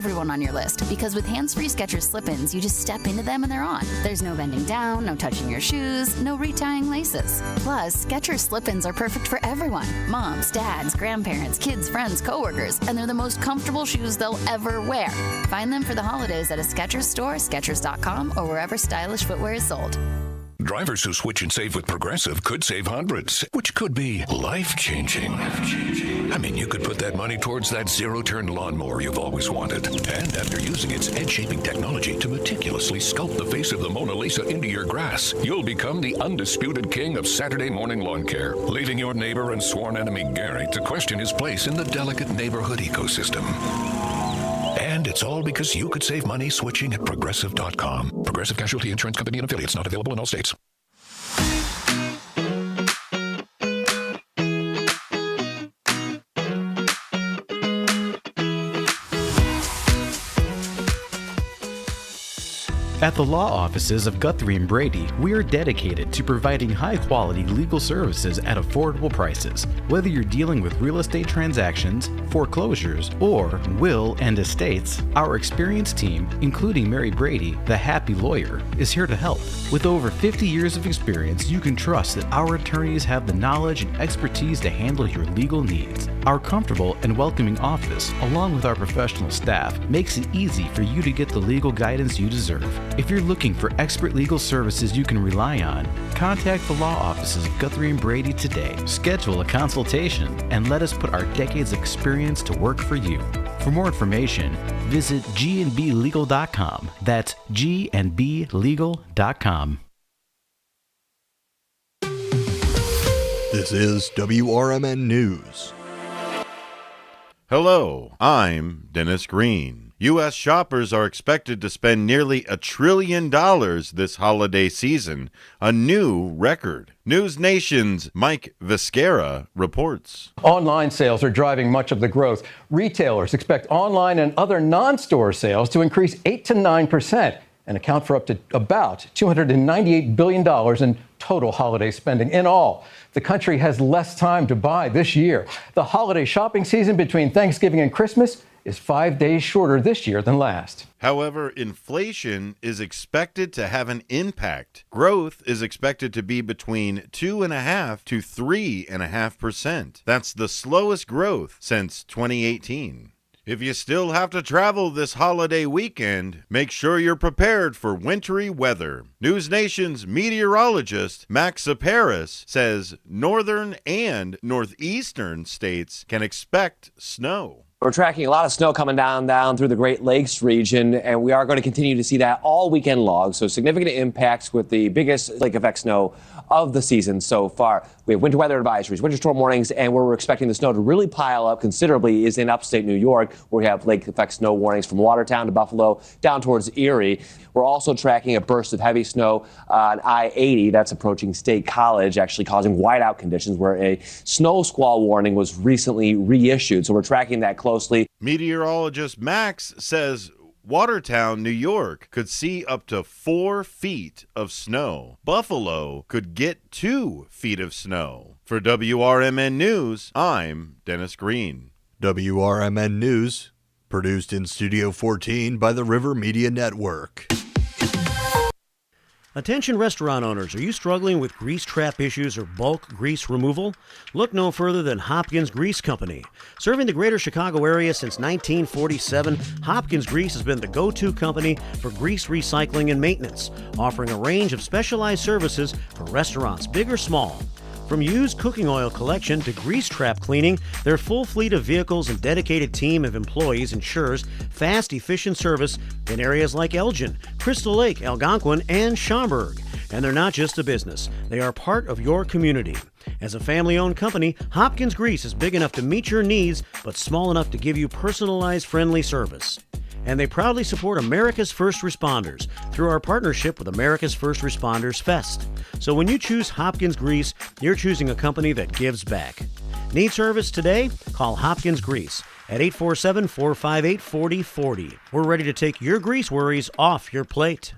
Everyone on your list, because with hands-free Skechers slip-ins, you just step into them and they're on. There's no bending down, no touching your shoes, no retying laces. Plus, Skechers slip-ins are perfect for everyone. Moms, dads, grandparents, kids, friends, coworkers, and they're the most comfortable shoes they'll ever wear. Find them for the holidays at a Skechers store, Skechers.com, or wherever stylish footwear is sold. Drivers who switch and save with Progressive could save hundreds, which could be life-changing. I mean, you could put that money towards that zero-turn lawnmower you've always wanted. And after using its edge-shaping technology to meticulously sculpt the face of the Mona Lisa into your grass, you'll become the undisputed king of Saturday morning lawn care, leaving your neighbor and sworn enemy Gary to question his place in the delicate neighborhood ecosystem. And it's all because you could save money switching at Progressive.com. Progressive Casualty Insurance Company and affiliates, not available in all states. At the law offices of Guthrie & Brady, we are dedicated to providing high-quality legal services at affordable prices. Whether you're dealing with real estate transactions, foreclosures, or will and estates, our experienced team, including Mary Brady, the happy lawyer, is here to help. With over 50 years of experience, you can trust that our attorneys have the knowledge and expertise to handle your legal needs. Our comfortable and welcoming office, along with our professional staff, makes it easy for you to get the legal guidance you deserve. If you're looking for expert legal services you can rely on, contact the law offices of Guthrie & Brady today. Schedule a consultation and let us put our decades of experience to work for you. For more information, visit gandblegal.com. That's gandblegal.com. This is WRMN News. Hello, I'm Dennis Green. U.S. shoppers are expected to spend nearly $1 trillion this holiday season, a new record. News Nation's Mike Viscara reports. Online sales are driving much of the growth. Retailers expect online and other non-store sales to increase 8 to 9% and account for up to about $298 billion in total holiday spending in all. The country has less time to buy this year. The holiday shopping season between Thanksgiving and Christmas is 5 days shorter this year than last. However, inflation is expected to have an impact. Growth is expected to be between 2.5% to 3.5%. That's the slowest growth since 2018. If you still have to travel this holiday weekend, make sure you're prepared for wintry weather. News Nation's meteorologist Max Paris says northern and northeastern states can expect snow. We're tracking a lot of snow coming down through the Great Lakes region, and we are going to continue to see that all weekend long. So significant impacts with the biggest lake effect snow of the season so far. We have winter weather advisories, winter storm warnings, and where we're expecting the snow to really pile up considerably is in upstate New York, where we have lake effect snow warnings from Watertown to Buffalo down towards Erie. We're also tracking a burst of heavy snow on I-80. That's approaching State College, actually causing whiteout conditions where a snow squall warning was recently reissued. So we're tracking that closely. Meteorologist Max says Watertown, New York could see up to 4 feet of snow. Buffalo could get 2 feet of snow. For WRMN News, I'm Dennis Green. WRMN News, produced in Studio 14 by the River Media Network. Attention restaurant owners, are you struggling with grease trap issues or bulk grease removal? Look no further than Hopkins Grease Company. Serving the greater Chicago area since 1947, Hopkins Grease has been the go-to company for grease recycling and maintenance, offering a range of specialized services for restaurants, big or small. From used cooking oil collection to grease trap cleaning, their full fleet of vehicles and dedicated team of employees ensures fast, efficient service in areas like Elgin, Crystal Lake, Algonquin, and Schaumburg. And they're not just a business. They are part of your community. As a family-owned company, Hopkins Grease is big enough to meet your needs, but small enough to give you personalized, friendly service. And they proudly support America's First Responders through our partnership with America's First Responders Fest. So when you choose Hopkins Grease, you're choosing a company that gives back. Need service today? Call Hopkins Grease at 847-458-4040. We're ready to take your grease worries off your plate.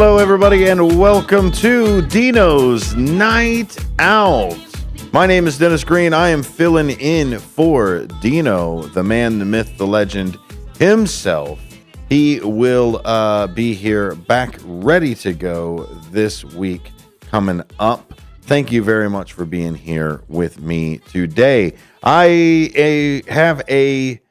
Hello, everybody, and welcome to Dino's Night Out. My name is Dennis Green. I am filling in for Dino, the man, the myth, the legend himself. He will be here back ready to go this week coming up. Thank you very much for being here with me today. I have a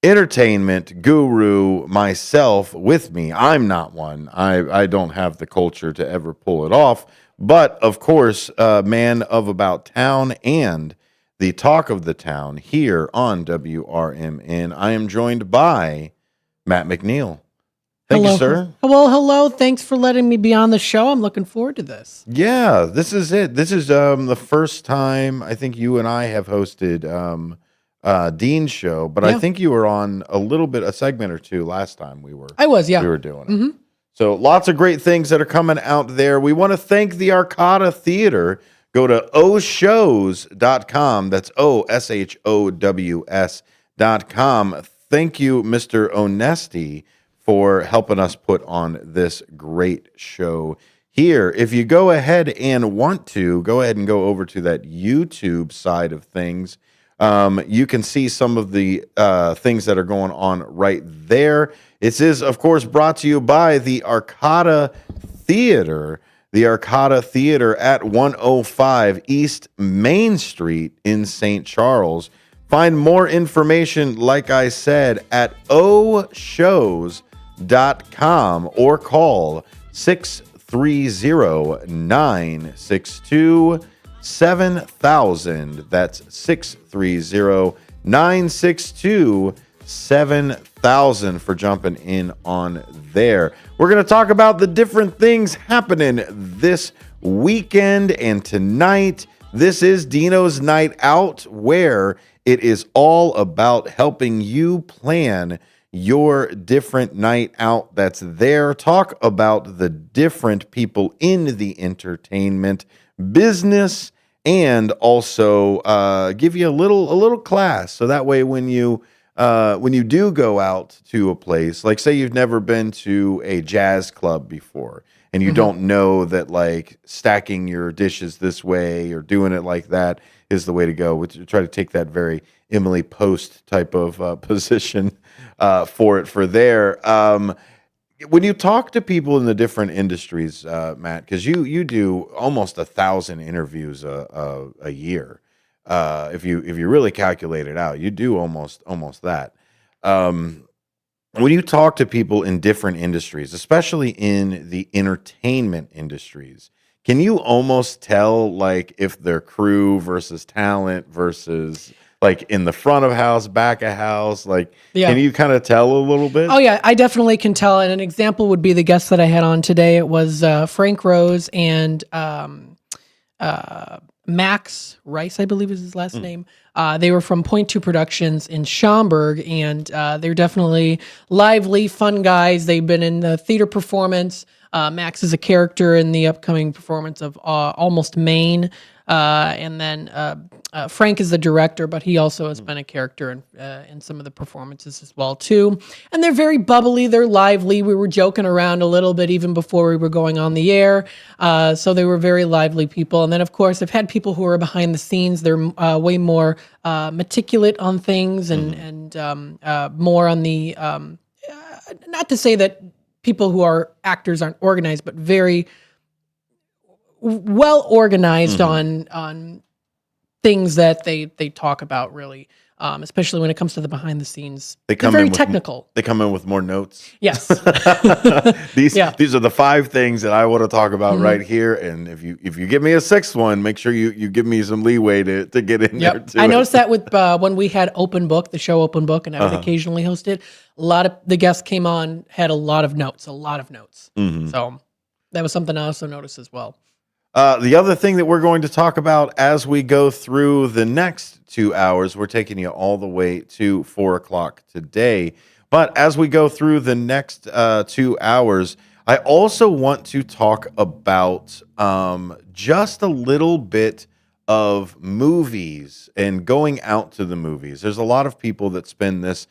entertainment guru myself with me. I'm not one. I don't have the culture to ever pull it off. But, of course, man of about town and the talk of the town here on WRMN. I am joined by Matt McNeil. Thank you, sir. Hello. Thanks for letting me be on the show. I'm looking forward to this. Yeah, this is it. This is the first time I think you and I have hosted Dean's show, but I think you were on a segment or two last time we were doing it. So lots of great things that are coming out there. We want to thank the Arcada Theater. Go to oshows.com. That's OSHOWS.com. Thank you, Mr. Onesti, for helping us put on this great show here. If you go ahead and want to, go ahead and go over to that YouTube side of things. You can see some of the things that are going on right there. It is, of course, brought to you by the Arcada Theater. The Arcada Theater at 105 East Main Street in St. Charles. Find more information, like I said, at oshows.com or call 630-962-7000. That's 630-962-7000 for jumping in on there. We're going to talk about the different things happening this weekend and tonight. This is Dino's Night Out, where it is all about helping you plan your different night out that's there. Talk about the different people in the entertainment business, and also give you a little class, so that way when you do go out to a place, like say you've never been to a jazz club before, and you don't know that like stacking your dishes this way or doing it like that is the way to go. We try to take that very Emily Post type of position for there. When you talk to people in the different industries, Matt, because you do almost 1,000 interviews a year. If you really calculate it out, you do almost that. When you talk to people in different industries, especially in the entertainment industries, can you almost tell like if they're crew versus talent versus like in the front of house, back of house? Like, can you kind of tell a little bit? Oh, yeah, I definitely can tell. And an example would be the guest that I had on today. It was Frank Rose and Max Rice, I believe is his last name. They were from Point Two Productions in Schaumburg, and they're definitely lively, fun guys. They've been in the theater performance. Max is a character in the upcoming performance of Almost Maine. And then Frank is the director, but he also has been a character in some of the performances as well, too. And they're very bubbly. They're lively. We were joking around a little bit even before we were going on the air. So they were very lively people. And then, of course, I've had people who are behind the scenes. They're way more meticulous on things and more on the, not to say that people who are actors aren't organized, but very well organized on things that they talk about, really, especially when it comes to the behind the scenes. They're very technical. They come in with more notes. Yes. These are the 5 things that I want to talk about right here. And if you give me a 6th one, make sure you give me some leeway to get in there too. I noticed that with when we had Open Book, the show Open Book, and I would occasionally host it. A lot of the guests came on, had a lot of notes. So that was something I also noticed as well. The other thing that we're going to talk about as we go through the next 2 hours, we're taking you all the way to 4 o'clock today. But as we go through the next 2 hours, I also want to talk about just a little bit of movies and going out to the movies. There's a lot of people that spend this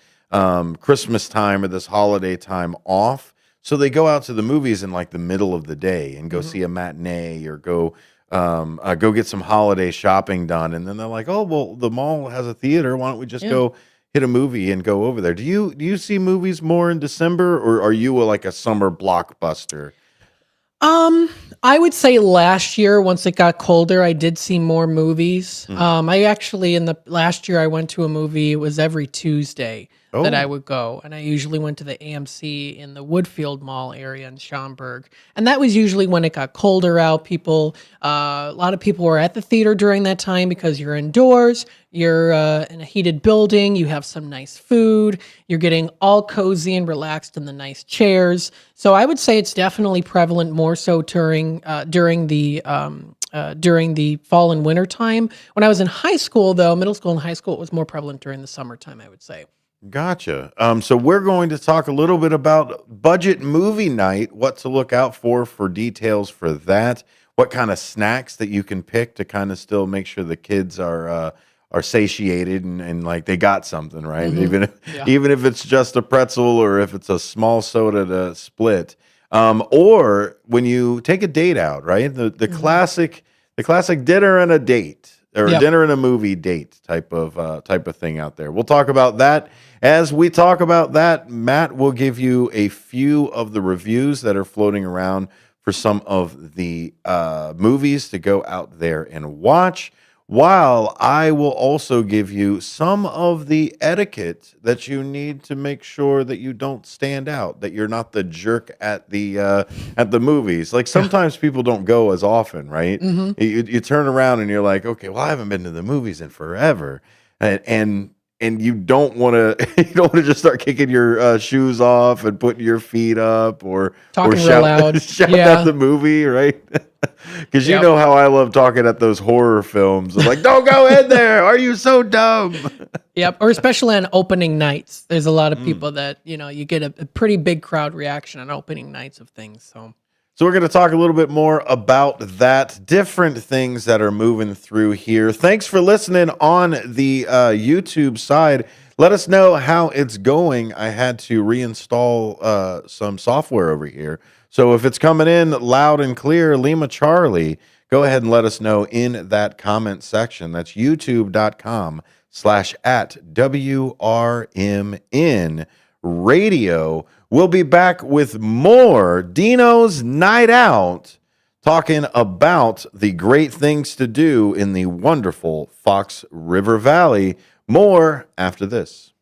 Christmas time or this holiday time off. So they go out to the movies in like the middle of the day and go see a matinee or go get some holiday shopping done. And then they're like, oh, well, the mall has a theater. Why don't we just go hit a movie and go over there? Do you see movies more in December, or are you like a summer blockbuster? I would say last year, once it got colder, I did see more movies. I actually, in the last year, I went to a movie. It was every Tuesday that I would go. And I usually went to the AMC in the Woodfield Mall area in Schaumburg. And that was usually when it got colder out. A lot of people were at the theater during that time because you're indoors, you're in a heated building, you have some nice food, you're getting all cozy and relaxed in the nice chairs. So I would say it's definitely prevalent more so during the fall and winter time. When I was in high school, though, middle school and high school, it was more prevalent during the summertime, I would say. Gotcha. So we're going to talk a little bit about budget movie night, what to look out for details for that, what kind of snacks that you can pick to kind of still make sure the kids are satiated and like they got something, right? Even if it's just a pretzel or if it's a small soda to split. Or when you take a date out, right? The classic dinner and a date. Or dinner and a movie date type of thing out there. We'll talk about that. As we talk about that, Matt will give you a few of the reviews that are floating around for some of the movies to go out there and watch, while I will also give you some of the etiquette that you need to make sure that you don't stand out, that you're not the jerk at the movies. Like sometimes people don't go as often, right? You turn around and you're like, okay, well, I haven't been to the movies in forever, and you don't want to just start kicking your shoes off and putting your feet up or talking real loud, shout at the movie, right? Because you know how I love talking at those horror films. I'm like, don't go in there. Are you so dumb? Yep. Or especially on opening nights. There's a lot of people that, you get a pretty big crowd reaction on opening nights of things. So we're going to talk a little bit more about that, different things that are moving through here. Thanks for listening on the YouTube side. Let us know how it's going. I had to reinstall some software over here. So if it's coming in loud and clear, Lima Charlie, go ahead and let us know in that comment section. That's youtube.com/@WRMN radio. We'll be back with more Dino's Night Out, talking about the great things to do in the wonderful Fox River Valley. More after this.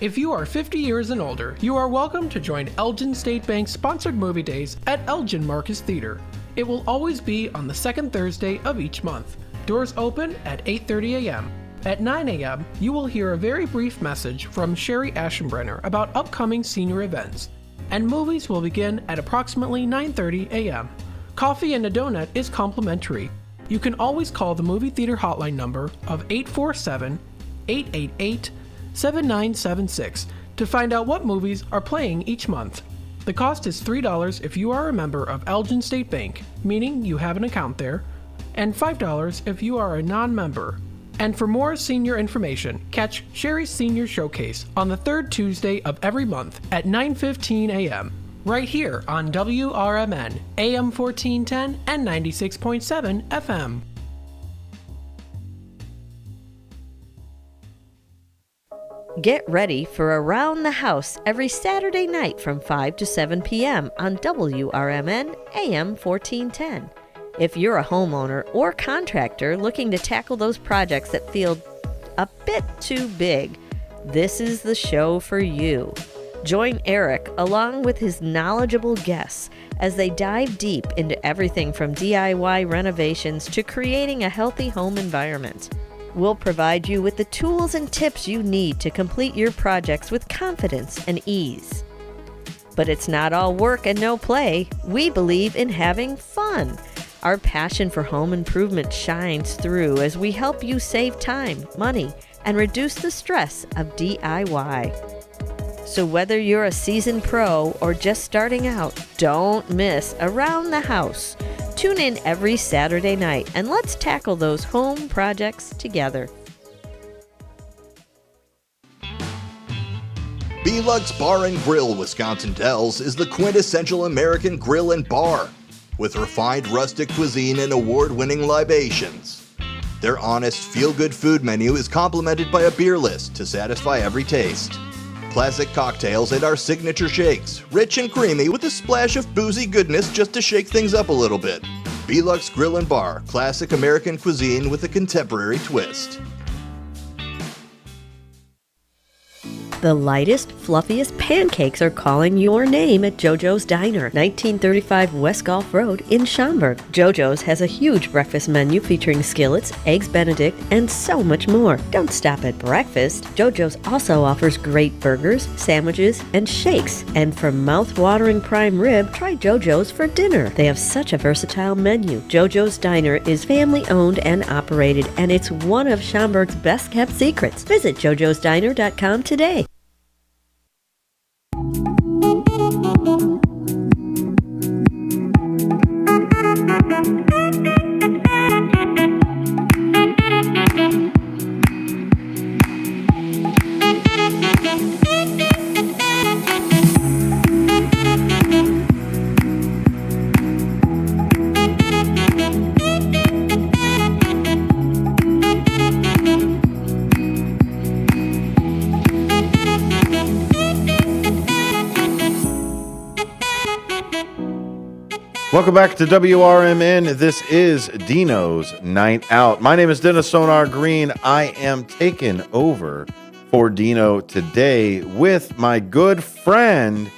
if you are 50 years and older, you are welcome to join Elgin State Bank's sponsored movie days at Elgin Marcus Theater. It will always be on the second Thursday of each month. Doors open at 8:30 a.m. At 9 a.m., you will hear a very brief message from Sherry Aschenbrenner about upcoming senior events, and movies will begin at approximately 9:30 a.m. Coffee and a donut is complimentary. You can always call the movie theater hotline number of 847-888-7976 to find out what movies are playing each month. The cost is $3 if you are a member of Elgin State Bank, meaning you have an account there, and $5 if you are a non-member. And for more senior information, catch Sherry's Senior Showcase on the third Tuesday of every month at 9:15 a.m. right here on WRMN, AM 1410 and 96.7 FM. Get ready for Around the House every Saturday night from 5 to 7 p.m. on WRMN, AM 1410. If you're a homeowner or contractor looking to tackle those projects that feel a bit too big, this is the show for you. Join Eric along with his knowledgeable guests as they dive deep into everything from DIY renovations to creating a healthy home environment. We'll provide you with the tools and tips you need to complete your projects with confidence and ease. But it's not all work and no play. We believe in having fun. Our passion for home improvement shines through as we help you save time, money, and reduce the stress of DIY. So whether you're a seasoned pro or just starting out, don't miss Around the House. Tune in every Saturday night and let's tackle those home projects together. Belux Bar and Grill Wisconsin Dells is the quintessential American grill and bar, with refined rustic cuisine and award-winning libations. Their honest, feel-good food menu is complemented by a beer list to satisfy every taste. Classic cocktails and our signature shakes, rich and creamy with a splash of boozy goodness just to shake things up a little bit. Belux Grill and Bar, classic American cuisine with a contemporary twist. The lightest, fluffiest pancakes are calling your name at JoJo's Diner, 1935 West Gulf Road in Schaumburg. JoJo's has a huge breakfast menu featuring skillets, eggs Benedict, and so much more. Don't stop at breakfast. JoJo's also offers great burgers, sandwiches, and shakes. And for mouth-watering prime rib, try JoJo's for dinner. They have such a versatile menu. JoJo's Diner is family-owned and operated, and it's one of Schaumburg's best-kept secrets. Visit jojosdiner.com today. Welcome back to WRMN. This is Dino's Night Out. My name is Dennis Sonar Green. I am taking over for Dino today with my good friend,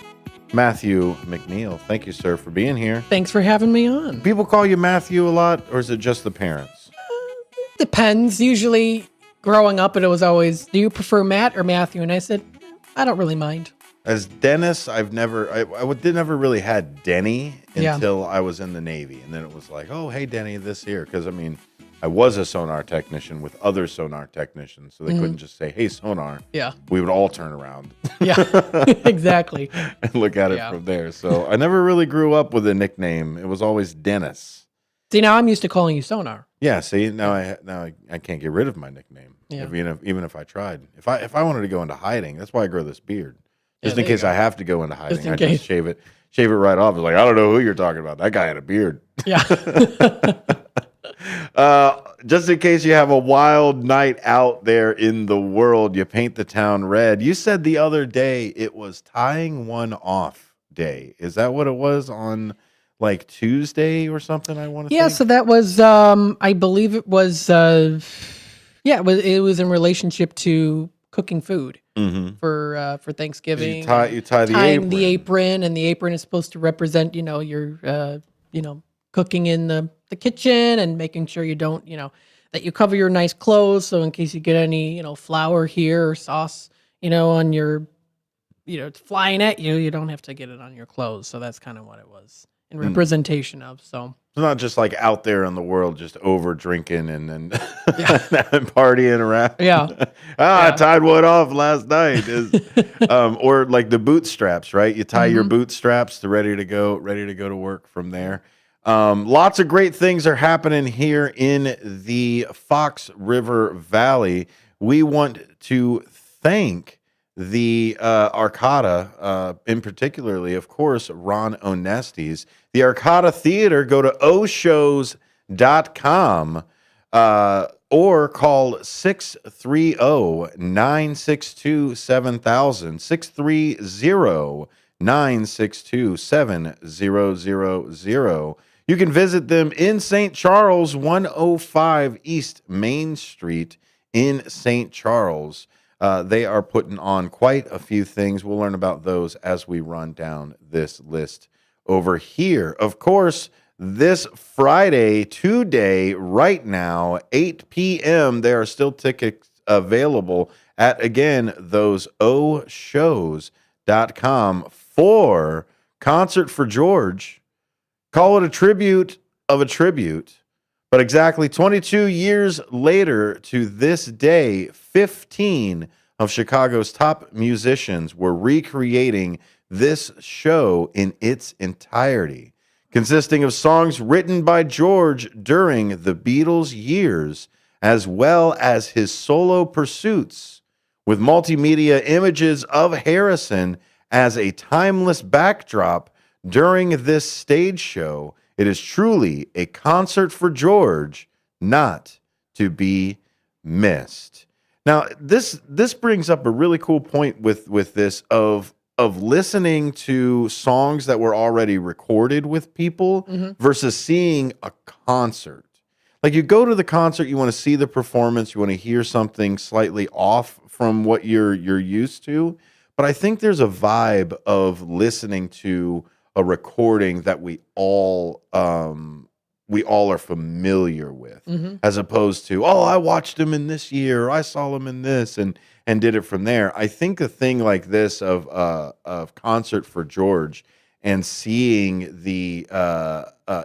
Matthew McNeil. Thank you, sir, for being here. Thanks for having me on. People call you Matthew a lot, or is it just the parents? Depends. Usually, growing up, it was always, do you prefer Matt or Matthew? And I said, I don't really mind. As Dennis, I never really had Denny until I was in the Navy. And then it was like, oh, hey, Denny, this here. Because, I mean, I was a sonar technician with other sonar technicians. So they couldn't just say, hey, sonar. Yeah. We would all turn around. Yeah, exactly. And look at it from there. So I never really grew up with a nickname. It was always Dennis. See, now I'm used to calling you Sonar. Yeah, see, now I can't get rid of my nickname. Yeah. Even if I tried. If I wanted to go into hiding, that's why I grow this beard. Just in case I have to go into hiding, I just shave it right off. It's like, I don't know who you're talking about. That guy had a beard. Yeah. Just in case you have a wild night out there in the world, you paint the town red. You said the other day it was tying one off day. Is that what it was on like Tuesday or something? I want to say? So that was, I believe it was, it was in relationship to cooking food. Mm-hmm. For Thanksgiving. You tie the apron, and the apron is supposed to represent, your cooking in the kitchen and making sure you don't, that you cover your nice clothes. So in case you get any, flour here or sauce, on your, it's flying at you, you don't have to get it on your clothes. So that's kind of what it was in representation of. So it's not just like out there in the world, just over drinking and partying around. Yeah. I tied one off last night. Or like the bootstraps, right? You tie your bootstraps to ready to go to work from there. Lots of great things are happening here in the Fox River Valley. We want to thank the Arcata, in particularly, of course, Ron Onestes. The Arcata Theater, go to oshows.com or call 630-962-7000, 630-962-7000. You can visit them in St. Charles, 105 East Main Street in St. Charles. They are putting on quite a few things. We'll learn about those as we run down this list over here. Of course, this Friday, today, right now, 8 p.m., there are still tickets available at, again, those oshows.com for Concert for George. Call it a tribute of a tribute. But exactly 22 years later to this day, 15 of Chicago's top musicians were recreating this show in its entirety, consisting of songs written by George during the Beatles' years, as well as his solo pursuits, with multimedia images of Harrison as a timeless backdrop during this stage show. It is truly a concert for George, not to be missed. Now, this brings up a really cool point with this of listening to songs that were already recorded with people versus seeing a concert. Like, you go to the concert, you want to see the performance, you want to hear something slightly off from what you're used to. But I think there's a vibe of listening to a recording that we all are familiar with, as opposed to, oh, I watched him in this year, or I saw him in this, and did it from there. I think a thing like this of Concert for George and seeing the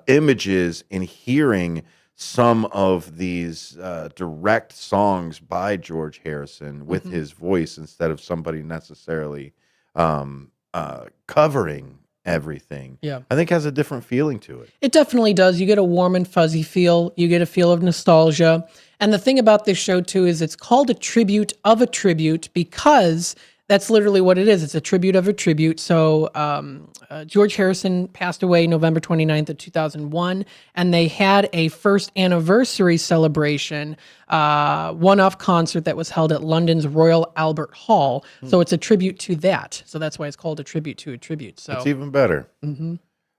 images and hearing some of these direct songs by George Harrison with his voice instead of somebody necessarily covering everything, I think has a different feeling to it. It definitely does. You get a warm and fuzzy feel. You get a feel of nostalgia. And the thing about this show, too, is it's called a tribute of a tribute because that's literally what it is. It's a tribute of a tribute. So George Harrison passed away November 29th of 2001, and they had a first anniversary celebration, one-off concert that was held at London's Royal Albert Hall. So it's a tribute to that. So that's why it's called a tribute to a tribute. So it's even better.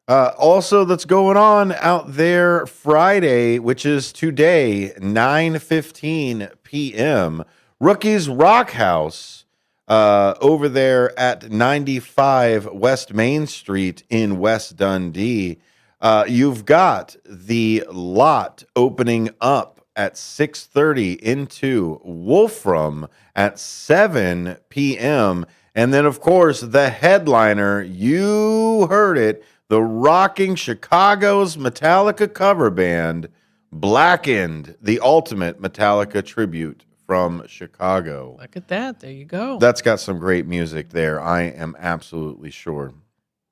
Also, that's going on out there Friday, which is today, 9:15 p.m., Rookies Rock House. Over there at 95 West Main Street in West Dundee. You've got the lot opening up at 6:30 into Wolfram at 7 p.m. And then, of course, the headliner, you heard it, the rocking Chicago's Metallica cover band, Blackened, the ultimate Metallica tribute from Chicago. Look at that. There you go. That's got some great music there. I am absolutely sure.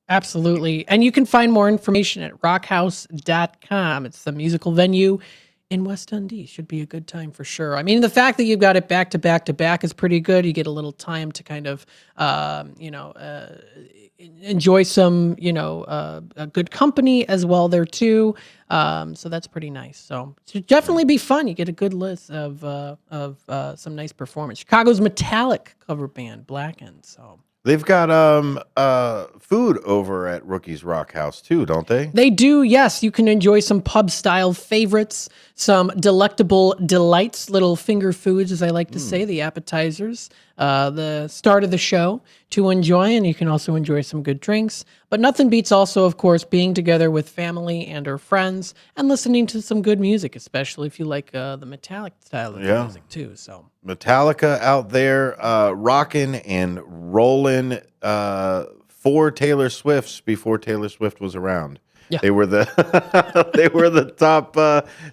Absolutely. And you can find more information at rockhouse.com. It's the musical venue in West Dundee. Should be a good time for sure. I mean, the fact that you've got it back to back to back is pretty good. You get a little time to kind of, enjoy some, a good company as well there too. So that's pretty nice. So it should definitely be fun. You get a good list of some nice performance. Chicago's Metallic cover band, Blackened. So they've got food over at Rookies Rock House too, don't they? They do, yes. You can enjoy some pub-style favorites, some delectable delights, little finger foods, as I like to say, the appetizers, the start of the show to enjoy, and you can also enjoy some good drinks. But nothing beats also, of course, being together with family and or friends and listening to some good music, especially if you like the Metallic style of music too. So Metallica out there rocking and rolling for Taylor Swift's before Taylor Swift was around. Yeah. They were the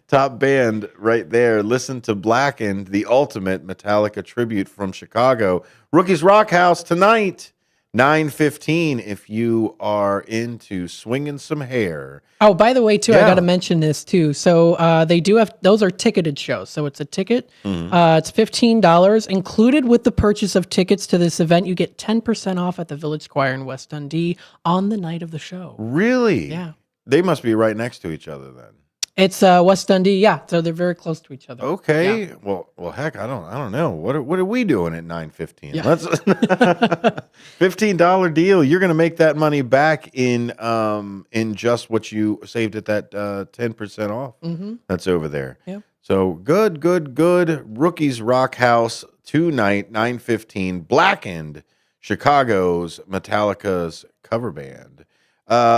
top band right there. Listen to Blackened, the ultimate Metallica tribute from Chicago. Rookies Rock House tonight, 9:15. If you are into swinging some hair. Oh, by the way, too, I got to mention this too. So they do have, those are ticketed shows. So it's a ticket. It's $15. Included with the purchase of tickets to this event, you get 10% off at the Village Square in West Dundee on the night of the show. Really? Yeah. They must be right next to each other then. It's West Dundee, yeah. So they're very close to each other. Okay. Yeah. Well, heck, I don't know. What are we doing at 9:15? Yeah. Let's $15 deal. You're going to make that money back in just what you saved at that 10% off. That's over there. Yeah. So good. Rookies Rock House tonight, 9:15. Blackened, Chicago's Metallica's cover band.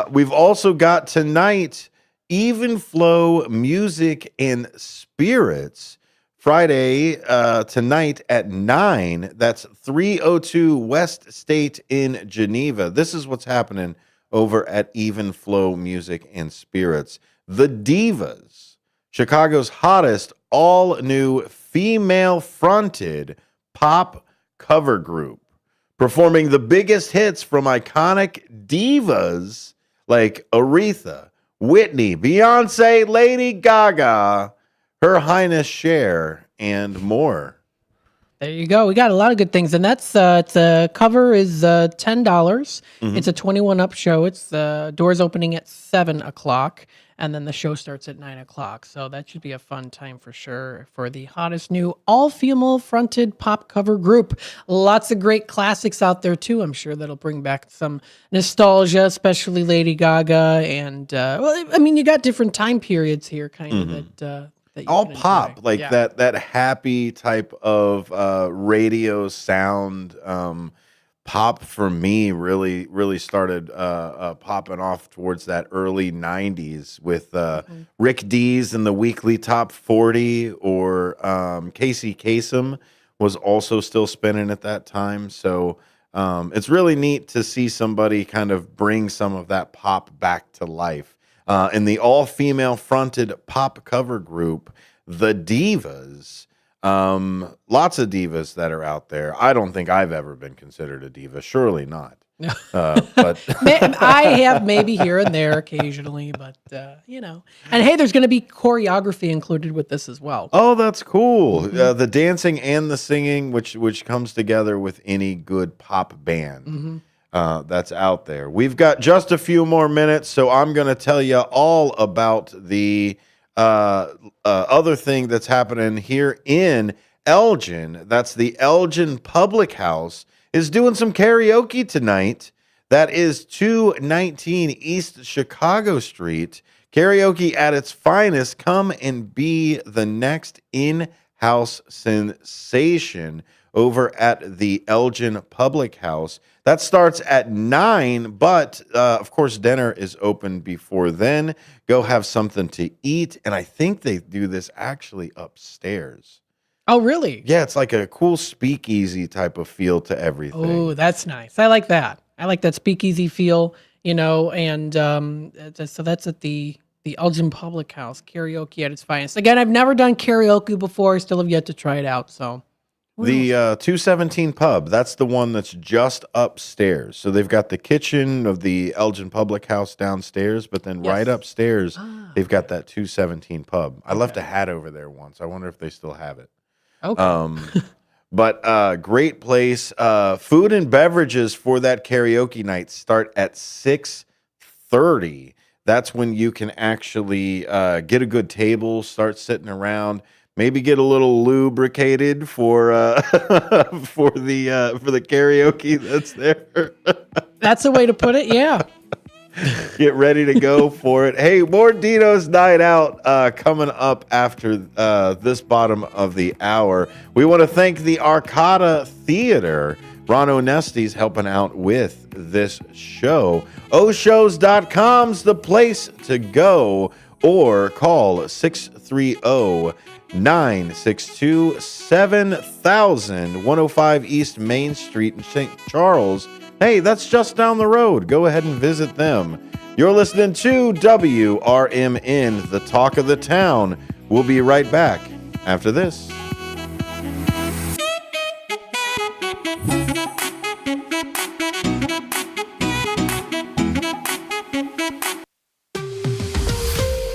We've also got tonight Even Flow Music and Spirits, Friday tonight at 9. That's 302 West State in Geneva. This is what's happening over at Even Flow Music and Spirits. The Divas, Chicago's hottest all-new female-fronted pop cover group, performing the biggest hits from iconic divas like Aretha, Whitney, Beyonce, Lady Gaga, Her Highness Cher, and more. There you go. We got a lot of good things, and that's it's a cover is $10. It's a 21 up show. It's doors opening at 7:00, and then the show starts at 9:00. So that should be a fun time for sure for the hottest new all-female fronted pop cover group. Lots of great classics out there too. I'm sure that'll bring back some nostalgia, especially Lady Gaga, and well, I mean, you got different time periods here, kind of that you All can pop, enjoy. like Yeah. that happy type of radio sound. Pop for me really started popping off towards that early 90s with Rick Dees and the Weekly Top 40, or Casey Kasem was also still spinning at that time. So it's really neat to see somebody kind of bring some of that pop back to life. In the all-female fronted pop cover group, The Divas. Lots of divas that are out there. I don't think I've ever been considered a diva. Surely not. But I have maybe here and there occasionally, but And hey, there's going to be choreography included with this as well. oh, that's cool. The dancing and the singing, which comes together with any good pop band. That's out there. We've got just a few more minutes, so I'm going to tell you all about the other thing that's happening here in Elgin. That's the Elgin Public House is doing some karaoke tonight. That is 219 East Chicago Street. Karaoke at its finest. Come and be the next in-house sensation over at the Elgin Public House. That starts at 9, but of course, dinner is open before then. Go have something to eat, and I think they do this actually upstairs. Oh, really? Yeah, it's like a cool speakeasy type of feel to everything. Oh, that's nice. I like that. I like that speakeasy feel, and so that's at the Elgin Public House, karaoke at its finest. Again, I've never done karaoke before. I still have yet to try it out, so. The 217 Pub, that's the one that's just upstairs. So they've got the kitchen of the Elgin Public House downstairs, but then right upstairs, they've got that 217 Pub. I left a hat over there once. I wonder if they still have it. Okay. But great place. Food and beverages for that karaoke night start at 6:30. That's when you can actually get a good table, start sitting around. Maybe get a little lubricated for the karaoke that's there. That's a way to put it, yeah. Get ready to go for it. Hey, more Dino's Night Out coming up after this bottom of the hour. We want to thank the Arcada Theater. Ron Onesti's helping out with this show. Oshows.com's the place to go, or call 630-962-7000, 105 East Main Street in St. Charles. Hey, that's just down the road. Go ahead and visit them. You're listening to WRMN, the talk of the town. We'll be right back after this.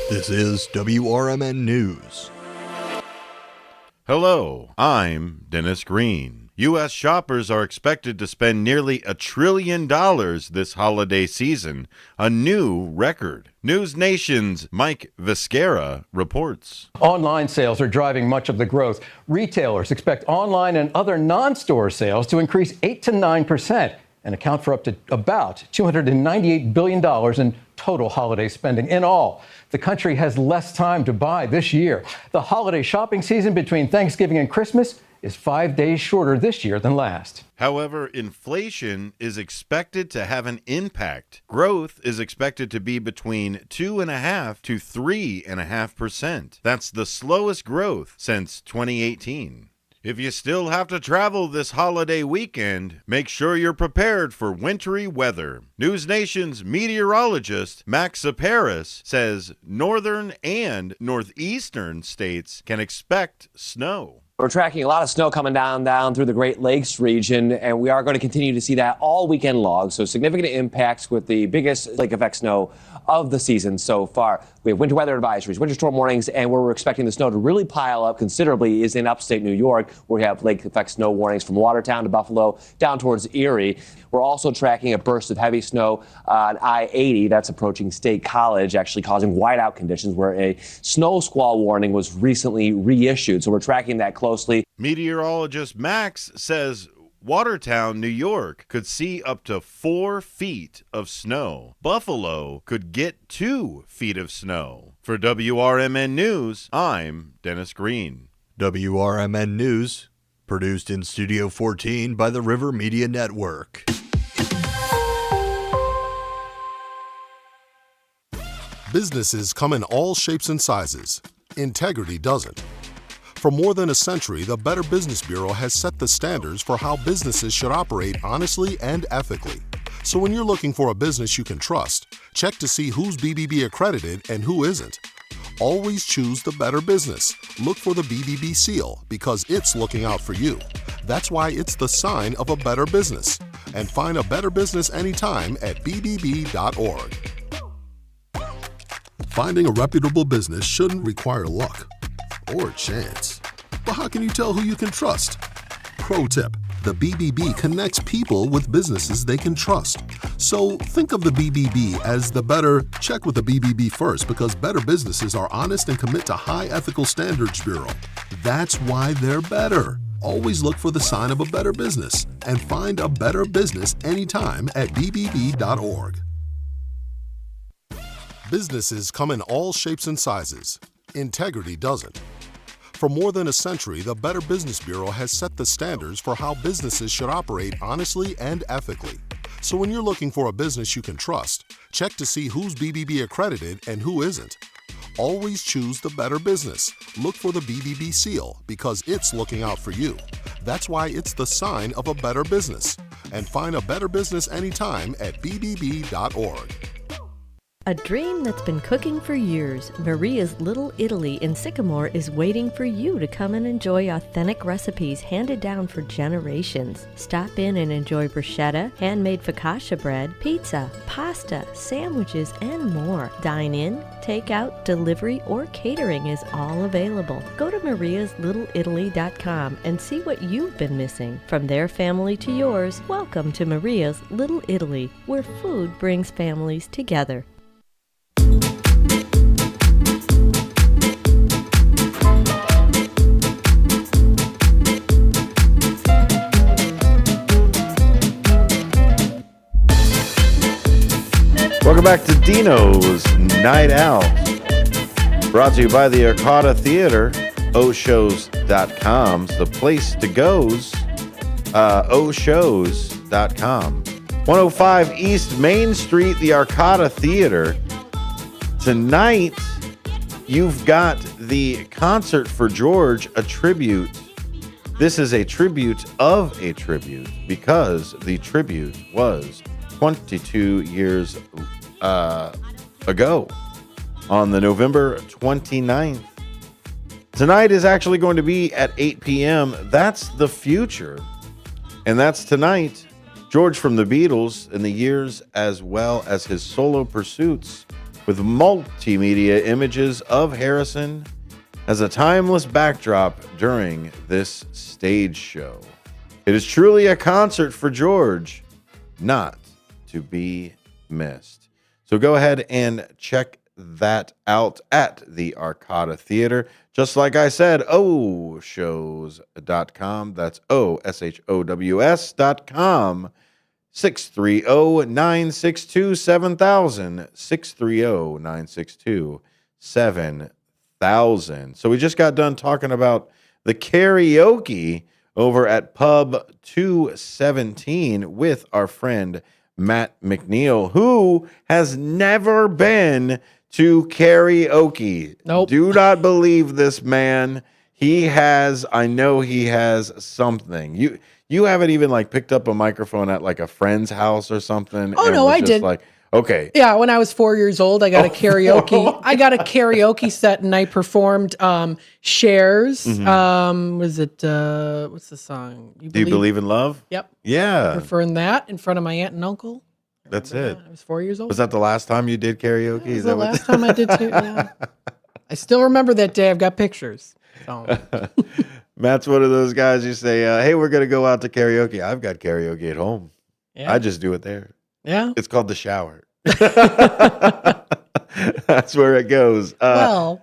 This is WRMN News. Hello, I'm Dennis Green. U.S. shoppers are expected to spend nearly $1 trillion this holiday season, a new record. News Nation's Mike Viscara reports. Online sales are driving much of the growth. Retailers expect online and other non-store sales to increase 8 to 9% and account for up to about $298 billion in total holiday spending. In all, the country has less time to buy this year. The holiday shopping season between Thanksgiving and Christmas is 5 days shorter this year than last. However, inflation is expected to have an impact. Growth is expected to be between 2.5% to 3.5%. That's the slowest growth since 2018. If you still have to travel this holiday weekend, make sure you're prepared for wintry weather. News Nation's meteorologist, Max Paris, says northern and northeastern states can expect snow. We're tracking a lot of snow coming down through the Great Lakes region, and we are going to continue to see that all weekend long. So significant impacts with the biggest lake effect snow of the season so far. We have winter weather advisories, winter storm warnings, and where we're expecting the snow to really pile up considerably is in upstate New York, where we have lake effect snow warnings from Watertown to Buffalo down towards Erie. We're also tracking a burst of heavy snow on I-80 that's approaching State College, actually causing whiteout conditions where a snow squall warning was recently reissued. So we're tracking that closely. Meteorologist Max says Watertown, New York could see up to 4 feet of snow. Buffalo could get 2 feet of snow. For WRMN News, I'm Dennis Green. WRMN News, produced in Studio 14 by the River Media Network. Businesses come in all shapes and sizes. Integrity doesn't. For more than a century, the Better Business Bureau has set the standards for how businesses should operate honestly and ethically. So when you're looking for a business you can trust, check to see who's BBB accredited and who isn't. Always choose the Better Business. Look for the BBB seal because it's looking out for you. That's why it's the sign of a better business. And find a better business anytime at bbb.org. Finding a reputable business shouldn't require luck or chance. But how can you tell who you can trust? Pro tip: the BBB connects people with businesses they can trust. So think of the BBB as the better. Check with the BBB first because better businesses are honest and commit to high ethical standards bureau. That's why they're better. Always look for the sign of a better business and find a better business anytime at bbb.org. Businesses come in all shapes and sizes. Integrity doesn't. For more than a century, the Better Business Bureau has set the standards for how businesses should operate honestly and ethically. So when you're looking for a business you can trust, check to see who's BBB accredited and who isn't. Always choose the Better Business. Look for the BBB seal because it's looking out for you. That's why it's the sign of a better business. And find a better business anytime at bbb.org. A dream that's been cooking for years, Maria's Little Italy in Sycamore is waiting for you to come and enjoy authentic recipes handed down for generations. Stop in and enjoy bruschetta, handmade focaccia bread, pizza, pasta, sandwiches, and more. Dine in, take out, delivery, or catering is all available. Go to mariaslittleitaly.com and see what you've been missing. From their family to yours, welcome to Maria's Little Italy, where food brings families together. Welcome back to Dino's Night Out. Brought to you by the Arcata Theater. Oshows.com's the place to goes. Oshows.com. 105 East Main Street, the Arcata Theater. Tonight, you've got the Concert for George, a tribute. This is a tribute of a tribute because the tribute was 22 years ago on the November 29th. Tonight is actually going to be at 8 p.m. That's the future. And that's tonight. George from the Beatles in the years as well as his solo pursuits with multimedia images of Harrison as a timeless backdrop during this stage show. It is truly a concert for George, not to be missed. So go ahead and check that out at the Arcata Theater. Just like I said, oshows.com. That's OSHOWS.com. 630-962-7000. 630-962-7000. So we just got done talking about the karaoke over at Pub 217 with our friend Matt McNeil, who has never been to karaoke. Nope. Do not believe this man. He has, I know he has something. You haven't even like picked up a microphone at like a friend's house or something. Oh, and no, was I just did. Like, Okay. Yeah, when I was 4 years old, I got a karaoke. I got a karaoke set, and I performed Cher's. Was it what's the song? Do you believe in love? Yep. Yeah. Performed that in front of my aunt and uncle. That's it. I was 4 years old. Was that the last time you did karaoke? It was the last time I did too. Yeah. I still remember that day. I've got pictures. So. Matt's one of those guys you say, hey, we're going to go out to karaoke. I've got karaoke at home. Yeah. I just do it there. Yeah. It's called the shower. That's where it goes. I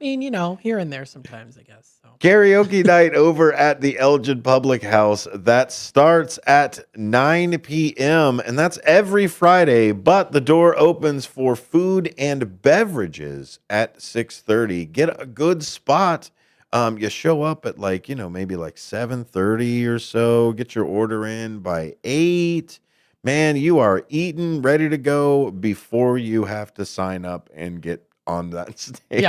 mean, here and there sometimes, I guess. So. Karaoke night over at the Elgin Public House. That starts at 9 p.m. and that's every Friday, but the door opens for food and beverages at 6:30. Get a good spot. You show up at maybe 7:30 or so. Get your order in by 8. Man, you are eating, ready to go before you have to sign up and get on that stage.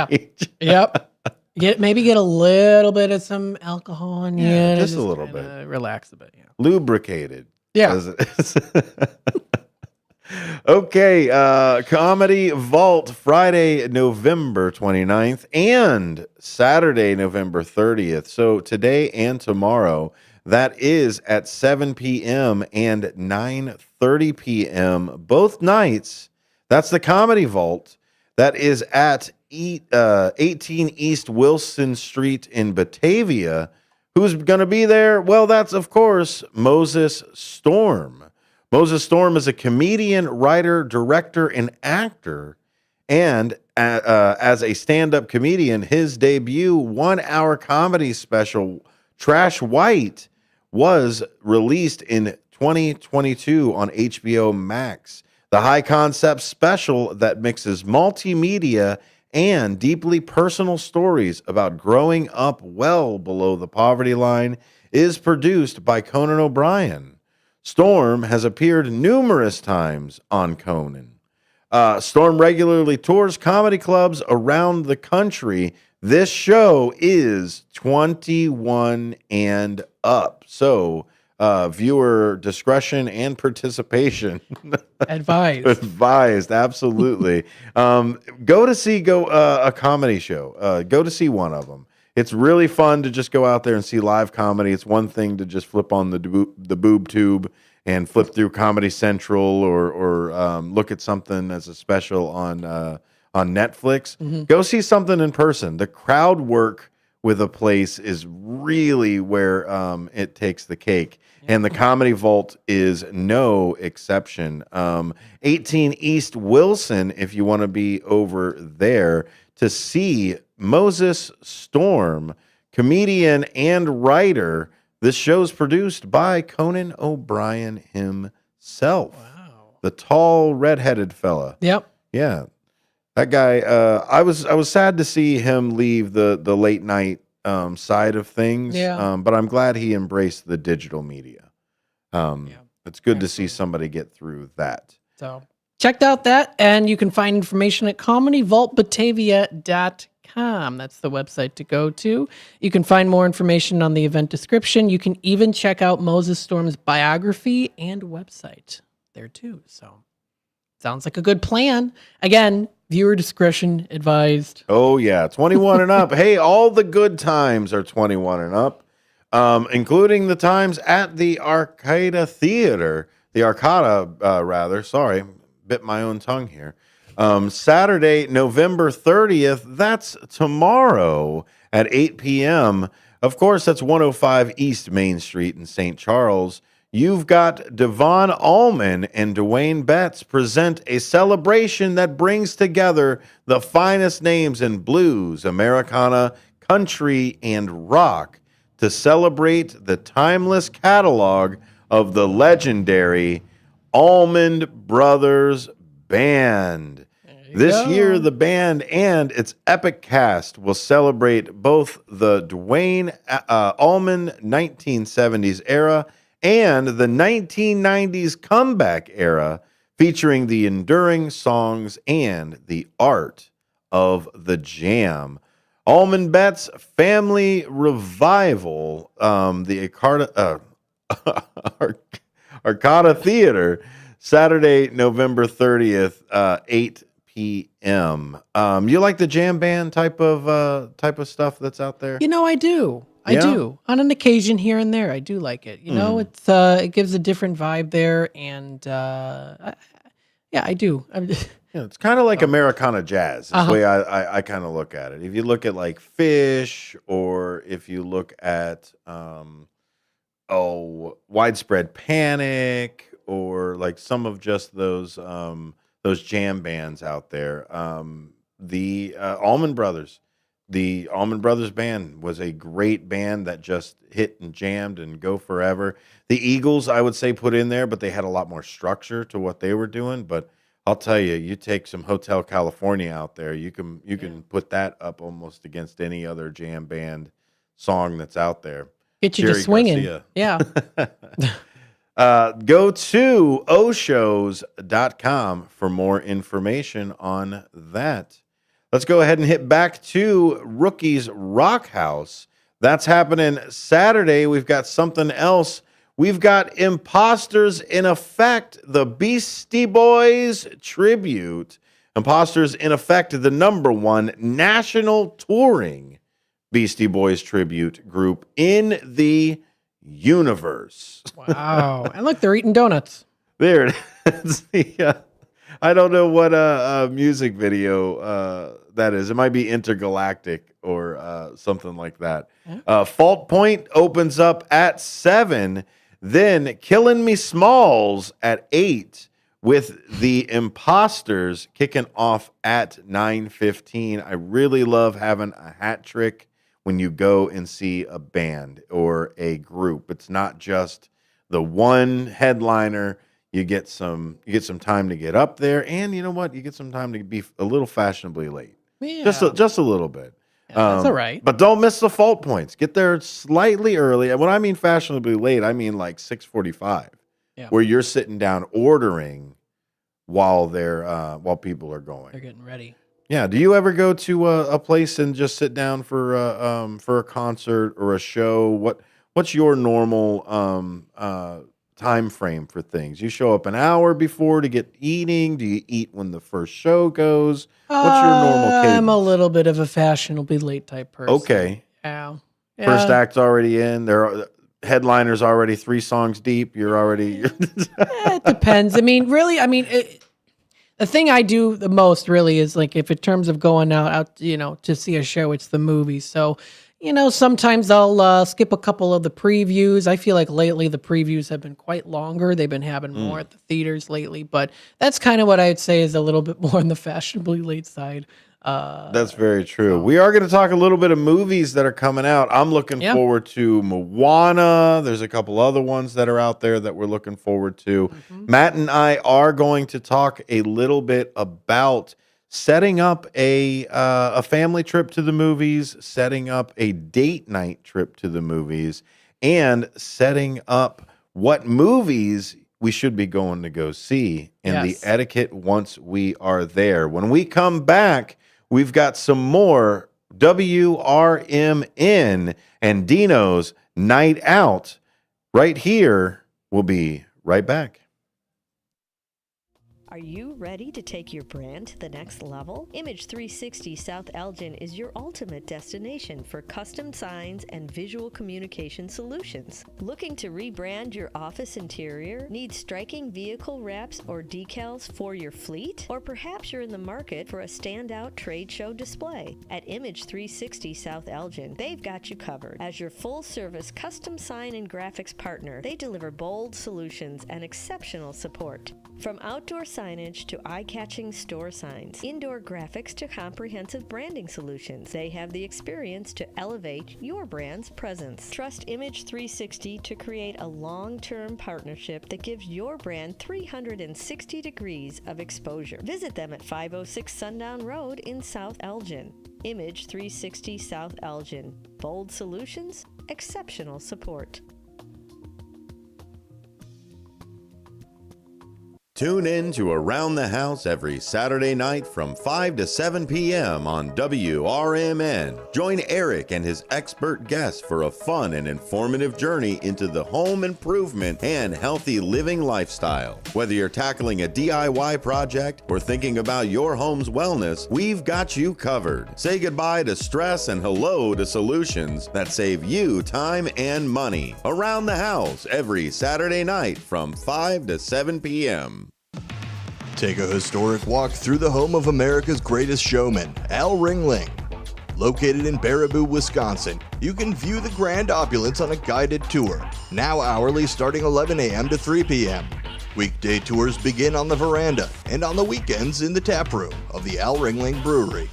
Yep. Get a little bit of some alcohol in you. Just a little bit. Relax a bit. Yeah. Lubricated. Yeah. As it is. Okay. Comedy Vault Friday, November 29th and Saturday, November 30th. So today and tomorrow. That is at 7 p.m. and 9:30 p.m. both nights. That's the Comedy Vault. That is at 18 East Wilson Street in Batavia. Who's going to be there? Well, that's, of course, Moses Storm. Moses Storm is a comedian, writer, director, and actor. And as a stand-up comedian, his debut one-hour comedy special, Trash White, was released in 2022 on HBO Max. The high-concept special that mixes multimedia and deeply personal stories about growing up well below the poverty line is produced by Conan O'Brien. Storm has appeared numerous times on Conan. Storm regularly tours comedy clubs around the country. This show is 21 and up. So, viewer discretion and participation advised. Absolutely. Go to see a comedy show. Go to see one of them. It's really fun to just go out there and see live comedy. It's one thing to just flip on the boob tube and flip through Comedy Central or look at something as a special on Netflix. Mm-hmm. Go see something in person. The crowd work with a place is really where it takes the cake. And the Comedy Vault is no exception. 18 East Wilson, if you want to be over there to see Moses Storm, comedian and writer. This show's produced by Conan O'Brien himself. Wow. The tall, redheaded fella. Yep. Yeah. That guy, I was sad to see him leave the late night side of things. Yeah. But I'm glad he embraced the digital media. It's good to see somebody get through that. So checked out that, and you can find information at comedyvaultbatavia.com. That's the website to go to. You can find more information on the event description. You can even check out Moses Storm's biography and website there too. So sounds like a good plan. Again, viewer discretion advised. Oh, yeah. 21 and up. Hey, all the good times are 21 and up, including the times at the Arcada Theater. The Arcada, rather. Sorry, bit my own tongue here. Saturday, November 30th. That's tomorrow at 8 p.m. Of course, that's 105 East Main Street in St. Charles. You've got Devon Allman and Dwayne Betts present a celebration that brings together the finest names in blues, Americana, country, and rock to celebrate the timeless catalog of the legendary Allman Brothers Band. This year, the band and its epic cast will celebrate both the Dwayne Allman 1970s era and the 1990s comeback era, featuring the enduring songs and the art of the jam. Allman Betts Family Revival, the Arcada Theater, Saturday, November 30th, 8 p.m. You like the jam band type of stuff that's out there? I do. I Yeah? do. On an occasion here and there, I do like it. It gives a different vibe there, and yeah, I do. Yeah, it's kind of like Americana jazz is the Uh-huh. way I kind of look at it. If you look at like Fish, or if you look at Widespread Panic, or like some of just those jam bands out there. The Allman Brothers. The Allman Brothers Band was a great band that just hit and jammed and go forever. The Eagles, I would say, put in there, but they had a lot more structure to what they were doing. But I'll tell you, you take some Hotel California out there, you can put that up almost against any other jam band song that's out there. Get you Jerry to swinging. Garcia. Yeah. Go to oshows.com for more information on that. Let's go ahead and hit back to Rookie's Rock House. That's happening Saturday. We've got something else. We've got Imposters in Effect, the Beastie Boys tribute. Imposters in Effect, the #1 national touring Beastie Boys tribute group in the universe. Wow. And look, they're eating donuts. There it is. Yeah. I don't know what a music video that is. It might be Intergalactic or something like that. Fault Point opens up at 7. Then Killing Me Smalls at 8, with the Imposters kicking off at 9:15. I really love having a hat trick when you go and see a band or a group. It's not just the one headliner. You get some time to get up there, and you know what? You get some time to be a little fashionably late. Yeah. Just a little bit. That's all right. But don't miss the Fault Points. Get there slightly early. And when I mean fashionably late, I mean like 6:45, where you're sitting down ordering while people are going. They're getting ready. Yeah. Do you ever go to a place and just sit down for a concert or a show? What's your normal time frame for things? You show up an hour before to get eating? Do you eat when the first show goes? What's your normal cadence? I'm a little bit of a fashionably late type person. Okay. Yeah. First act's already in. Headliner's already 3 songs deep. You're already. It depends. I mean, really, the thing I do the most really is like if in terms of going out, to see a show, it's the movies. So, sometimes I'll skip a couple of the previews. I feel like lately the previews have been quite longer. They've been having more at the theaters lately, but that's kind of what I'd say is a little bit more on the fashionably late side. That's very true. We are going to talk a little bit of movies that are coming out. I'm looking forward to Moana. There's a couple other ones that are out there that we're looking forward to. Matt and I are going to talk a little bit about setting up a family trip to the movies, setting up a date night trip to the movies, and setting up what movies we should be going to go see and the etiquette once we are there. When we come back, we've got some more WRMN and Dino's Night Out right here. We'll be right back. Are you ready to take your brand to the next level? Image 360 South Elgin is your ultimate destination for custom signs and visual communication solutions. Looking to rebrand your office interior? Need striking vehicle wraps or decals for your fleet? Or perhaps you're in the market for a standout trade show display? At Image 360 South Elgin, they've got you covered. As your full-service custom sign and graphics partner, they deliver bold solutions and exceptional support. From outdoor signage to eye-catching store signs, indoor graphics to comprehensive branding solutions, they have the experience to elevate your brand's presence. Trust Image 360 to create a long-term partnership that gives your brand 360 degrees of exposure. Visit them at 506 Sundown Road in South Elgin. Image 360 South Elgin. Bold solutions, exceptional support. Tune in to Around the House every Saturday night from 5 to 7 p.m. on WRMN. Join Eric and his expert guests for a fun and informative journey into the home improvement and healthy living lifestyle. Whether you're tackling a DIY project or thinking about your home's wellness, we've got you covered. Say goodbye to stress and hello to solutions that save you time and money. Around the House every Saturday night from 5 to 7 p.m. Take a historic walk through the home of America's greatest showman, Al Ringling. Located in Baraboo, Wisconsin, you can view the grand opulence on a guided tour, now hourly starting 11 a.m. to 3 p.m. Weekday tours begin on the veranda and on the weekends in the tap room of the Al Ringling Brewery.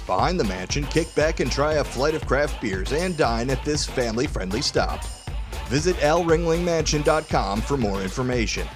Behind the mansion, kick back and try a flight of craft beers and dine at this family-friendly stop. Visit alringlingmansion.com for more information.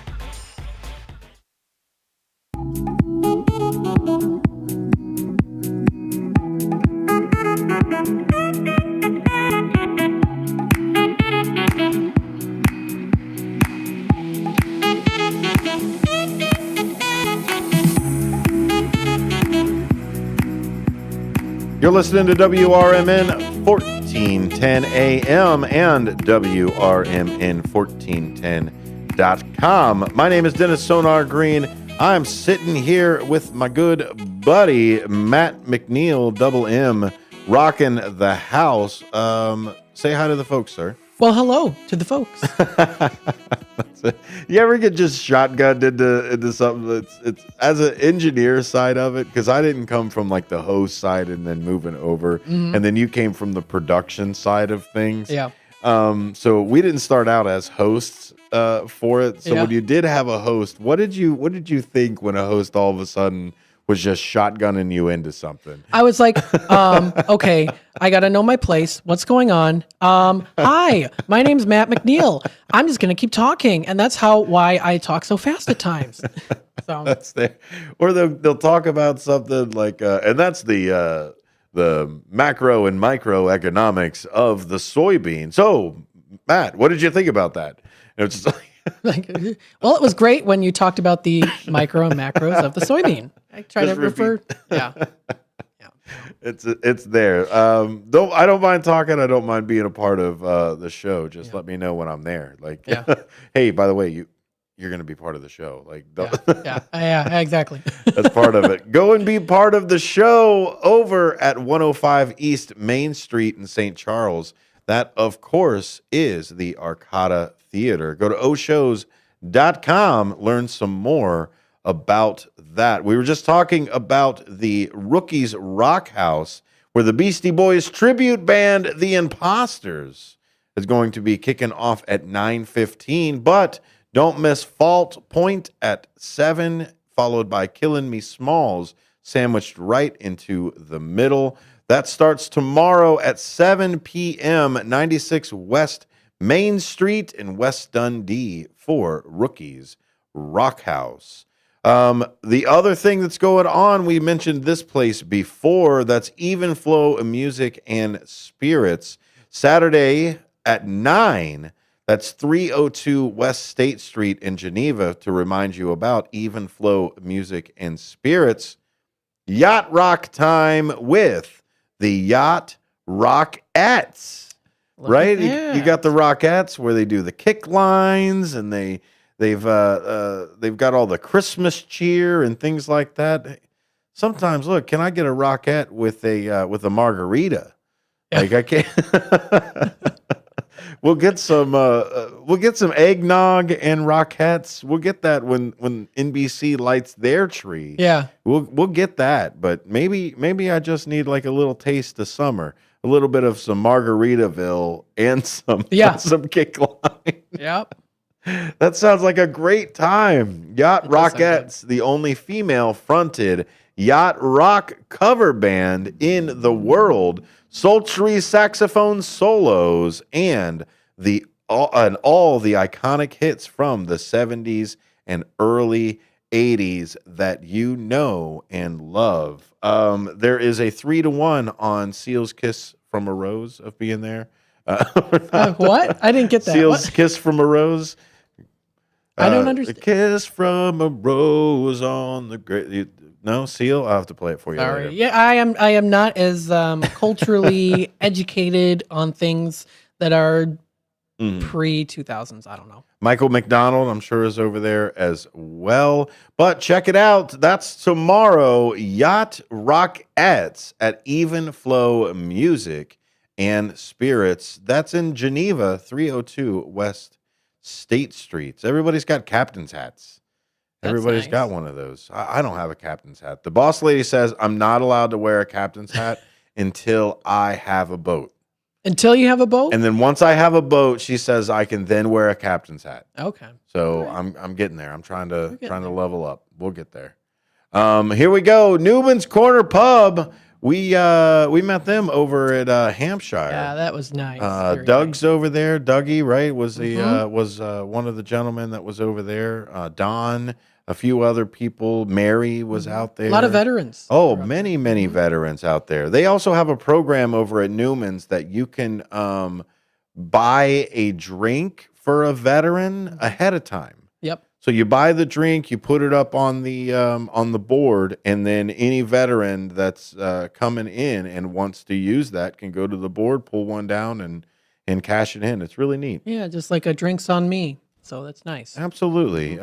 You're listening to WRMN 1410 AM and WRMN1410.com. My name is Dennis Sonar Green. I'm sitting here with my good buddy, Matt McNeil, double M, rocking the house. Say hi to the folks, sir. Well, hello to the folks. You ever get just shotgunned into something that's it's as an engineer side of it? Because I didn't come from like the host side and then moving over, and then you came from the production side of things. Yeah. So we didn't start out as hosts for it. So when you did have a host, what did you think when a host all of a sudden was just shotgunning you into something? I was like, okay, I got to know my place. What's going on? Hi, my name's Matt McNeil. I'm just going to keep talking. And that's why I talk so fast at times. So that's there. Or they'll talk about something like, and that's the macro and microeconomics of the soybean. So, Matt, what did you think about that? And it's just like, well, it was great when you talked about the micro and macros of the soybean. I try to refer. Yeah. It's there. Though I don't mind talking. I don't mind being a part of the show. Just let me know when I'm there. Like, hey, by the way, you're going to be part of the show. Like, yeah, exactly. That's part of it. Go and be part of the show over at 105 East Main Street in St. Charles. That, of course, is the Arcada Theater. Go to oshows.com. Learn some more about that. We were just talking about the Rookies Rock House, where the Beastie Boys tribute band, The Imposters, is going to be kicking off at 9:15. But don't miss Fault Point at 7, followed by Killin' Me Smalls, sandwiched right into the middle. That starts tomorrow at 7 p.m., 96 West Main Street in West Dundee for Rookies Rock House. The other thing that's going on, we mentioned this place before, that's Even Flow Music and Spirits. Saturday at 9, that's 302 West State Street in Geneva, to remind you about Even Flow Music and Spirits. Yacht Rock time with the Yacht Rockettes, right? You got the Rockettes where they do the kick lines, and they've got all the Christmas cheer and things like that. Sometimes, look, can I get a Rockette with a margarita? Yeah. Like I can't. We'll get some eggnog and Rockettes. We'll get that when NBC lights their tree. Yeah, we'll get that. But maybe I just need like a little taste of summer, a little bit of some Margaritaville and some kick line. Yep. That sounds like a great time. Yacht Rockettes, the only female-fronted yacht rock cover band in the world. Sultry saxophone solos and all the iconic hits from the 70s and early 80s that you know and love. There is a 3-1 on Seal's Kiss from a Rose of being there. What? I didn't get that. Seal's Kiss from a Rose. I don't A understand. kiss from a rose on the grave. No, Seal? I'll have to play it for you Sorry. later. Yeah, I am not as culturally educated on things that are pre 2000s. I don't know. Michael McDonald, I'm sure, is over there as well. But check it out. That's tomorrow. Yacht Rockettes at Even Flow Music and Spirits. That's in Geneva, 302 West State Street. Everybody's got captain's hats. That's Everybody's nice. got one of those. I don't have a captain's hat. The boss lady says I'm not allowed to wear a captain's hat until I have a boat. Until you have a boat? And then once I have a boat, she says I can then wear a captain's hat. Okay. So I'm getting there. I'm trying to level up. We'll get there. Here we go. Newman's Corner Pub. We met them over at Hampshire. Yeah, that was nice. Very Doug's over there. Dougie, right? Was the was one of the gentlemen that was over there. Don, a few other people. Mary was out there. A lot of veterans. Oh, many veterans out there. They also have a program over at Newman's that you can buy a drink for a veteran ahead of time. Yep. So you buy the drink, you put it up on the board, and then any veteran that's coming in and wants to use that can go to the board, pull one down, and cash it in. It's really neat. Yeah, just like a drinks on me. So that's nice. Absolutely.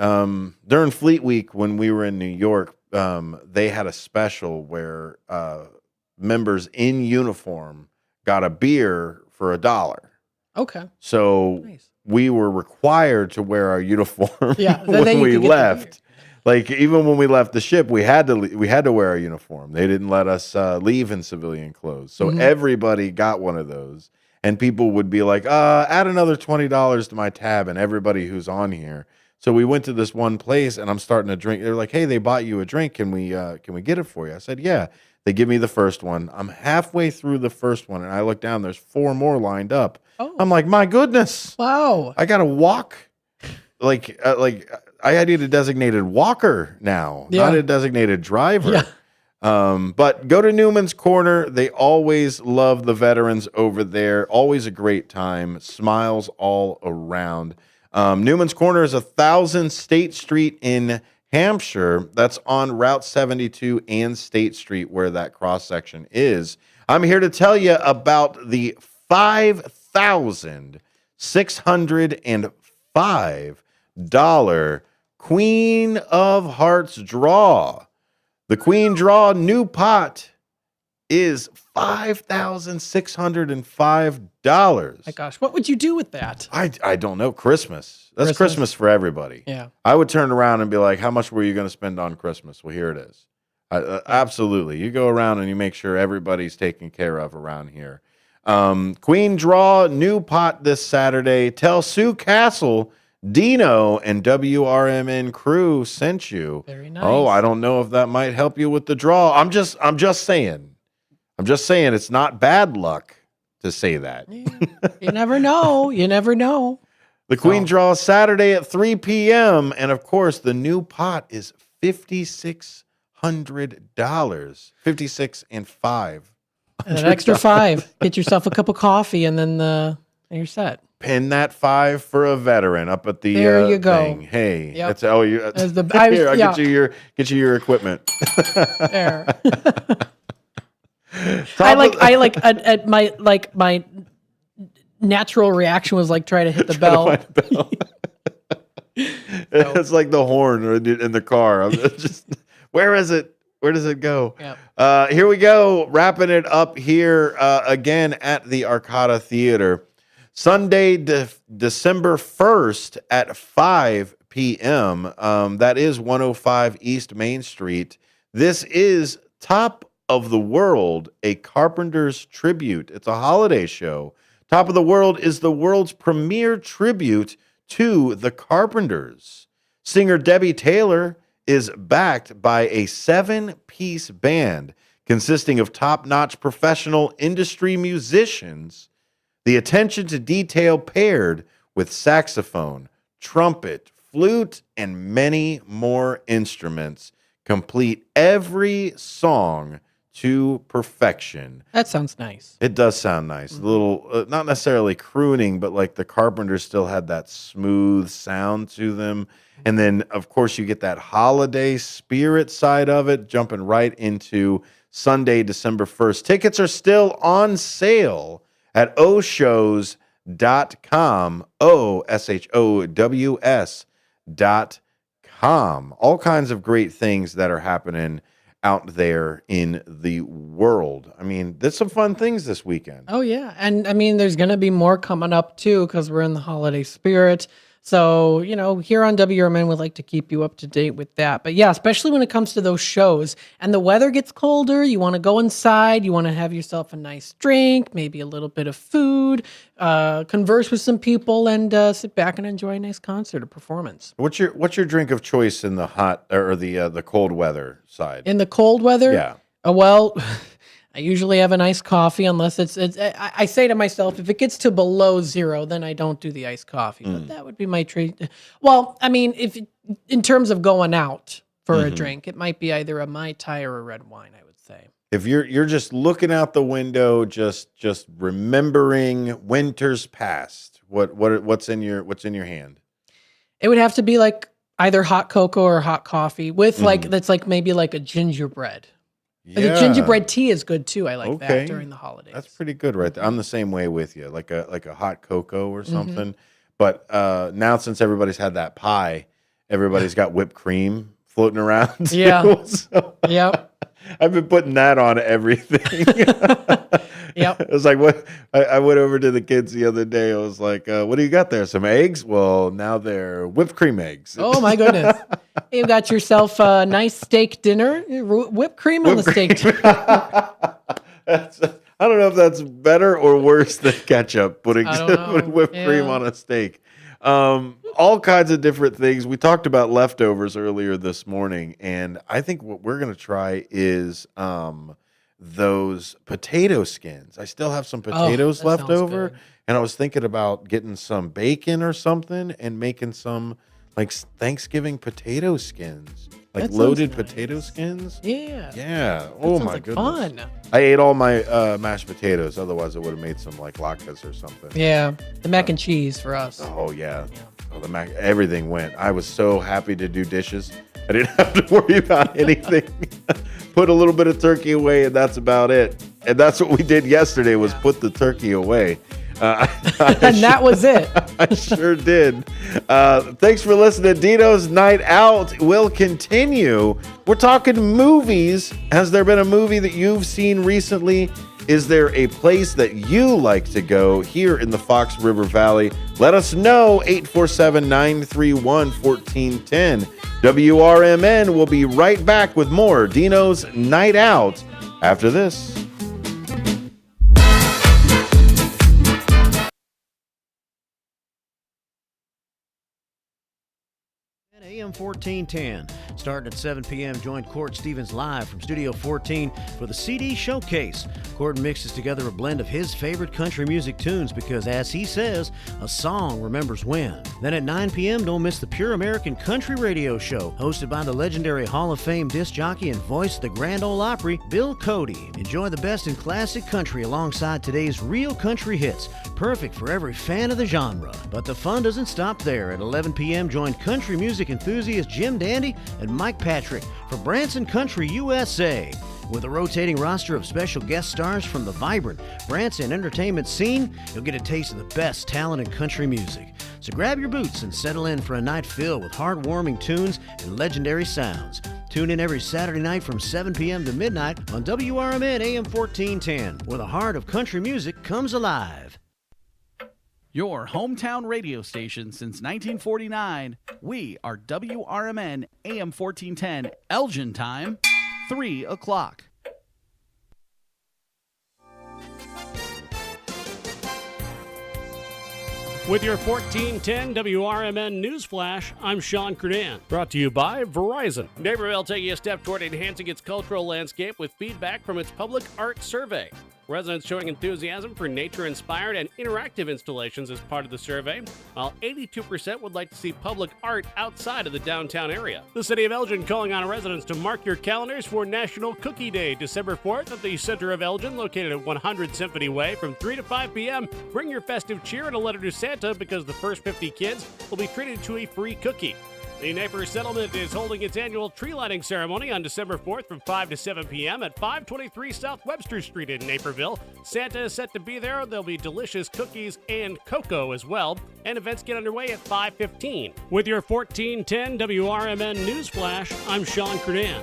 During Fleet Week, when we were in New York, they had a special where members in uniform got a beer for $1. Okay. So Nice. we were required to wear our uniform Yeah, then when you we could get the left. Like even when we left the ship, we had to wear our uniform. They didn't let us leave in civilian clothes. So everybody got one of those. And people would be like, add another $20 to my tab and everybody who's on here. So we went to this one place and I'm starting to drink. They're like, hey, they bought you a drink. Can we get it for you? I said, yeah. They give me the first one. I'm halfway through the first one and I look down, there's 4 more lined up. Oh. I'm like, my goodness. Wow. I got to walk. Like I need a designated walker now, not a designated driver. Yeah. But go to Newman's Corner. They always love the veterans over there. Always a great time. Smiles all around. Newman's Corner is 1000 State Street in Hampshire. That's on Route 72 and State Street where that cross section is. I'm here to tell you about the $5,605 Queen of Hearts draw. The Queen draw new pot is $5,605. My gosh, what would you do with that? I don't know. Christmas. That's Christmas for everybody. Yeah. I would turn around and be like, how much were you going to spend on Christmas? Well, here it is. Absolutely. You go around and you make sure everybody's taken care of around here. Queen draw new pot this Saturday. Tell Sue Castle, Dino, and WRMN crew sent you. Very nice. Oh, I don't know if that might help you with the draw. I'm just saying. It's not bad luck to say that. Yeah. You never know. You never know. The Queen draw is Saturday at 3 p.m. And of course, the new pot is $5,600. 56 and 5. And an extra 5. Get yourself a cup of coffee and then you're set. Pin that 5 for a veteran up at the There you go. thing. Hey, Yep. that's I'll yeah. get you your equipment. There. My natural reaction was like try to hit the bell. It's like the horn in the car. I'm just where is it? Where does it go? Yep. Here we go. Wrapping it up here again at the Arcada Theater. Sunday, December 1st at 5 p.m. That is 105 East Main Street. This is Top of the World, a Carpenter's tribute. It's a holiday show. Top of the World is the world's premier tribute to the Carpenters. Singer Debbie Taylor is backed by a 7-piece band consisting of top-notch professional industry musicians. The attention to detail paired with saxophone, trumpet, flute, and many more instruments complete every song to perfection. That sounds nice. It does sound nice. A little, not necessarily crooning, but like the Carpenters still had that smooth sound to them. And then, of course, you get that holiday spirit side of it, jumping right into Sunday, December 1st. Tickets are still on sale at oshows.com, OSHOWS.com. All kinds of great things that are happening out there in the world. I mean, there's some fun things this weekend. Oh, yeah. And I mean, there's going to be more coming up, too, because we're in the holiday spirit. So, here on WRMN, we'd like to keep you up to date with that. But yeah, especially when it comes to those shows and the weather gets colder, you want to go inside, you want to have yourself a nice drink, maybe a little bit of food, converse with some people, and sit back and enjoy a nice concert or performance. What's your drink of choice in the hot or the cold weather side? In the cold weather? Yeah. Well, I usually have an iced coffee unless I say to myself, if it gets to below 0, then I don't do the iced coffee. But that would be my treat. Well, I mean, in terms of going out for a drink, it might be either a Mai Tai or a red wine, I would say. If you're just looking out the window, just remembering winters past, what's in your hand? It would have to be like either hot cocoa or hot coffee with that's like maybe like a gingerbread. Yeah. The gingerbread tea is good too. I like that during the holidays. That's pretty good right there. I'm the same way with you, like a hot cocoa or something. But now since everybody's had that pie, everybody's got whipped cream floating around. Yeah. So yep. I've been putting that on everything. Yep. It was like, what? I went over to the kids the other day. I was like, what do you got there? Some eggs? Well, now they're whipped cream eggs. Oh, my goodness. You got yourself a nice steak dinner, whipped cream on the steak dinner. I don't know if that's better or worse than ketchup, putting whipped cream on a steak. All kinds of different things. We talked about leftovers earlier this morning, and I think what we're going to try is those potato skins. I still have some potatoes left over, and I was thinking about getting some bacon or something and making some like Thanksgiving potato skins, like loaded potato skins. Yeah. Yeah. Oh my goodness. Fun. I ate all my mashed potatoes. Otherwise, I would have made some like latkes or something. Yeah. The mac and cheese for us. Oh yeah. Oh, the mac. Everything went. I was so happy to do dishes. I didn't have to worry about anything. Put a little bit of turkey away, and that's about it. And that's what we did yesterday was put the turkey away. And that was it. I sure did. Thanks for listening. Dino's Night Out will continue. We're talking movies. Has there been a movie that you've seen recently? Is there a place that you like to go here in the Fox River Valley? Let us know. 847-931-1410. WRMN will be right back with more Dino's Night Out after this. AM 1410. Starting at 7 p.m., join Court Stevens live from Studio 14 for the CD Showcase. Court mixes together a blend of his favorite country music tunes because, as he says, a song remembers when. Then at 9 p.m., don't miss the Pure American Country Radio Show, hosted by the legendary Hall of Fame disc jockey and voice of the Grand Ole Opry, Bill Cody. Enjoy the best in classic country alongside today's real country hits, perfect for every fan of the genre. But the fun doesn't stop there. At 11 p.m., join country music enthusiast Jim Dandy and Mike Patrick for Branson Country USA. With a rotating roster of special guest stars from the vibrant Branson entertainment scene, you'll get a taste of the best talent in country music. So grab your boots and settle in for a night filled with heartwarming tunes and legendary sounds. Tune in every Saturday night from 7 p.m. to midnight on WRMN AM 1410, where the heart of country music comes alive. Your hometown radio station since 1949. We are WRMN AM 1410, Elgin time, 3 o'clock. With your 1410 WRMN News Flash, I'm Sean Kernan. Brought to you by Verizon. Naperville taking a step toward enhancing its cultural landscape with feedback from its public art survey. Residents showing enthusiasm for nature-inspired and interactive installations as part of the survey, while 82% would like to see public art outside of the downtown area. The city of Elgin calling on residents to mark your calendars for National Cookie Day, December 4th at the center of Elgin, located at 100 Symphony Way from 3 to 5 p.m. Bring your festive cheer and a letter to Santa because the first 50 kids will be treated to a free cookie. The Napier Settlement is holding its annual tree lighting ceremony on December 4th from 5 to 7 p.m. at 523 South Webster Street in Naperville. Santa is set to be there. There'll be delicious cookies and cocoa as well. And events get underway at 5:15. With your 1410 WRMN News Flash, I'm Sean Curdan.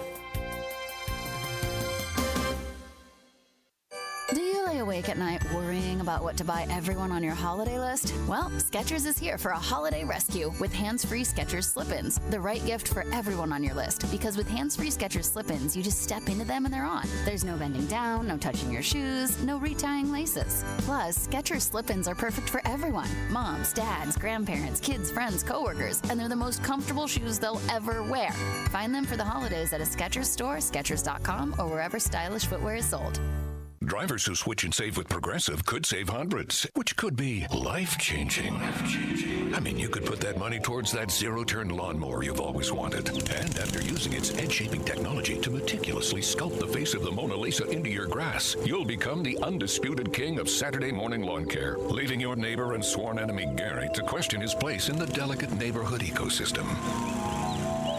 Do you lay awake at night worrying about what to buy everyone on your holiday list? Well, Skechers is here for a holiday rescue with hands-free Skechers slip-ins, the right gift for everyone on your list. Because with hands-free Skechers slip-ins, you just step into them and they're on. There's no bending down, no touching your shoes, no retying laces. Plus, Skechers slip-ins are perfect for everyone. Moms, dads, grandparents, kids, friends, coworkers, and they're the most comfortable shoes they'll ever wear. Find them for the holidays at a Skechers store, Skechers.com, or wherever stylish footwear is sold. Drivers who switch and save with Progressive could save hundreds, which could be life-changing. I mean, you could put that money towards that zero-turn lawnmower you've always wanted. And after using its edge-shaping technology to meticulously sculpt the face of the Mona Lisa into your grass, you'll become the undisputed king of Saturday morning lawn care, leaving your neighbor and sworn enemy Gary to question his place in the delicate neighborhood ecosystem.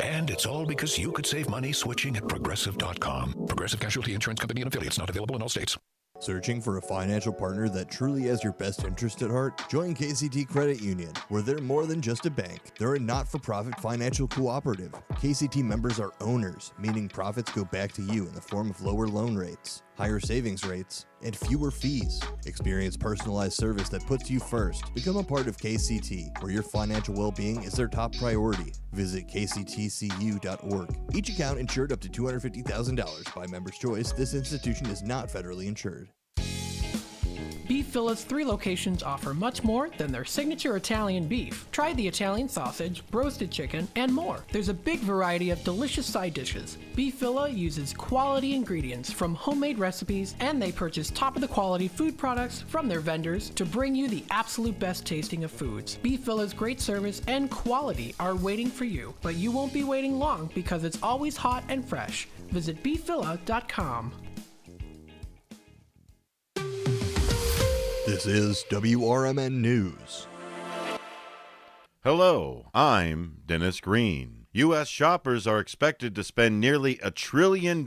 And it's all because you could save money switching at Progressive.com. Progressive Casualty Insurance Company and affiliates, not available in all states. Searching for a financial partner that truly has your best interest at heart? Join KCT Credit Union, where they're more than just a bank. They're a not-for-profit financial cooperative. KCT members are owners, meaning profits go back to you in the form of lower loan rates, higher savings rates, and fewer fees. Experience personalized service that puts you first. Become a part of KCT, where your financial well-being is their top priority. Visit kctcu.org. Each account insured up to $250,000 by member's choice. This institution is not federally insured. Beef Villa's 3 locations offer much more than their signature Italian beef. Try the Italian sausage, roasted chicken, and more. There's a big variety of delicious side dishes. Beef Villa uses quality ingredients from homemade recipes, and they purchase top-of-the-quality food products from their vendors to bring you the absolute best tasting of foods. Beef Villa's great service and quality are waiting for you, but you won't be waiting long because it's always hot and fresh. Visit beefvilla.com. This is WRMN News. Hello, I'm Dennis Green. U.S. shoppers are expected to spend nearly $1 trillion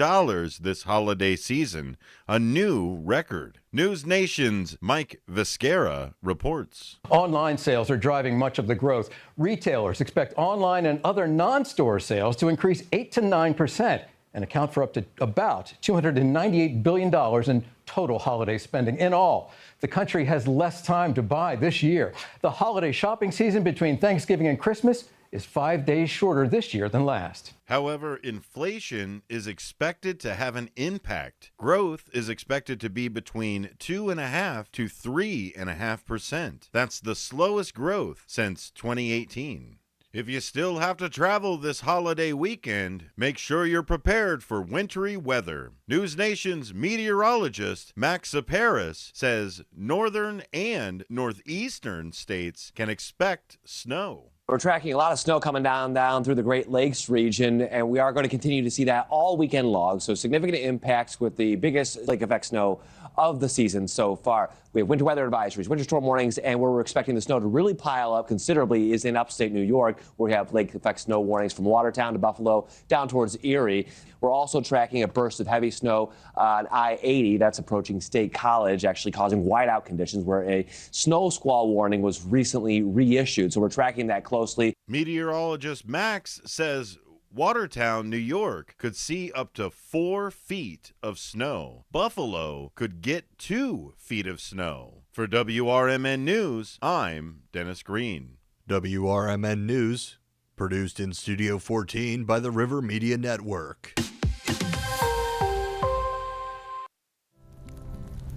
this holiday season, a new record. News Nation's Mike Viscara reports. Online sales are driving much of the growth. Retailers expect online and other non-store sales to increase 8 to 9% and account for up to about $298 billion in total holiday spending in all. The country has less time to buy this year. The holiday shopping season between Thanksgiving and Christmas is 5 days shorter this year than last. However, inflation is expected to have an impact. Growth is expected to be between 2.5% to 3.5%. That's the slowest growth since 2018. If you still have to travel this holiday weekend, make sure you're prepared for wintry weather. News Nation's meteorologist Max Paris says northern and northeastern states can expect snow. We're tracking a lot of snow coming down through the Great Lakes region, and we are going to continue to see that all weekend long. So significant impacts with the biggest lake effect snow of the season so far. We have winter weather advisories, winter storm warnings, and where we're expecting the snow to really pile up considerably is in upstate New York, where we have lake effect snow warnings from Watertown to Buffalo down towards Erie. We're also tracking a burst of heavy snow on I-80 that's approaching State College, actually causing whiteout conditions where a snow squall warning was recently reissued. So we're tracking that closely. Meteorologist Max says Watertown, New York could see up to 4 feet of snow. Buffalo could get 2 feet of snow. For WRMN News, I'm Dennis Green. WRMN News, produced in Studio 14 by the River Media Network.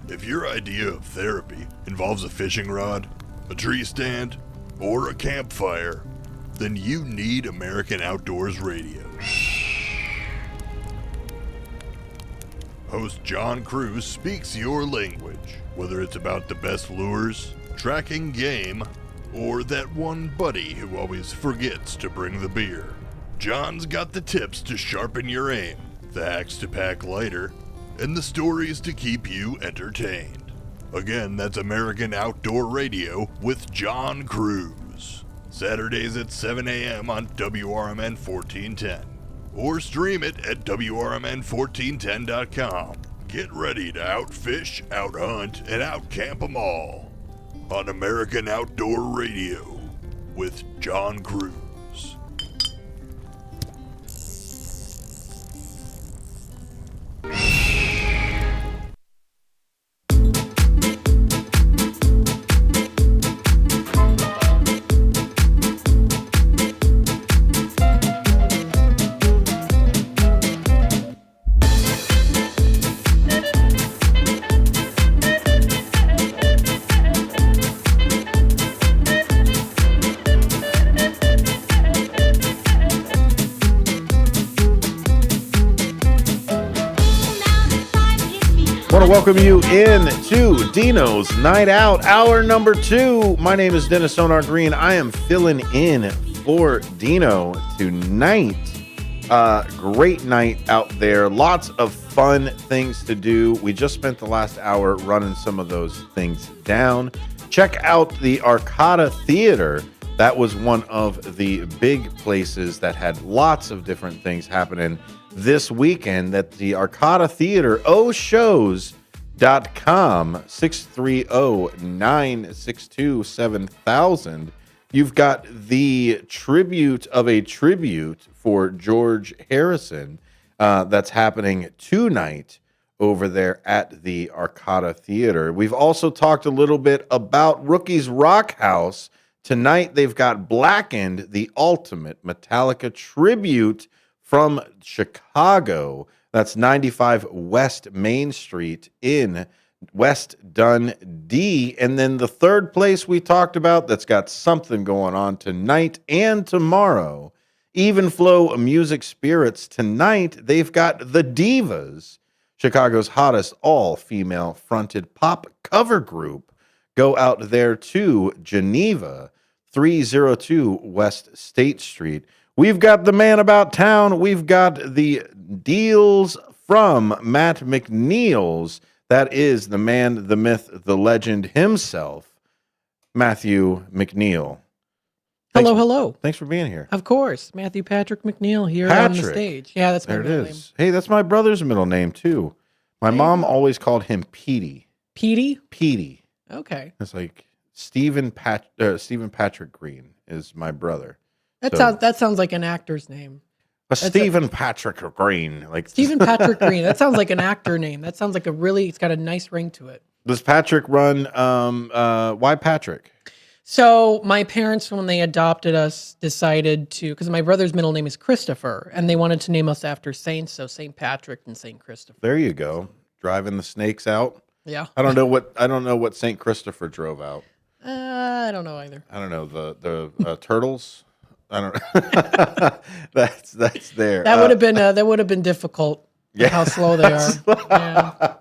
If your idea of therapy involves a fishing rod, a tree stand, or a campfire, then you need American Outdoors Radio. Host John Cruz speaks your language, whether it's about the best lures, tracking game, or that one buddy who always forgets to bring the beer. John's got the tips to sharpen your aim, the hacks to pack lighter, and the stories to keep you entertained. Again, that's American Outdoor Radio with John Cruz. Saturdays at 7 a.m. on WRMN 1410. Or stream it at WRMN1410.com. Get ready to outfish, outhunt, and outcamp 'em all on American Outdoor Radio with John Cruz. Want to welcome you in to Dino's Night Out, hour number 2. My name is Dennis Sonar Green. I am filling in for Dino tonight. Great night out there. Lots of fun things to do. We just spent the last hour running some of those things down. Check out the Arcata Theater. That was one of the big places that had lots of different things happening this weekend. That the Arcata Theater, shows.com, 630-962-7000. You've got the tribute of a tribute for George Harrison that's happening tonight over there at the Arcata Theater. We've also talked a little bit about Rookie's Rock House. Tonight they've got Blackened, the ultimate Metallica tribute from Chicago. That's 95 West Main Street in West Dundee. And then the third place we talked about that's got something going on tonight and tomorrow, Even Flow Music Spirits. Tonight, they've got The Divas, Chicago's hottest all-female fronted pop cover group. Go out there to Geneva, 302 West State Street. We've got the man about town. We've got the deals from Matt McNeil's. That is the man, the myth, the legend himself, Matthew McNeil. Hello. Thanks for being here. Of course. Matthew Patrick McNeil here on the stage. Yeah, that's my middle name. Hey, that's my brother's middle name, too. My mom always called him Petey. Petey? Petey. Okay. It's like Stephen Patrick Green is my brother. That sounds like an actor's name. Stephen Patrick Green. Like Stephen Patrick Green. That sounds like an actor name. That sounds like it's got a nice ring to it. Does Patrick run, why Patrick? So my parents, when they adopted us, decided to, because my brother's middle name is Christopher, and they wanted to name us after saints, so St. Patrick and St. Christopher. There you go. Driving the snakes out. Yeah. I don't know what St. Christopher drove out. I don't know either. I don't know the turtles. I don't. that's there. That would have been difficult. Yeah. How slow they are. Yeah.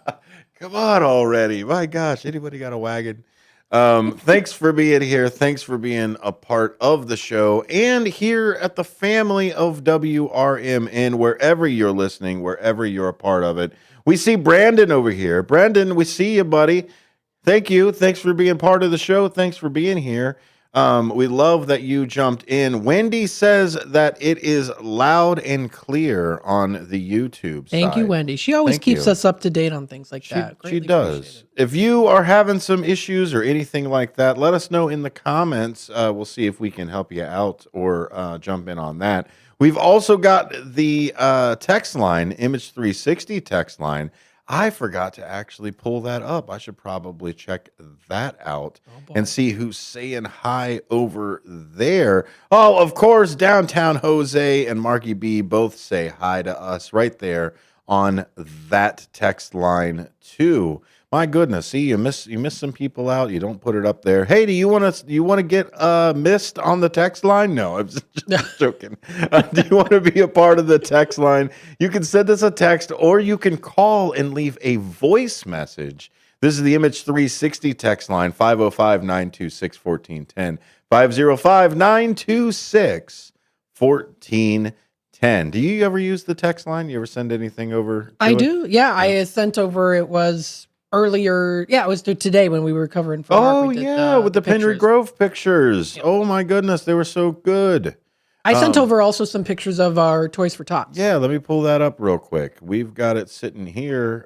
Come on already! My gosh, anybody got a wagon? Thanks for being here. Thanks for being a part of the show and here at the family of WRMN, wherever you're listening, wherever you're a part of it. We see Brandon over here. Brandon, we see you, buddy. Thank you. Thanks for being part of the show. Thanks for being here. We love that you jumped in. Wendy says that it is loud and clear on the YouTube side. Thank you, Wendy. She always keeps us up to date on things like that. She does. If you are having some issues or anything like that, let us know in the comments. We'll see if we can help you out or jump in on that. We've also got the text line, Image 360 text line. I forgot to actually pull that up. I should probably check that out and see who's saying hi over there. Oh, of course, Downtown Jose and Marky B both say hi to us right there on that text line too. My goodness, see, you miss some people out. You don't put it up there. Hey, do you want to get missed on the text line? No, I'm just joking. Do you want to be a part of the text line? You can send us a text, or you can call and leave a voice message. This is the Image 360 text line, 505-926-1410, 505-926-1410. Do you ever use the text line? You ever send anything over? I do. Yeah, I sent over. It was earlier. Yeah, it was today when we were covering. For Mark, we did, with the Penry Grove pictures. Yep. Oh my goodness, they were so good. I sent over also some pictures of our Toys for Tots. Yeah, let me pull that up real quick. We've got it sitting here.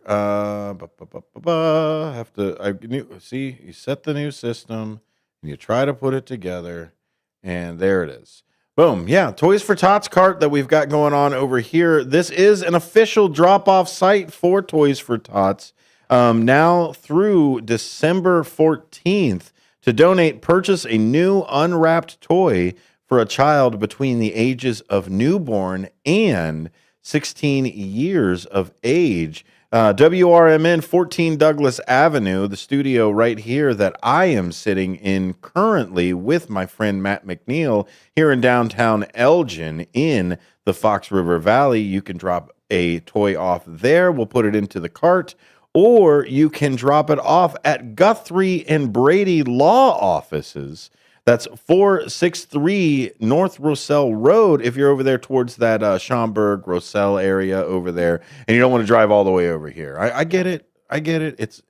See, you set the new system and you try to put it together, and there it is. Boom. Yeah, Toys for Tots cart that we've got going on over here. This is an official drop-off site for Toys for Tots. Now through December 14th, to donate, purchase a new unwrapped toy for a child between the ages of newborn and 16 years of age. WRMN 14 Douglas Avenue, the studio right here that I am sitting in currently with my friend Matt McNeil here in downtown Elgin in the Fox River Valley. You can drop a toy off there. We'll put it into the cart, or you can drop it off at Guthrie and Brady Law Offices. That's 463 North Roselle Road. If you're over there towards that Schaumburg, Roselle area over there, and you don't want to drive all the way over here. I get it. I get it. It's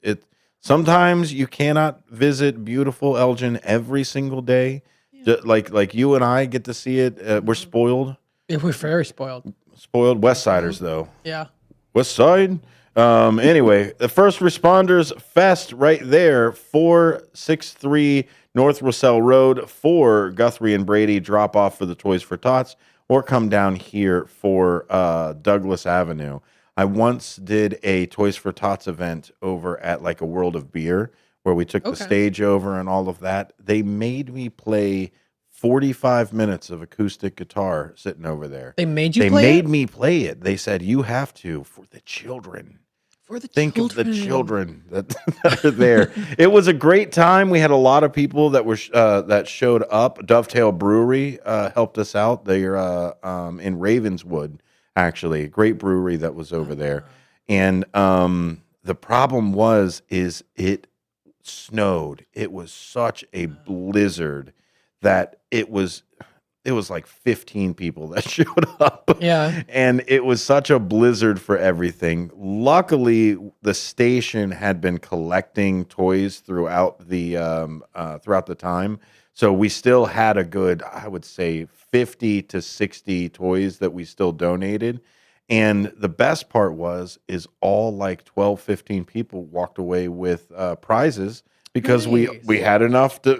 sometimes you cannot visit beautiful Elgin every single day. Yeah. Like you and I get to see it. We're spoiled. Yeah, we're very spoiled. Spoiled West Siders, though. Yeah. West Side. Anyway, the First Responders Fest right there, 463 North Roselle Road, for Guthrie and Brady, drop off for the Toys for Tots, or come down here for Douglas Avenue. I once did a Toys for Tots event over at like a World of Beer, where we took the stage over and all of that. They made me play 45 minutes of acoustic guitar sitting over there. They made you They play made it? me play it. They said, you have to, for the children. Think of the children that are there. It was a great time. We had a lot of people that were that showed up. Dovetail Brewery helped us out. They're in Ravenswood, actually. Great brewery that was over there. And the problem is it snowed. It was such a blizzard that it was like 15 people that showed up. Yeah. And it was such a blizzard for everything. Luckily, the station had been collecting toys throughout the time. So we still had a good, I would say, 50 to 60 toys that we still donated. And the best part is all like 12, 15 people walked away with prizes, because we had enough to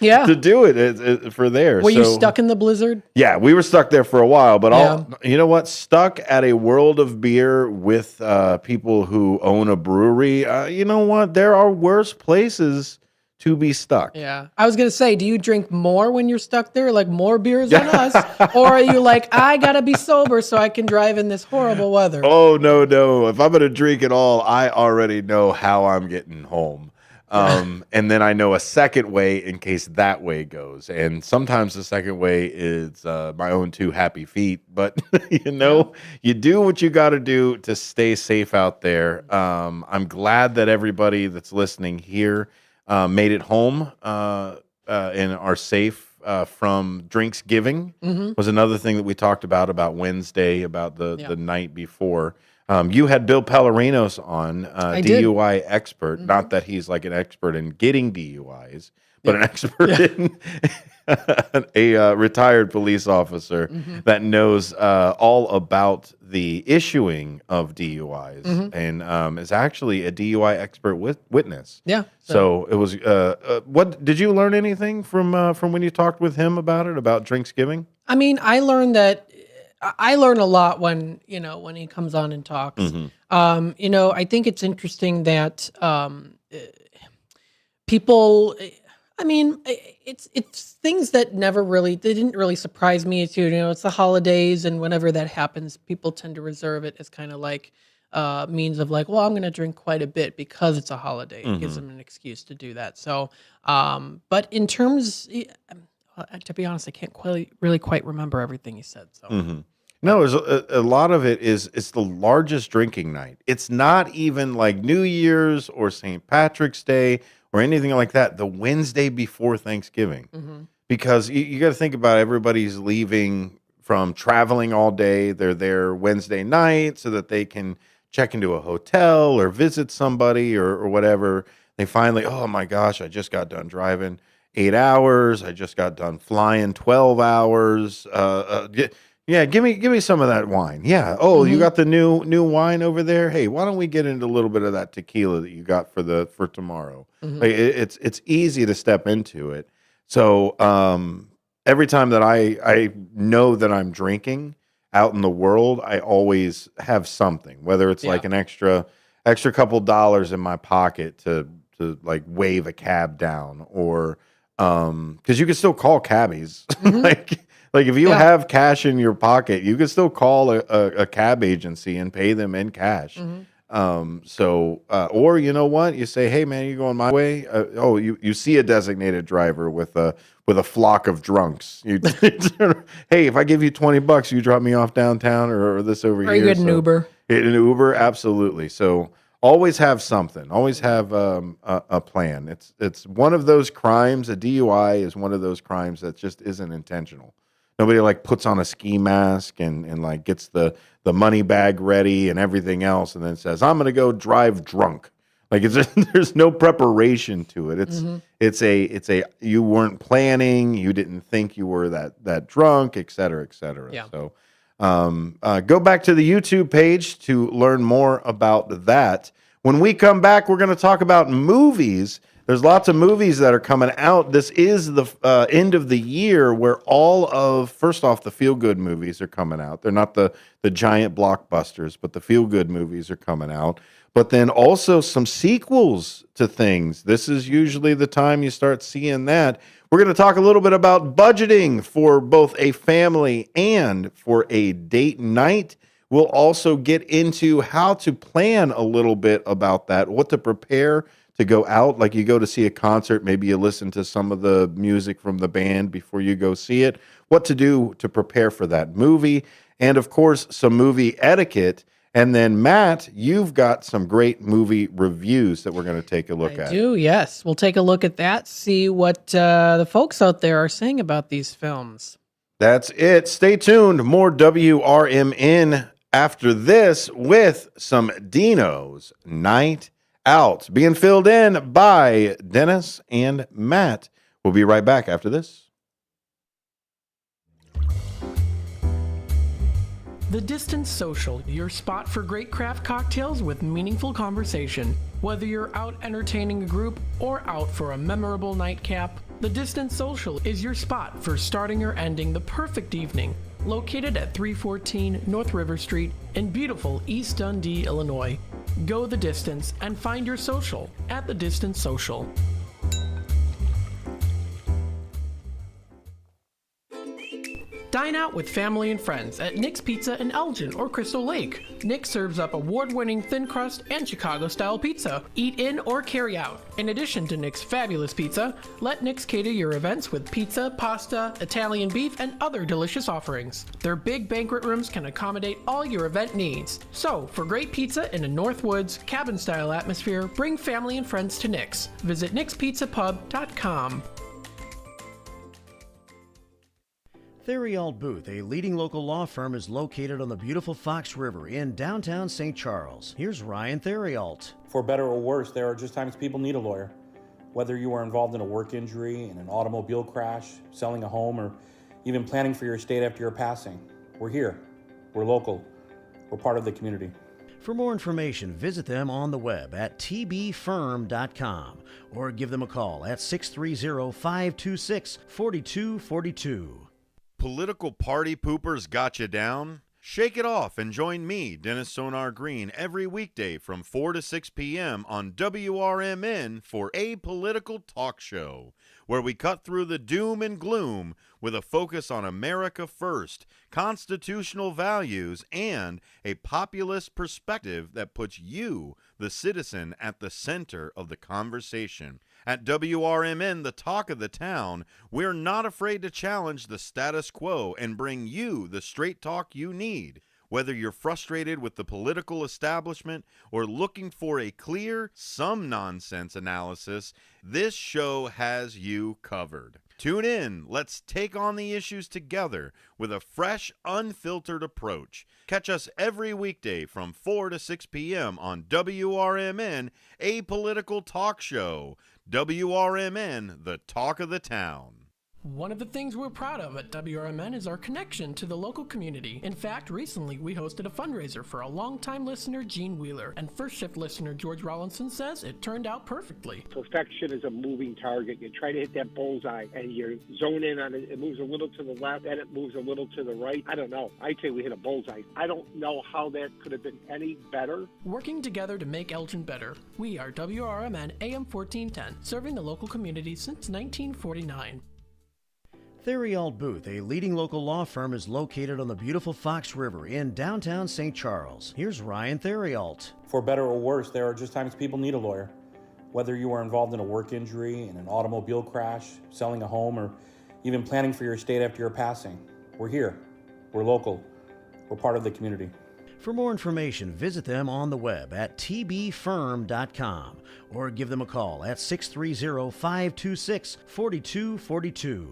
to do it for there. Were you stuck in the blizzard? Yeah, we were stuck there for a while. But you know what? Stuck at a World of Beer with people who own a brewery. You know what? There are worse places to be stuck. Yeah. I was going to say, do you drink more when you're stuck there? Like more beers than us? Or are you like, I got to be sober so I can drive in this horrible weather? Oh, no. If I'm going to drink at all, I already know how I'm getting home. And then I know a second way in case that way goes. And sometimes the second way is my own two happy feet. But, you do what you got to do to stay safe out there. I'm glad that everybody that's listening here made it home and are safe from Drinksgiving. Was another thing that we talked about Wednesday, about the night before. You had Bill Pellerinos on, DUI expert. Not that he's like an expert in getting DUIs, but an expert in a retired police officer that knows all about the issuing of DUIs and is actually a DUI expert witness. Yeah. So it was. What did you learn anything from when you talked with him about Drinksgiving? I mean, I learned a lot when he comes on and talks. I think it's interesting that people. I mean, it's things that didn't really surprise me. It's the holidays, and whenever that happens, people tend to reserve it as kind of like means of like, well, I'm going to drink quite a bit because it's a holiday. It gives them an excuse to do that. So, but in terms, to be honest, I can't quite remember everything you said. So. No, there's a lot of it is it's the largest drinking night. It's not even like New Year's or St. Patrick's Day or anything like that. The Wednesday before Thanksgiving, because you got to think about everybody's leaving from traveling all day. They're there Wednesday night so that they can check into a hotel or visit somebody or whatever. They finally, oh my gosh, I just got done driving 8 hours. I just got done flying 12 hours. Yeah, give me some of that wine. Yeah. Oh, you got the new wine over there. Hey, why don't we get into a little bit of that tequila that you got for tomorrow? Like, it's easy to step into it. So every time that I know that I'm drinking out in the world, I always have something, whether it's like an extra couple dollars in my pocket to like wave a cab down, or because you can still call cabbies Like if you have cash in your pocket, you can still call a cab agency and pay them in cash. Or you know what? You say, hey man, you going my way? You see a designated driver with a flock of drunks. Hey, if I give you $20, you drop me off downtown or this over here. Or you get an Uber. An Uber, absolutely. So always have something. Always have a plan. It's one of those crimes. A DUI is one of those crimes that just isn't intentional. Nobody like puts on a ski mask and like gets the money bag ready and everything else, and then says, "I'm going to go drive drunk." Like there's no preparation to it. It's a you weren't planning, you didn't think you were that drunk, et cetera, et cetera. Yeah. So go back to the YouTube page to learn more about that. When we come back, we're going to talk about movies. There's lots of movies that are coming out. This is the end of the year where first off, the feel-good movies are coming out. They're not the giant blockbusters, but the feel-good movies are coming out. But then also some sequels to things. This is usually the time you start seeing that. We're going to talk a little bit about budgeting for both a family and for a date night. We'll also get into how to plan a little bit about that, what to prepare to go out. Like you go to see a concert, maybe you listen to some of the music from the band before you go see it, what to do to prepare for that movie, and of course, some movie etiquette. And then, Matt, you've got some great movie reviews that we're going to take a look at. I do, yes. We'll take a look at that, see what the folks out there are saying about these films. That's it. Stay tuned. More WRMN after this with some Dino's Night Out, being filled in by Dennis and Matt. We'll be right back after this. The Distance Social, your spot for great craft cocktails with meaningful conversation. Whether you're out entertaining a group or out for a memorable nightcap, the Distance Social is your spot for starting or ending the perfect evening. Located at 314 North River Street in beautiful East Dundee, Illinois. Go the distance and find your social at the Distance Social. Dine out with family and friends at Nick's Pizza in Elgin or Crystal Lake. Nick serves up award-winning thin crust and Chicago-style pizza. Eat in or carry out. In addition to Nick's fabulous pizza, let Nick's cater your events with pizza, pasta, Italian beef, and other delicious offerings. Their big banquet rooms can accommodate all your event needs. So, for great pizza in a Northwoods, cabin-style atmosphere, bring family and friends to Nick's. Visit nickspizzapub.com. Theriault Booth, a leading local law firm, is located on the beautiful Fox River in downtown St. Charles. Here's Ryan Theriault. For better or worse, there are just times people need a lawyer. Whether you are involved in a work injury, in an automobile crash, selling a home, or even planning for your estate after your passing, we're here. We're local. We're part of the community. For more information, visit them on the web at tbfirm.com or give them a call at 630-526-4242. Political party poopers got you down? Shake it off and join me, Dennis Sonar Green, every weekday from 4 to 6 p.m. on WRMN for A Political Talk Show. where we cut through the doom and gloom with a focus on America first, constitutional values, and a populist perspective that puts you, the citizen, at the center of the conversation. At WRMN, the talk of the town, we're not afraid to challenge the status quo and bring you the straight talk you need. Whether you're frustrated with the political establishment or looking for a clear, some nonsense analysis, this show has you covered. Tune in. Let's take on the issues together with a fresh, unfiltered approach. Catch us every weekday from 4 to 6 p.m. on WRMN, a political talk show. WRMN, the talk of the town. One of the things we're proud of at WRMN is our connection to the local community. In fact, recently we hosted a fundraiser for a longtime listener, Gene Wheeler, and first shift listener George Rollinson says it turned out perfectly. Perfection is a moving target. You try to hit that bullseye and you zone in on it. It moves a little to the left and it moves a little to the right. I don't know. I'd say we hit a bullseye. I don't know how that could have been any better. Working together to make Elgin better, we are WRMN AM 1410, serving the local community since 1949. Theriault Booth, a leading local law firm, is located on the beautiful Fox River in downtown St. Charles. Here's Ryan Theriault. For better or worse, there are just times people need a lawyer. Whether you are involved in a work injury, in an automobile crash, selling a home, or even planning for your estate after your passing, we're here. We're local. We're part of the community. For more information, visit them on the web at tbfirm.com or give them a call at 630-526-4242.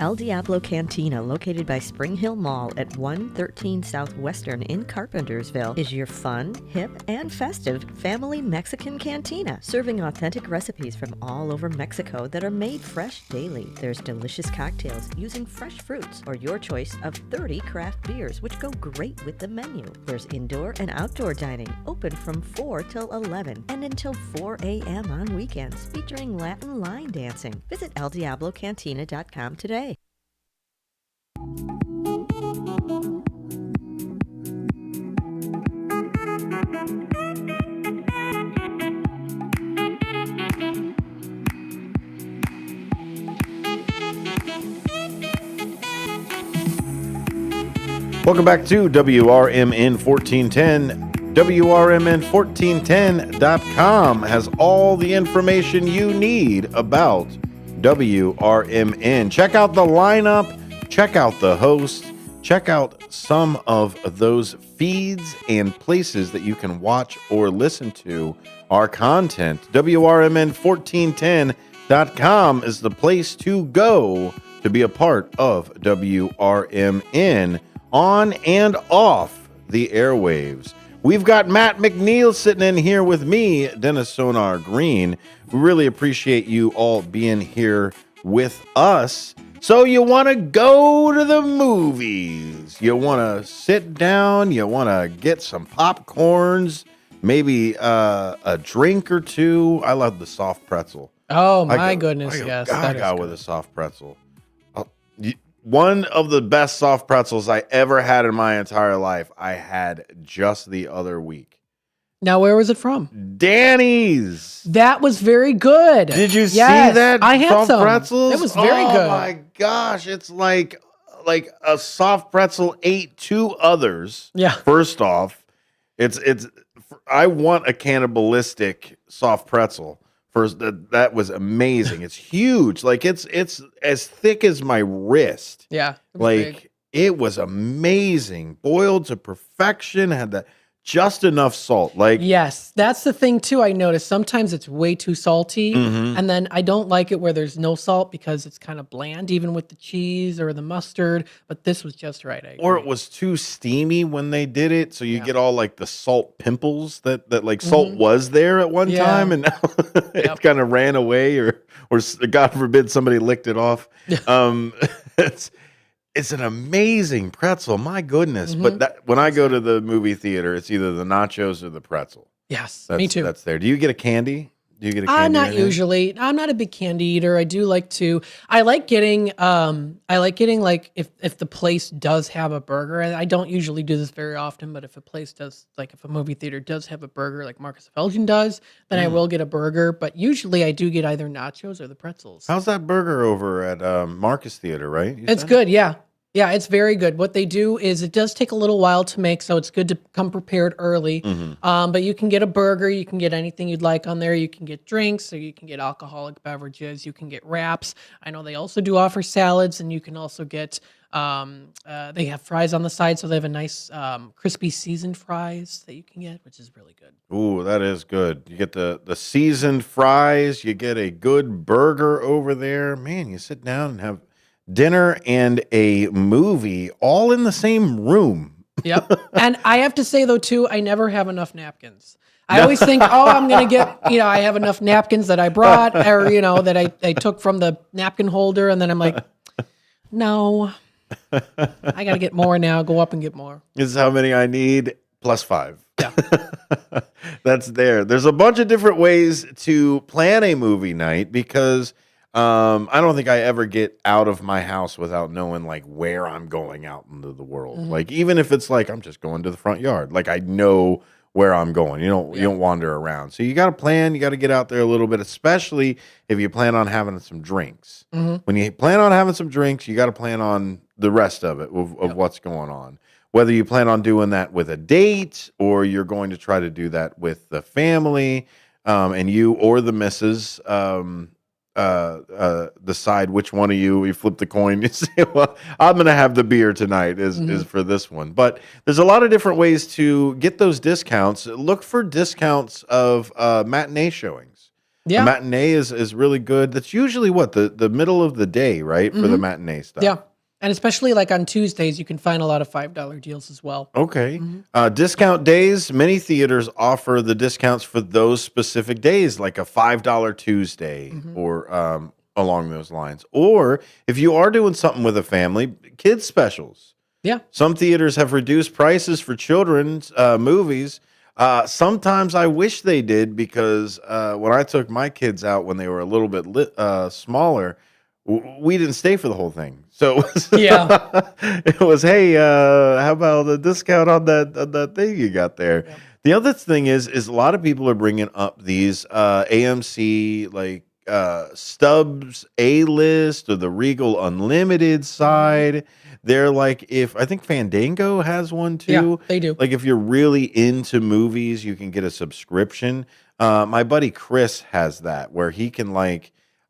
El Diablo Cantina, located by Spring Hill Mall at 113 Southwestern in Carpentersville, is your fun, hip, and festive family Mexican cantina, serving authentic recipes from all over Mexico that are made fresh daily. There's delicious cocktails using fresh fruits or your choice of 30 craft beers, which go great with the menu. There's indoor and outdoor dining, open from 4 till 11 and until 4 a.m. on weekends, featuring Latin line dancing. Visit eldiablocantina.com today. Welcome back to WRMN 1410. WRMN1410.com has all the information you need about WRMN. Check out the lineup, check out the host, check out some of those feeds and places that you can watch or listen to our content. WRMN1410.com is the place to go to be a part of WRMN on and off the airwaves. We've got Matt McNeil sitting in here with me, Dennis Sonar Green. We really appreciate you all being here with us. So you want to go to the movies. You want to sit down. You want to get some popcorns, maybe a drink or two. I love the soft pretzel. Oh, my goodness, yes. I got with a soft pretzel. One of the best soft pretzels I ever had in my entire life, I had just the other week. Now, where was it from? Danny's. That was very good. Did you see that? I had soft some. pretzels? It was very good. Oh my gosh, it's like a soft pretzel ate two others. Yeah. First off, it's I want a cannibalistic soft pretzel. First, that was amazing. It's huge. Like it's as thick as my wrist. Yeah. It was amazing. Boiled to perfection. Had that just enough salt. Yes, that's the thing too. I noticed sometimes it's way too salty, and then I don't like it where there's no salt because it's kind of bland, even with the cheese or the mustard. But this was just right. Or it was too steamy when they did it, so you get all like the salt pimples that salt was there at one time, and now it kind of ran away, or God forbid somebody licked it off. It's an amazing pretzel, my goodness. But when I go to the movie theater, it's either the nachos or the pretzel. Yes, me too. That's there. Do you get a candy? Do you get a candy? Not usually. I'm not a big candy eater. I do like to. I like getting. Like if the place does have a burger, and I don't usually do this very often, but if a place does, like if a movie theater does have a burger, like Marcus of Elgin does, then I will get a burger. But usually I do get either nachos or the pretzels. How's that burger over at Marcus Theater? Right? It's good. Yeah. Yeah, it's very good. What they do is it does take a little while to make, so it's good to come prepared early. But you can get a burger, you can get anything you'd like on there. You can get drinks, so you can get alcoholic beverages, you can get wraps. I know they also do offer salads, and you can also get, they have fries on the side, so they have a nice crispy seasoned fries that you can get, which is really good. Ooh, that is good. You get the seasoned fries, you get a good burger over there. Man, you sit down and have dinner and a movie all in the same room. Yep. And I have to say, though, too, I never have enough napkins. I always think, I'm going to get, I have enough napkins that I brought or, that I took from the napkin holder. And then I'm like, no, I got to get more now. Go up and get more. This is how many I need, plus 5. Yeah. That's there. There's a bunch of different ways to plan a movie night because I don't think I ever get out of my house without knowing like where I'm going out into the world. Like even if it's like I'm just going to the front yard, like I know where I'm going. You don't wander around. So you got to plan. You got to get out there a little bit, especially if you plan on having some drinks. When you plan on having some drinks, you got to plan on the rest of it of what's going on. Whether you plan on doing that with a date or you're going to try to do that with the family, and you or the missus. Decide which one of you flip the coin. You say, well, I'm going to have the beer tonight is for this one. But there's a lot of different ways to get those discounts. Look for discounts of matinee showings. Yeah. The matinee is really good. That's usually the middle of the day, right? For the matinee stuff. Yeah. And especially like on Tuesdays, you can find a lot of $5 deals as well. Okay. Discount days. Many theaters offer the discounts for those specific days, like a $5 Tuesday or along those lines. Or if you are doing something with a family, kids specials. Yeah. Some theaters have reduced prices for children's movies. Sometimes I wish they did because when I took my kids out when they were a little bit smaller, we didn't stay for the whole thing. So it was, hey, how about the discount on that thing you got there? Yeah. The other thing is a lot of people are bringing up these AMC like Stubbs A-list or the Regal Unlimited side. They're like, I think Fandango has one too. Yeah, they do. Like if you're really into movies, you can get a subscription. My buddy Chris has that where he can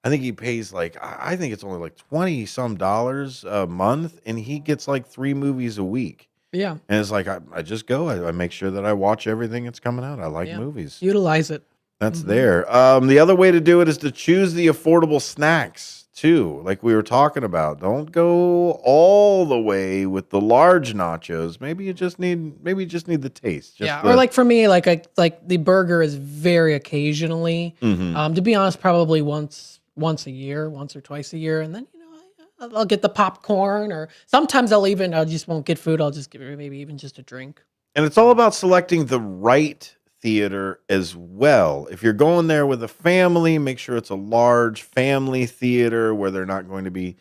I think he pays I think it's only like $20 some a month, and he gets like 3 movies a week. Yeah. And it's like I just go, I make sure that I watch everything that's coming out. I like movies. Utilize it. That's there. The other way to do it is to choose the affordable snacks too, like we were talking about. Don't go all the way with the large nachos. Maybe you just need the taste. Or like for me, like the burger is very occasionally. To be honest, probably once a year, once or twice a year, and then I'll get the popcorn, or sometimes I just won't get food. I'll just get maybe even just a drink. And it's all about selecting the right theater as well. If you're going there with a family, make sure it's a large family theater where they're not going to be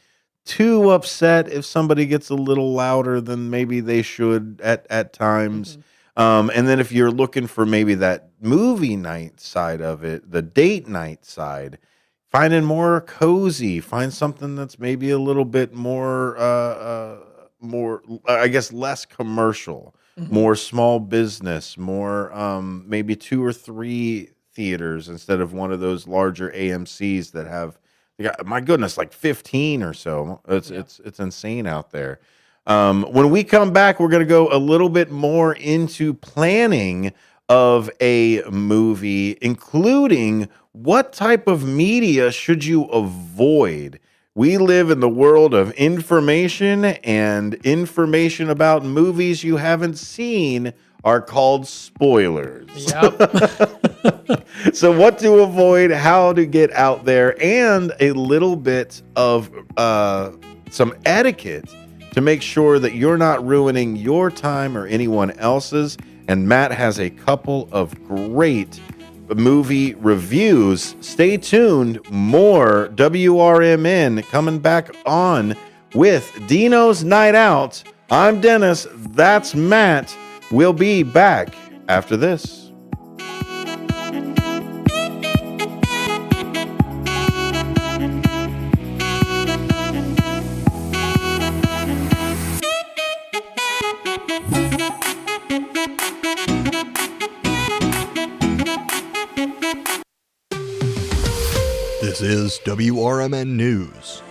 too upset if somebody gets a little louder than maybe they should at times. And then if you're looking for maybe that movie night side of it, the date night side, finding more cozy, find something that's maybe a little bit more, I guess, less commercial, more small business, more maybe 2 or 3 theaters instead of one of those larger AMCs that have, my goodness, like 15 or so. It's insane out there. When we come back, we're going to go a little bit more into planning of a movie, including what type of media should you avoid. We live in the world of information, and information about movies you haven't seen are called spoilers. Yep. So what to avoid, how to get out there, and a little bit of some etiquette to make sure that you're not ruining your time or anyone else's. And Matt has a couple of great movie reviews. Stay tuned. More WRMN coming back on with Dino's Night Out. I'm Dennis. That's Matt. We'll be back after this. This is WRMN News.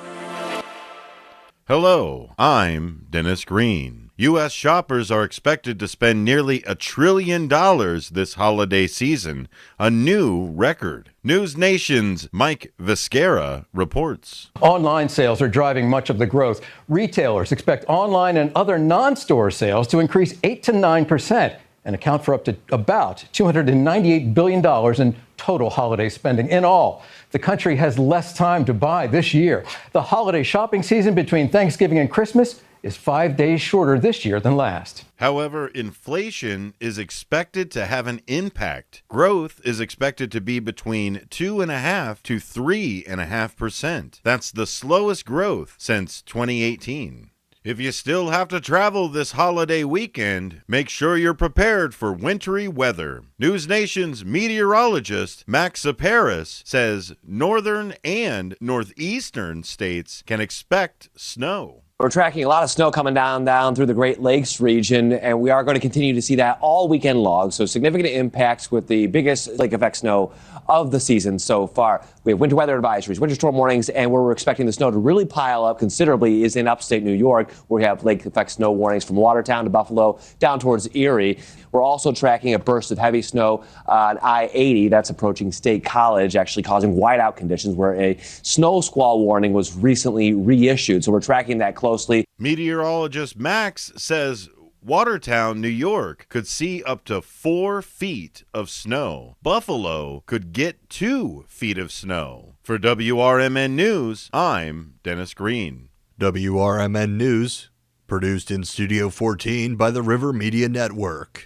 Hello, I'm Dennis Green. U.S. shoppers are expected to spend nearly $1 trillion this holiday season, a new record. News Nation's Mike Viscara reports. Online sales are driving much of the growth. Retailers expect online and other non-store sales to increase 8 to 9% and account for up to about $298 billion in total holiday spending in all. The country has less time to buy this year. The holiday shopping season between Thanksgiving and Christmas is 5 days shorter this year than last. However, inflation is expected to have an impact. Growth is expected to be between 2.5% to 3.5%. That's the slowest growth since 2018. If you still have to travel this holiday weekend, make sure you're prepared for wintry weather. News Nation's meteorologist Max Paris says northern and northeastern states can expect snow. We're tracking a lot of snow coming down through the Great Lakes region, and we are going to continue to see that all weekend long. So significant impacts with the biggest lake effect snow of the season so far. We have winter weather advisories, winter storm warnings, and where we're expecting the snow to really pile up considerably is in upstate New York, where we have lake effect snow warnings from Watertown to Buffalo down towards Erie. We're also tracking a burst of heavy snow on I-80 that's approaching State College, actually causing whiteout conditions where a snow squall warning was recently reissued. So we're tracking that closely. Meteorologist Max says Watertown, New York could see up to 4 feet of snow. Buffalo could get 2 feet of snow. For WRMN News, I'm Dennis Green. WRMN News, produced in Studio 14 by the River Media Network.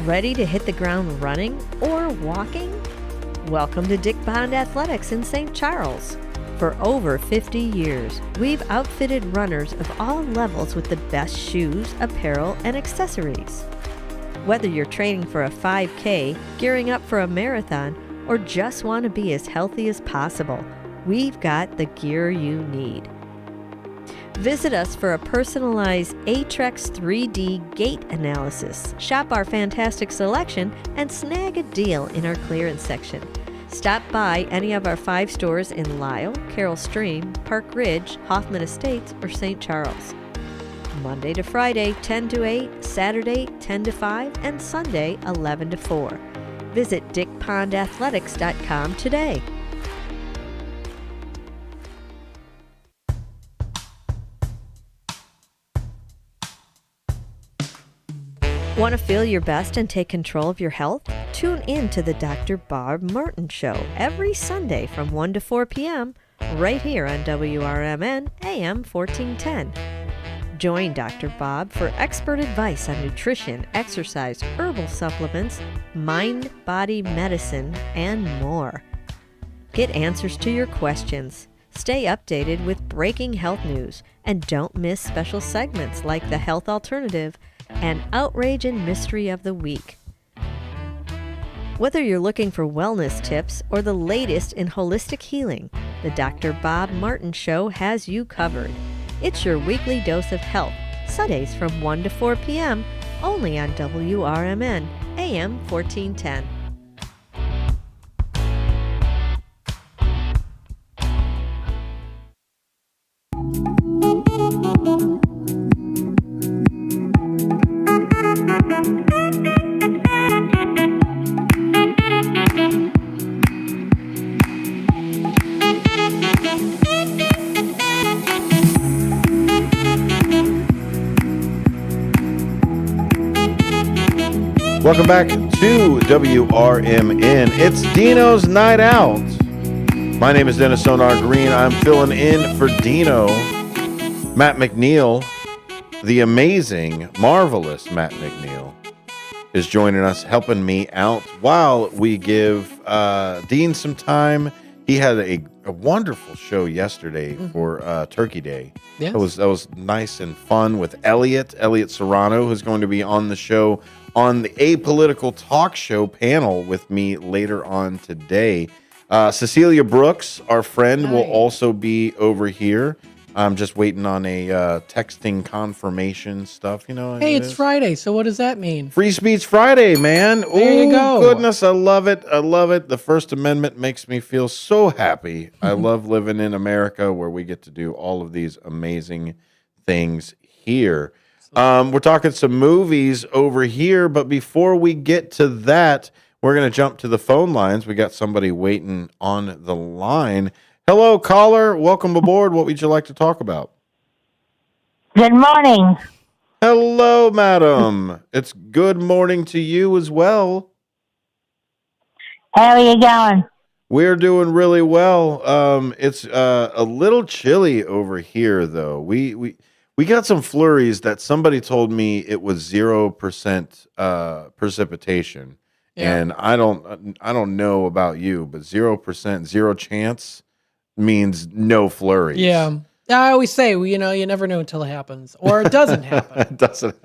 Ready to hit the ground running or walking? Welcome to Dick Pond Athletics in St. Charles. For over 50 years, we've outfitted runners of all levels with the best shoes, apparel, and accessories. Whether you're training for a 5K, gearing up for a marathon, or just want to be as healthy as possible, we've got the gear you need. Visit us for a personalized Atrex 3D gait analysis. Shop our fantastic selection and snag a deal in our clearance section. Stop by any of our 5 stores in Lisle, Carroll Stream, Park Ridge, Hoffman Estates, or St. Charles. Monday to Friday, 10 to 8, Saturday, 10 to 5, and Sunday, 11 to 4. Visit dickpondathletics.com today. Want to feel your best and take control of your health? Tune in to the Dr. Bob Martin Show every Sunday from 1 to 4 p.m. right here on WRMN AM 1410. Join Dr. Bob for expert advice on nutrition, exercise, herbal supplements, mind-body medicine, and more. Get answers to your questions. Stay updated with breaking health news, and don't miss special segments like The Health Alternative and Outrage and Mystery of the Week. Whether you're looking for wellness tips or the latest in holistic healing, the Dr. Bob Martin Show has you covered. It's your weekly dose of health, Sundays from 1 to 4 p.m., only on WRMN AM 1410. Welcome back to WRMN. It's Dino's Night Out. My name is Dennis Sonar Green. I'm filling in for Dino. Matt McNeil, the amazing, marvelous Matt McNeil, is joining us, helping me out while we give Dean some time. He had a wonderful show yesterday for Turkey Day. Yes. That was nice and fun with Elliot Serrano, who's going to be on the show on the Apolitical Talk Show panel with me later on today. Cecilia Brooks, our friend, will also be over here. I'm just waiting on a texting confirmation stuff, you know. Hey, it's Friday, so what does that mean? Free Speech Friday, man. There you go. Goodness, I love it. I love it. The First Amendment makes me feel so happy. I love living in America where we get to do all of these amazing things here. We're talking some movies over here, but before we get to that, we're going to jump to the phone lines. We got somebody waiting on the line. Hello, caller. Welcome aboard. What would you like to talk about? Good morning. Hello, madam. It's good morning to you as well. How are you going? We're doing really well. It's a little chilly over here, though. We got some flurries that somebody told me it was 0% precipitation. Yeah. And I don't know about you, but 0%, zero chance means no flurries. Yeah. I always say, you never know until it happens, or it doesn't happen. It doesn't.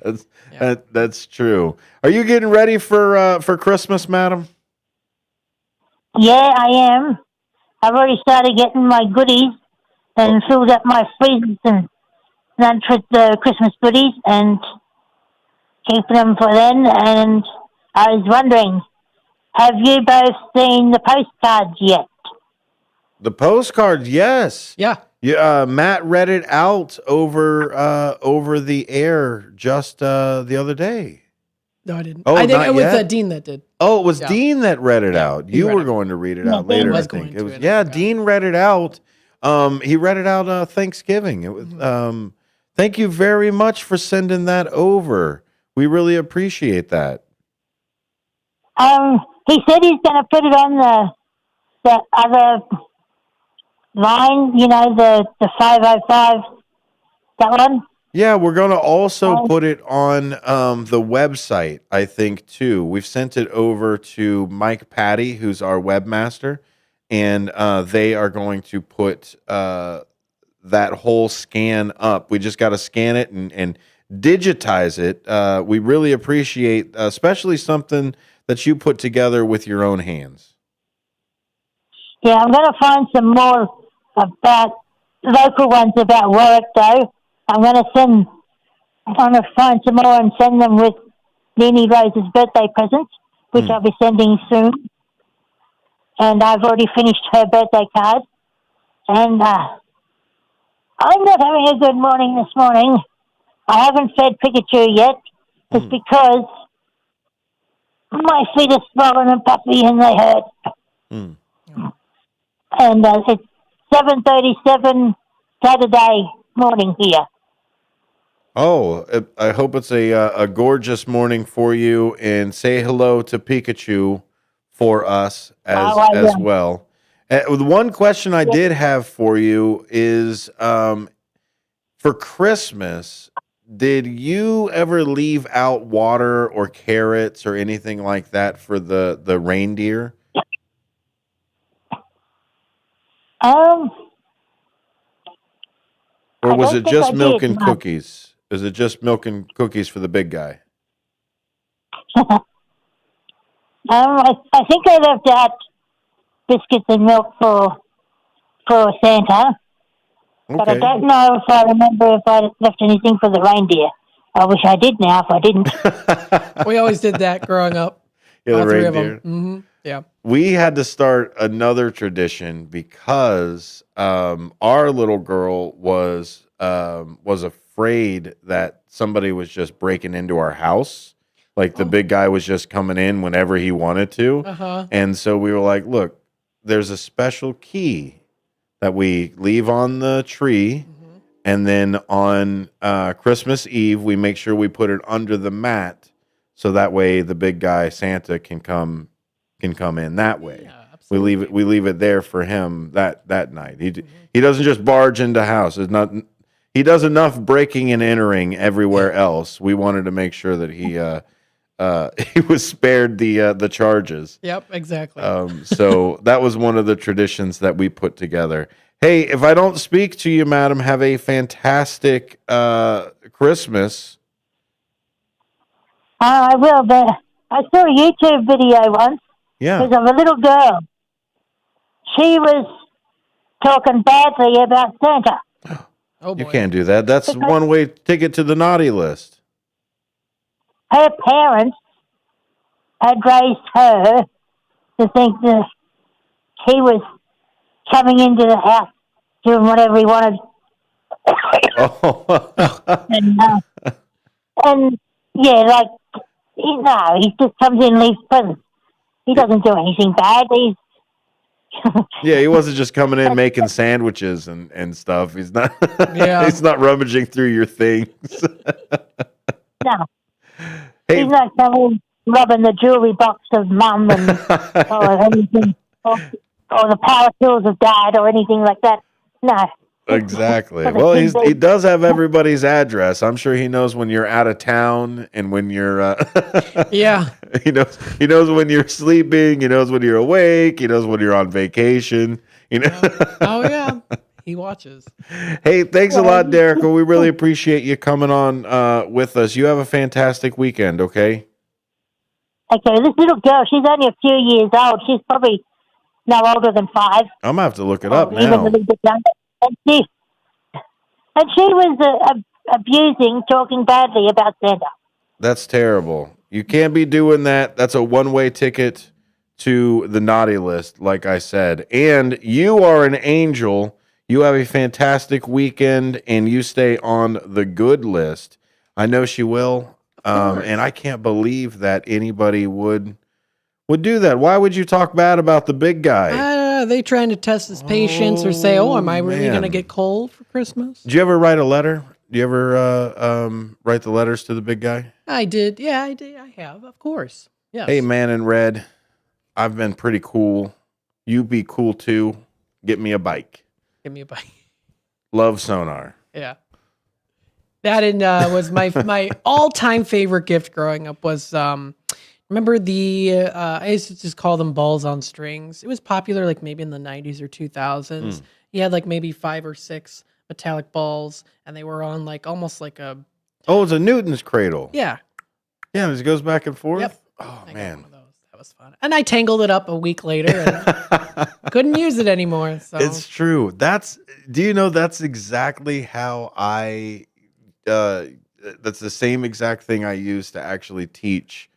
That's true. Are you getting ready for Christmas, madam? Yeah, I am. I've already started getting my goodies and filled up my freezers and lunch with the Christmas goodies and keeping them for then. And I was wondering, have you both seen the postcards yet? The postcards, yes. Yeah. Yeah. Matt read it out over the air just the other day. No, I didn't. Oh, I think not it was yet? Dean that did. Oh, it was Yeah. Dean that read it out. You read were it. going to read it Yeah, out later, Dean I was think. going It to, was and I yeah, forgot. Dean read it out. He read it out Thanksgiving. It was thank you very much for sending that over. We really appreciate that. He said he's going to put it on the other line, the 505, that one. Yeah, we're going to also put it on the website, I think, too. We've sent it over to Mike Patty, who's our webmaster, and they are going to put that whole scan up. We just got to scan it and digitize it. We really appreciate, especially something that you put together with your own hands. Yeah, I'm going to find some more about local ones about Warwick, though. I'm going to find some more and send them with Nene Rose's birthday presents, which I'll be sending soon. And I've already finished her birthday card. And I'm not having a good morning this morning. I haven't fed Pikachu yet. It's because my feet are swollen and puffy and they hurt. And it's 7:37 Saturday morning here. Oh, I hope it's a gorgeous morning for you, and say hello to Pikachu for us as well. The one question I did have for you is, for Christmas, did you ever leave out water or carrots or anything like that for the reindeer? Or was it just milk and cookies? Is it just milk and cookies for the big guy? I think I left out biscuits and milk for Santa. But I don't know if I remember if I left anything for the reindeer. I wish I did now if I didn't. We always did that growing up. Yeah, the All three of reindeer. them. Yeah. We had to start another tradition because our little girl was afraid that somebody was just breaking into our house. Like the big guy was just coming in whenever he wanted to. Uh-huh. And so we were like, look, there's a special key that we leave on the tree. And then on Christmas Eve, we make sure we put it under the mat. So that way the big guy Santa can come in that way. Yeah, We leave it there for him that night. He doesn't just barge into house. He does enough breaking and entering everywhere else. We wanted to make sure that he was spared the charges. Yep, exactly. So that was one of the traditions that we put together. Hey, if I don't speak to you, madam, have a fantastic Christmas. I will, but I saw a YouTube video once. Yeah. It was of a little girl. She was talking badly about Santa. Oh boy. You can't do that. That's one-way ticket to the naughty list. Her parents had raised her to think that he was coming into the house doing whatever he wanted. And yeah, like, he just comes in and leaves presents. He doesn't do anything bad. Yeah, he wasn't just coming in making sandwiches and stuff. He's not. Yeah. He's not rummaging through your things. No. Hey. He's not coming rubbing the jewelry box of mum and or anything, or the power tools of dad or anything like that. No. Exactly. Well, he does have everybody's address. I'm sure he knows when you're out of town and when you're. Yeah. He knows when you're sleeping. He knows when you're awake. He knows when you're on vacation. Oh yeah. He watches. Hey, thanks a lot, Derek. We really appreciate you coming on with us. You have a fantastic weekend. Okay. Okay, this little girl, she's only a few years old. She's probably no older than 5. I'm gonna have to look it up Even a now. little bit younger. And she was abusing, talking badly about Santa. That's terrible. You can't be doing that. That's a one-way ticket to the naughty list, like I said. And you are an angel. You have a fantastic weekend, and you stay on the good list. I know she will. And I can't believe that anybody would do that. Why would you talk bad about the big guy? Are they trying to test his patience or say, am I really going to get cold for Christmas? Did you ever write a letter? Do you ever write the letters to the big guy? I did. Yeah, I did. I have, of course. Yes. Hey, man in red, I've been pretty cool. You be cool too. Get me a bike. Give me a bike. Love Sonar. Yeah. That was my all-time favorite gift growing up was, remember I used to just call them balls on strings. It was popular like maybe in the 90s or 2000s. You had like maybe 5 or 6 metallic balls, and they were on like almost like a... Oh, it's a Newton's cradle. Yeah. Yeah, it goes back and forth. Yep. Oh, man. That was fun. And I tangled it up a week later and couldn't use it anymore. So. It's true. Do you know that's exactly how that's the same exact thing I use to actually teach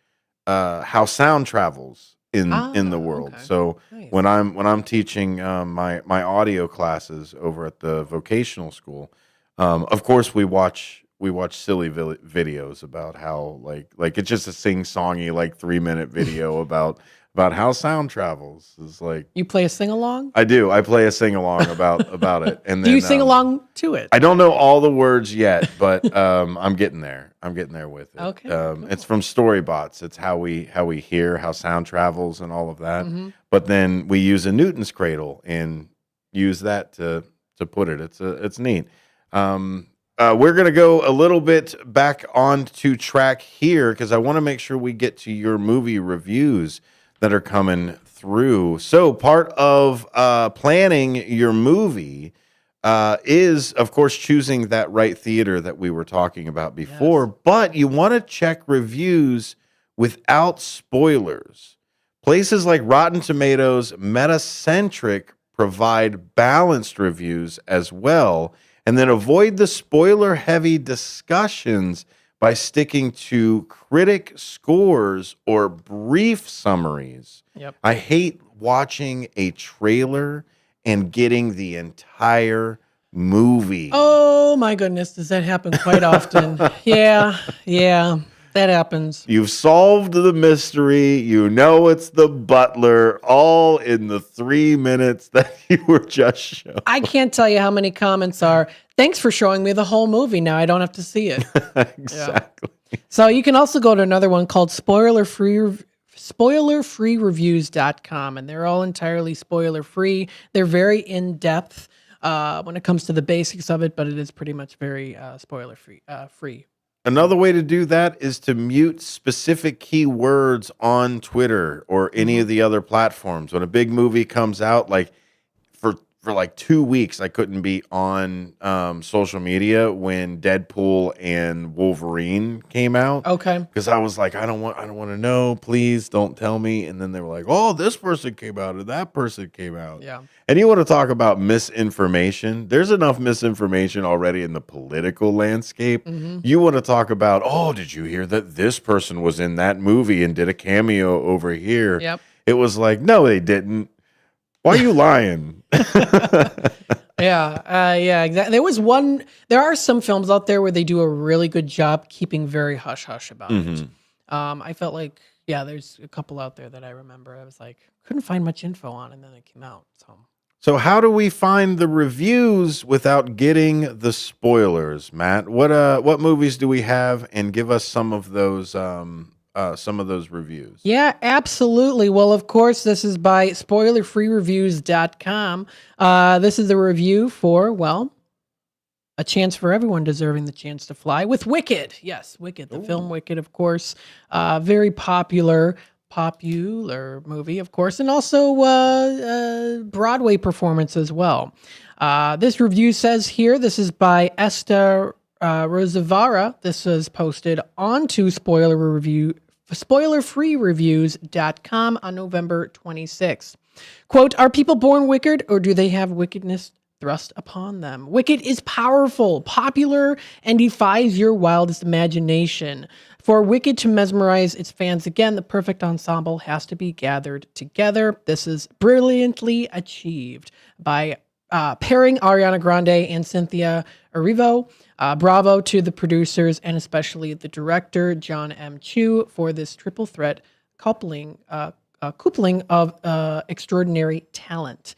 how sound travels in the world. Okay. So nice. when I'm teaching my audio classes over at the vocational school, of course we watch silly videos about how like it's just a sing-songy like 3-minute video about how sound travels. It's like you play a sing-along? I do. I play a sing-along about it. And do you sing along to it? I don't know all the words yet, but I'm getting there. I'm getting there with it. Okay. Cool. It's from Storybots. It's how we hear how sound travels and all of that. Mm-hmm. But then we use a Newton's cradle and use that to put it. It's neat. We're going to go a little bit back onto track here because I want to make sure we get to your movie reviews that are coming through. So part of planning your movie is, of course, choosing that right theater that we were talking about before, yes. But you want to check reviews without spoilers. Places like Rotten Tomatoes, Metacentric provide balanced reviews as well, and then avoid the spoiler-heavy discussions by sticking to critic scores or brief summaries. Yep. I hate watching a trailer and getting the entire movie. Oh my goodness, does that happen quite often? Yeah, that happens. You've solved the mystery. You know it's the butler, all in the 3 minutes that you were just shown. I can't tell you how many comments are, thanks for showing me the whole movie. Now I don't have to see it. Exactly. Yeah. So you can also go to another one called spoiler-free spoilerfreereviews.com, and they're all entirely spoiler-free. They're very in-depth when it comes to the basics of it, but it is pretty much very spoiler-free. Free. Another way to do that is to mute specific keywords on Twitter or any of the other platforms. When a big movie comes out, like for like 2 weeks, I couldn't be on social media when Deadpool and Wolverine came out. Okay. Because I was like, I don't want to know. Please don't tell me. And then they were like, oh, this person came out and that person came out. Yeah. And you want to talk about misinformation? There's enough misinformation already in the political landscape. You want to talk about, oh, did you hear that this person was in that movie and did a cameo over here? Yep. It was like, no, they didn't. Why are you lying? Yeah, exactly. There are some films out there where they do a really good job keeping very hush-hush about it. I felt like, there's a couple out there that I remember. I was like, couldn't find much info on, and then it came out. So how do we find the reviews without getting the spoilers, Matt? What movies do we have, and give us some of those reviews? Yeah, absolutely. Well, of course, this is by spoilerfreereviews.com. This is a review for, A Chance for Everyone Deserving the Chance to Fly with Wicked. Yes, Wicked, the film Wicked, of course. Very popular movie, of course, and also Broadway performance as well. This review says here, this is by Esther Rosavara. This was posted onto spoilerfreereviews.com on November 26th. Quote, are people born wicked, or do they have wickedness thrust upon them? Wicked is powerful, popular, and defies your wildest imagination. For Wicked to mesmerize its fans again, the perfect ensemble has to be gathered together. This is brilliantly achieved by pairing Ariana Grande and Cynthia Erivo. Bravo to the producers and especially the director, John M. Chu, for this triple threat coupling of extraordinary talent.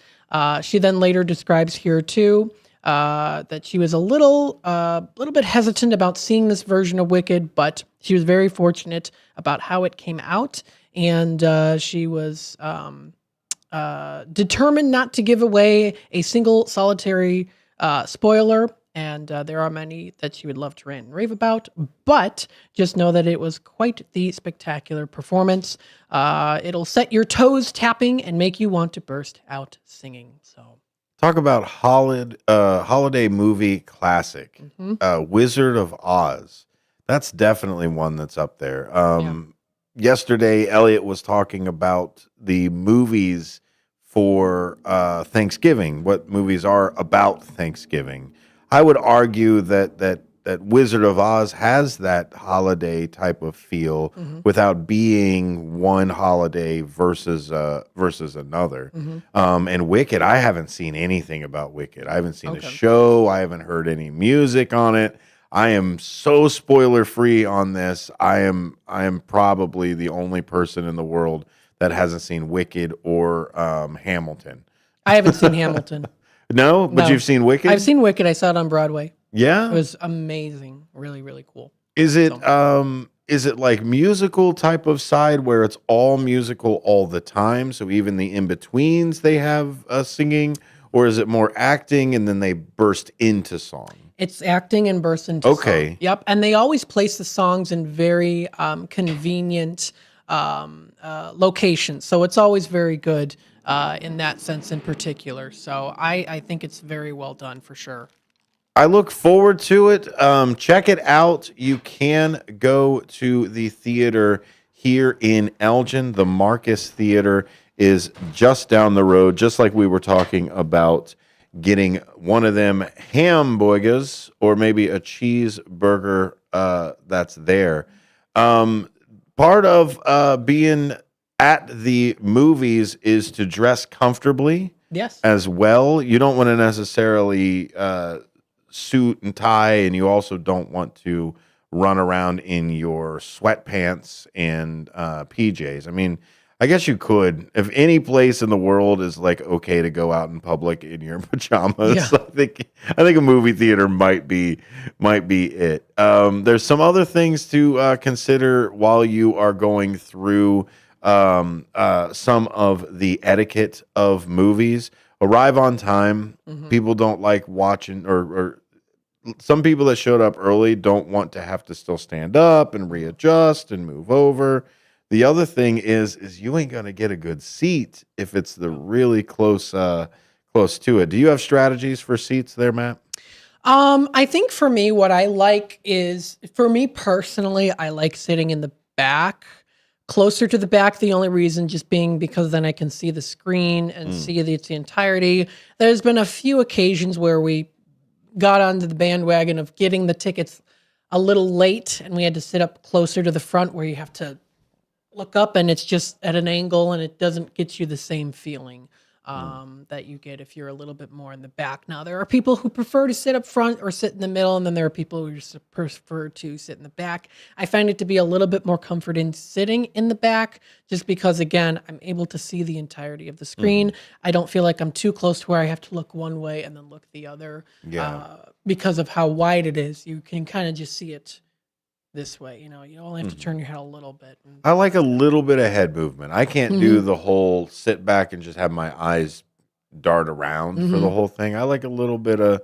She then later describes here too that she was a little bit hesitant about seeing this version of Wicked, but she was very fortunate about how it came out, and she was determined not to give away a single solitary spoiler. And there are many that she would love to rant and rave about, but just know that it was quite the spectacular performance. It'll set your toes tapping and make you want to burst out singing. So, talk about holiday movie classic, Wizard of Oz. That's definitely one that's up there. Yesterday, Elliot was talking about the movies for Thanksgiving, what movies are about Thanksgiving. I would argue that Wizard of Oz has that holiday type of feel without being one holiday versus another. And Wicked, I haven't seen anything about Wicked. I haven't seen a show. I haven't heard any music on it. I am so spoiler free on this. I am probably the only person in the world that hasn't seen Wicked or Hamilton. I haven't seen Hamilton. No, but you've seen Wicked? I've seen Wicked. I saw it on Broadway. Yeah? It was amazing. Really, really cool. Is it like musical type of side where it's all musical all the time? So even the in-betweens they have singing? Or is it more acting and then they burst into song? It's acting and burst into song. Yep. And they always place the songs in very convenient locations. So it's always very good. In that sense in particular. So I think it's very well done for sure. I look forward to it. Check it out. You can go to the theater here in Elgin. The Marcus Theater is just down the road, just like we were talking about getting one of them hamburgers or maybe a cheeseburger that's there. Part of being at the movies is to dress comfortably. Yes. As well. You don't want to necessarily suit and tie, and you also don't want to run around in your sweatpants and PJs. I mean, I guess you could. If any place in the world is like okay to go out in public in your pajamas, Yeah. I think a movie theater might be it. There's some other things to consider while you are going through some of the etiquette of movies. Arrive on time. People don't like watching, or some people that showed up early don't want to have to still stand up and readjust and move over. The other thing is you ain't gonna get a good seat if it's the really close to it. Do you have strategies for seats there, Matt? I think for me, what I like is, for me personally, I like sitting in the back, closer to the back. The only reason just being because then I can see the screen and see the entirety. There's been a few occasions where we got onto the bandwagon of getting the tickets a little late, and we had to sit up closer to the front where you have to look up and it's just at an angle and it doesn't get you the same feeling that you get if you're a little bit more in the back. Now, there are people who prefer to sit up front or sit in the middle, and then there are people who just prefer to sit in the back. I find it to be a little bit more comforting sitting in the back just because, again, I'm able to see the entirety of the screen. I don't feel like I'm too close to where I have to look one way and then look the other. Because of how wide it is, you can kind of just see it this way. You only have to turn your head a little bit. I like a little bit of head movement. I can't do the whole sit back and just have my eyes dart around for the whole thing. I like a little bit of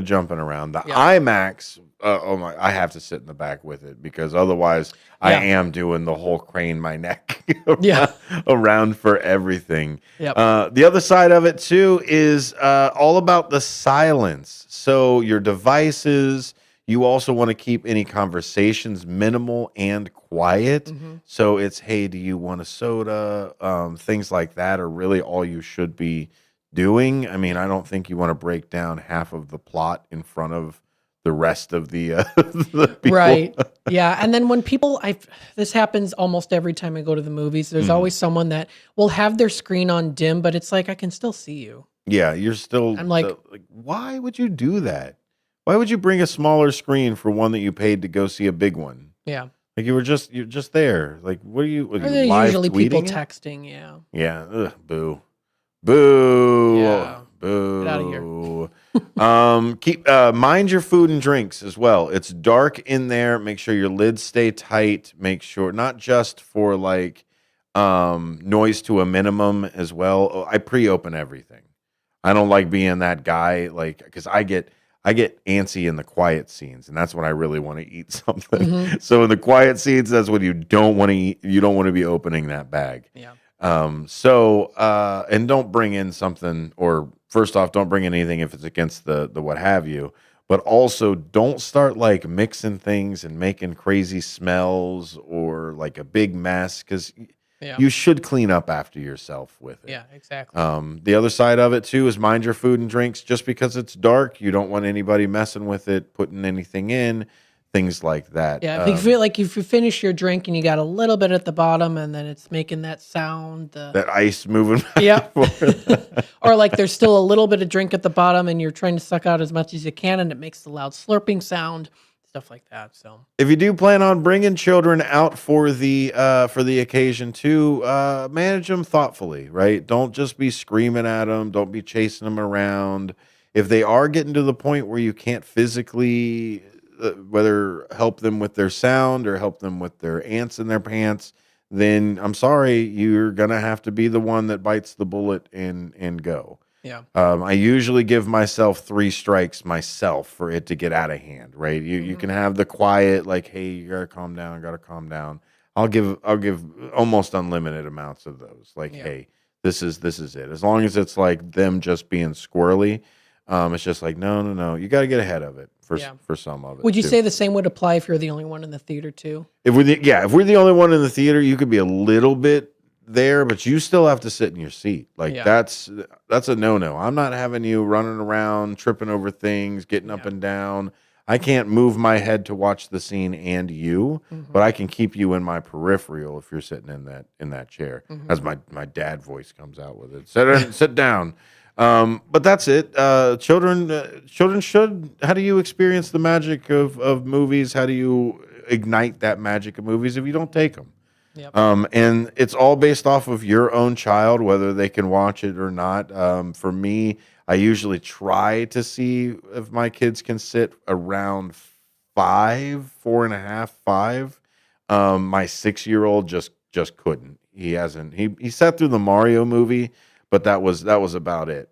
jumping around. The IMAX, I have to sit in the back with it because otherwise I am doing the whole crane my neck around for everything. The other side of it too is all about the silence. So your devices. You also want to keep any conversations minimal and quiet. So it's, hey, do you want a soda? Things like that are really all you should be doing. I mean, I don't think you want to break down half of the plot in front of the rest of the, the people. Right. Yeah. And then when people, this happens almost every time I go to the movies, there's always someone that will have their screen on dim, but it's like, I can still see you. Yeah. You're still, I'm like, why would you do that? Why would you bring a smaller screen for one that you paid to go see a big one? Yeah. Like you're just there. Like, what are you? Are they usually people texting? Yeah. Yeah. Ugh, boo. Boo. Yeah. Boo. Get out of here. Keep mind your food and drinks as well. It's dark in there. Make sure your lids stay tight. Make sure not just for like noise to a minimum as well. I pre-open everything. I don't like being that guy, like, because I get antsy in the quiet scenes, and that's when I really want to eat something. So in the quiet scenes, that's when you don't want to eat. You don't want to be opening that bag. Yeah. And don't bring in something, or first off, don't bring in anything if it's against the what have you. But also, don't start like mixing things and making crazy smells or like a big mess, because you should clean up after yourself with it. Yeah, exactly. The other side of it too is mind your food and drinks. Just because it's dark, you don't want anybody messing with it, putting anything in, things like that. Yeah, if you feel like if you finish your drink and you got a little bit at the bottom and then it's making that sound. That ice moving back yeah. and forth. Or like there's still a little bit of drink at the bottom and you're trying to suck out as much as you can and it makes the loud slurping sound. Stuff like that. So if you do plan on bringing children out for the occasion too, manage them thoughtfully, right? Don't just be screaming at them. Don't be chasing them around. If they are getting to the point where you can't physically, whether help them with their sound or help them with their ants in their pants, then I'm sorry, you're gonna have to be the one that bites the bullet and go. Yeah. I usually give myself 3 strikes myself for it to get out of hand, right? You can have the quiet, like, hey, you gotta calm down. I'll give almost unlimited amounts of those. Like, hey, this is it. As long as it's like them just being squirrely, it's just like, no. You gotta get ahead of it for some of it. Would you too. say the same would apply if you're the only one in the theater too? If we're the only one in the theater, you could be a little bit there, but you still have to sit in your seat. Like that's a no. I'm not having you running around, tripping over things, getting up and down. I can't move my head to watch the scene and you, but I can keep you in my peripheral if you're sitting in that chair. As my dad voice comes out with it. Sit down. But that's it. Children should. How do you experience the magic of movies? How do you ignite that magic of movies if you don't take them? Yep. And it's all based off of your own child, whether they can watch it or not. For me, I usually try to see if my kids can sit around 5, 4.5, 5. My 6-year-old just couldn't. he hasn't. He sat through the Mario movie, but that was about it.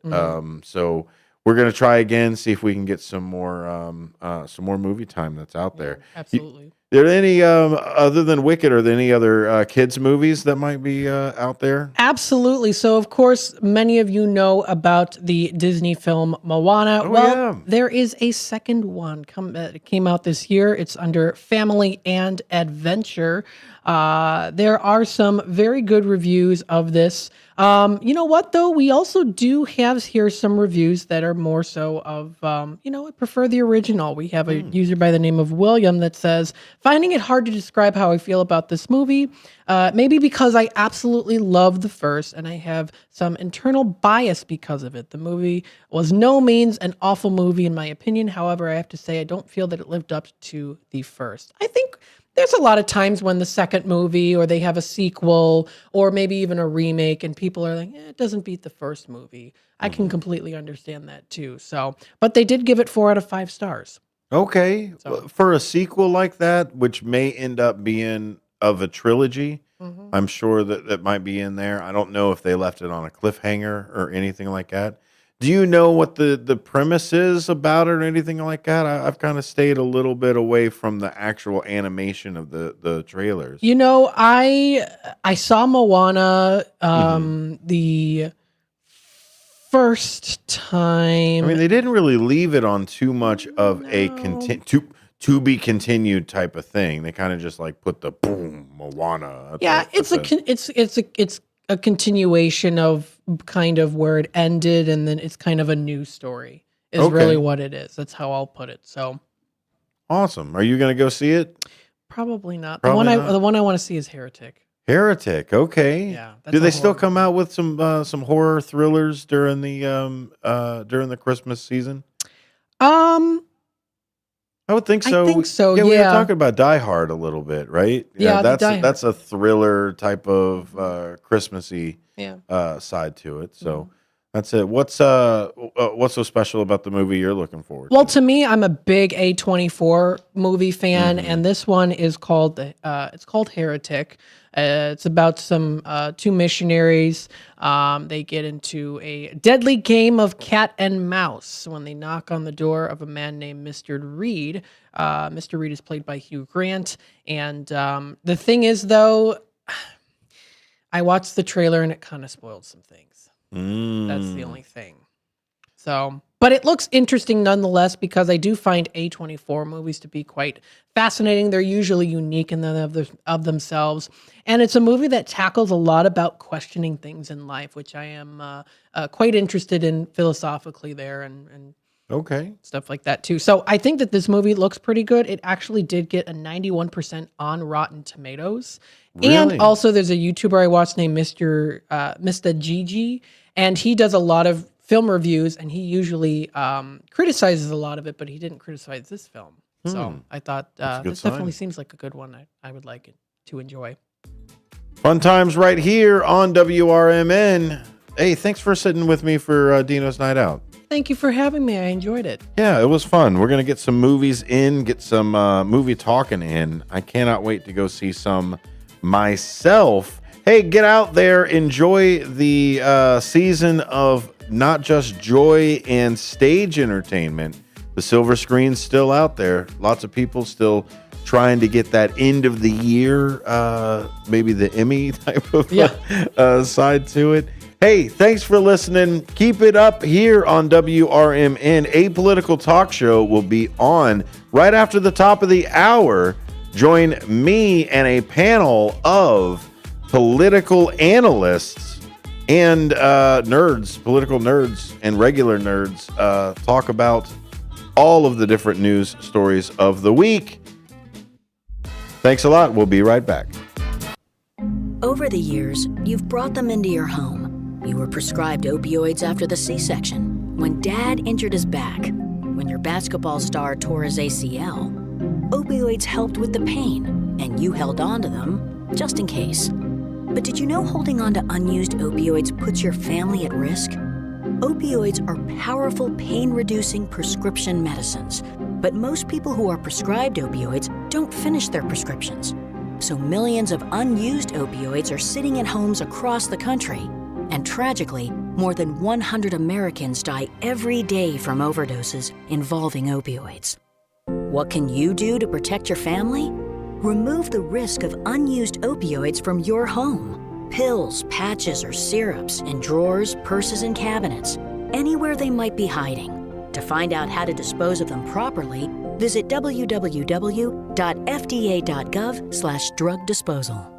So we're gonna try again, see if we can get some more movie time that's out there. Absolutely. Are there any other than Wicked? Are there any other kids movies that might be out there? Absolutely. So, of course, many of you know about the Disney film Moana. There is a second one came out this year. It's under Family and Adventure. There are some very good reviews of this. You know what, though? We also do have here some reviews that are more so of, I prefer the original. We have a user by the name of William that says, finding it hard to describe how I feel about this movie, maybe because I absolutely love the first and I have some internal bias because of it. The movie was no means an awful movie in my opinion. However, I have to say I don't feel that it lived up to the first. I think there's a lot of times when the second movie or they have a sequel or maybe even a remake and people are like, it doesn't beat the first movie. I can completely understand that too. So, but they did give it 4 out of 5 stars. Okay. For a sequel like that, which may end up being of a trilogy, I'm sure that might be in there. I don't know if they left it on a cliffhanger or anything like that. Do you know what the premise is about it or anything like that? I've kind of stayed a little bit away from the actual animation of the trailers. You know, I saw Moana the first time. I mean, they didn't really leave it on too much of a to be continued type of thing. They kind of just like put the boom Moana. It's a continuation of kind of where it ended, and then it's kind of a new story. Is really what it is. That's how I'll put it. So awesome. Are you going to go see it? Probably not. Probably the one I want to see is Heretic. Heretic. Okay. Yeah. Do they still come out with some horror thrillers during the Christmas season? I would think so. I think so. Yeah, we were talking about Die Hard a little bit, right? Yeah, that's a thriller type of Christmassy side to it. So that's it. What's so special about the movie you're looking forward to? Well, to me, I'm a big A24 movie fan, and this one is called Heretic. It's about some 2 missionaries. They get into a deadly game of cat and mouse when they knock on the door of a man named Mr. Reed. Mr. Reed is played by Hugh Grant. And the thing is, though, I watched the trailer and it kind of spoiled some things. That's the only thing. So, but it looks interesting nonetheless because I do find A24 movies to be quite fascinating. They're usually unique in and of themselves. And it's a movie that tackles a lot about questioning things in life, which I am quite interested in philosophically there and stuff like that too. So I think that this movie looks pretty good. It actually did get a 91% on Rotten Tomatoes. Really? And also there's a YouTuber I watched named Mr. Gigi, and he does a lot of film reviews, and he usually criticizes a lot of it, but he didn't criticize this film. So I thought this definitely seems like a good one. I would like it to enjoy. Fun times right here on WRMN. Hey, thanks for sitting with me for Dino's Night Out. Thank you for having me. I enjoyed it. Yeah, it was fun. We're going to get some movies in, get some movie talking in. I cannot wait to go see some myself. Hey, get out there. Enjoy the season of not just joy and stage entertainment. The silver screen's still out there. Lots of people still trying to get that end of the year, maybe the Emmy type of side to it. Hey, thanks for listening. Keep it up here on WRMN. A Political Talk Show will be on right after the top of the hour. Join me and a panel of political analysts and nerds, political nerds and regular nerds, talk about all of the different news stories of the week. Thanks a lot. We'll be right back. Over the years, you've brought them into your home. You were prescribed opioids after the C-section, when Dad injured his back, when your basketball star tore his ACL. Opioids helped with the pain, and you held on to them just in case. But did you know holding on to unused opioids puts your family at risk? Opioids are powerful pain-reducing prescription medicines, but most people who are prescribed opioids don't finish their prescriptions. So millions of unused opioids are sitting in homes across the country. And tragically, more than 100 Americans die every day from overdoses involving opioids. What can you do to protect your family? Remove the risk of unused opioids from your home. Pills, patches, or syrups in drawers, purses, and cabinets, anywhere they might be hiding. To find out how to dispose of them properly, visit www.fda.gov/drug disposal.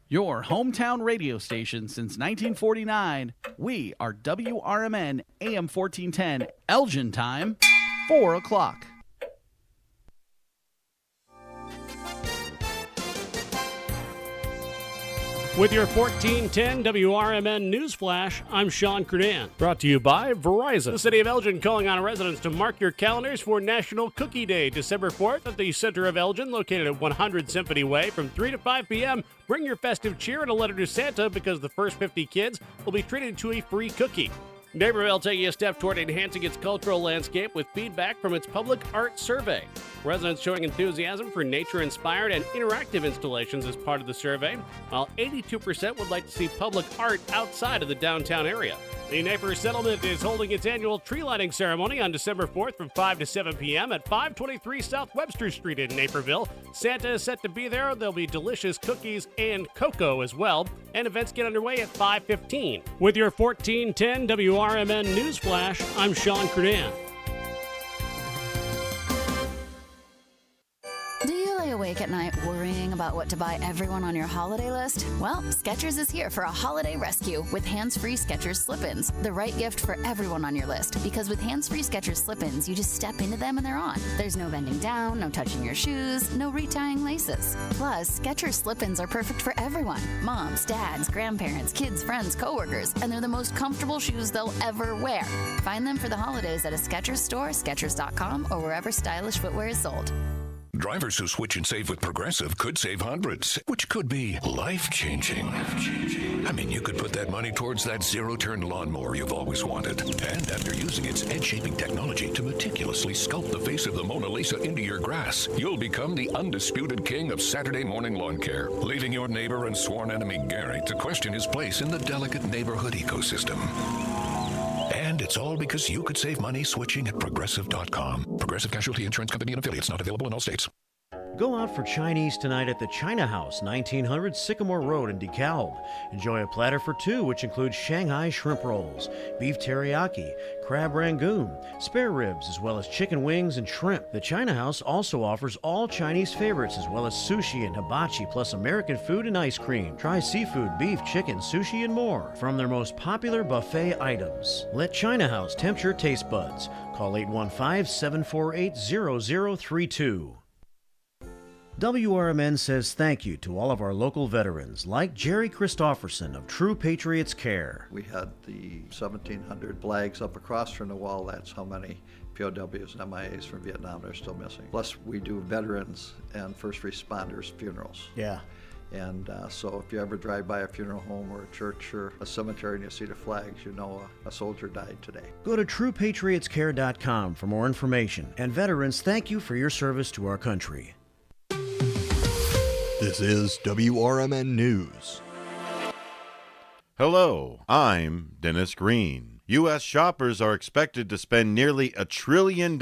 Your hometown radio station since 1949. We are WRMN AM 1410, Elgin time, 4 o'clock. With your 1410 WRMN News Flash, I'm Sean Kernan. Brought to you by Verizon. The City of Elgin calling on residents to mark your calendars for National Cookie Day, December 4th at the center of Elgin, located at 100 Symphony Way from 3 to 5 p.m. Bring your festive cheer and a letter to Santa because the first 50 kids will be treated to a free cookie. Naperville taking a step toward enhancing its cultural landscape with feedback from its public art survey. Residents showing enthusiasm for nature-inspired and interactive installations as part of the survey, while 82% would like to see public art outside of the downtown area. The Napier Settlement is holding its annual tree lighting ceremony on December 4th from 5 to 7 p.m. at 523 South Webster Street in Naperville. Santa is set to be there. There'll be delicious cookies and cocoa as well, and events get underway at 5:15. With your 1410 WRMN News Flash, I'm Sean Kernan. Do you lay awake at night worrying about what to buy everyone on your holiday list? Well, Skechers is here for a holiday rescue with hands-free Skechers slip-ins, the right gift for everyone on your list. Because with hands-free Skechers slip-ins, you just step into them and they're on. There's no bending down, no touching your shoes, no retying laces. Plus, Skechers slip-ins are perfect for everyone. Moms, dads, grandparents, kids, friends, coworkers, and they're the most comfortable shoes they'll ever wear. Find them for the holidays at a Skechers store, Skechers.com, or wherever stylish footwear is sold. Drivers who switch and save with Progressive could save hundreds, which could be life-changing. I mean, you could put that money towards that zero-turn lawnmower you've always wanted. And after using its edge-shaping technology to meticulously sculpt the face of the Mona Lisa into your grass, you'll become the undisputed king of Saturday morning lawn care, leaving your neighbor and sworn enemy Gary to question his place in the delicate neighborhood ecosystem. And it's all because you could save money switching at Progressive.com. Progressive Casualty Insurance Company and affiliates, not available in all states. Go out for Chinese tonight at the China House, 1900 Sycamore Road in DeKalb. Enjoy a platter for two, which includes Shanghai shrimp rolls, beef teriyaki, crab rangoon, spare ribs, as well as chicken wings and shrimp. The China House also offers all Chinese favorites, as well as sushi and hibachi, plus American food and ice cream. Try seafood, beef, chicken, sushi, and more from their most popular buffet items. Let China House tempt your taste buds. Call 815-748-0032. WRMN says thank you to all of our local veterans, like Jerry Christofferson of True Patriots Care. We had the 1,700 flags up across from the wall. That's how many POWs and MIAs from Vietnam are still missing. Plus, we do veterans and first responders funerals. Yeah. And so if you ever drive by a funeral home or a church or a cemetery and you see the flags, you know a soldier died today. Go to TruePatriotsCare.com for more information. And veterans, thank you for your service to our country. This is WRMN News. Hello, I'm Dennis Green. U.S. shoppers are expected to spend nearly $1 trillion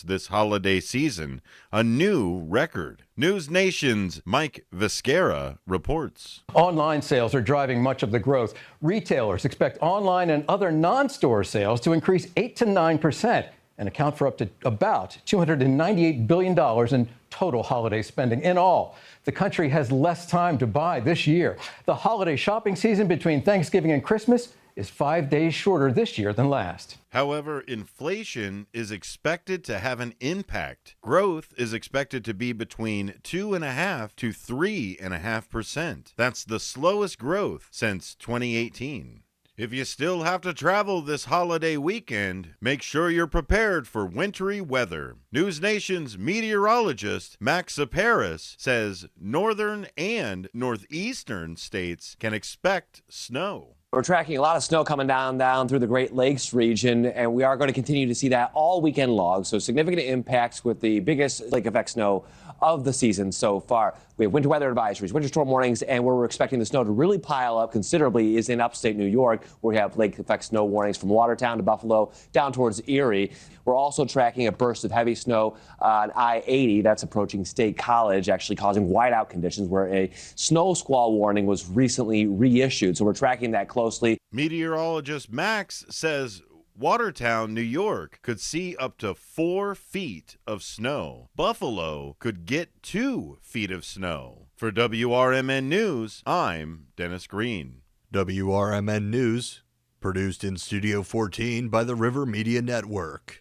this holiday season, a new record. News Nation's Mike Viscara reports. Online sales are driving much of the growth. Retailers expect online and other non-store sales to increase 8 to 9% and account for up to about $298 billion in total holiday spending. In all, the country has less time to buy this year. The holiday shopping season between Thanksgiving and Christmas is 5 days shorter this year than last. However, inflation is expected to have an impact. Growth is expected to be between 2.5% to 3.5%. That's the slowest growth since 2018. If you still have to travel this holiday weekend, make sure you're prepared for wintry weather. News Nation's meteorologist, Max Zaparis, says northern and northeastern states can expect snow. We're tracking a lot of snow coming down through the Great Lakes region, and we are going to continue to see that all weekend long. So significant impacts with the biggest lake effect snow of the season so far. We have winter weather advisories, winter storm warnings, and where we're expecting the snow to really pile up considerably is in upstate New York, where we have lake effect snow warnings from Watertown to Buffalo down towards Erie. We're also tracking a burst of heavy snow on I-80 that's approaching State College, actually causing whiteout conditions where a snow squall warning was recently reissued. So we're tracking that closely. Meteorologist Max says Watertown, New York could see up to 4 feet of snow. Buffalo could get 2 feet of snow. For WRMN News, I'm Dennis Green. WRMN News, produced in Studio 14 by the River Media Network.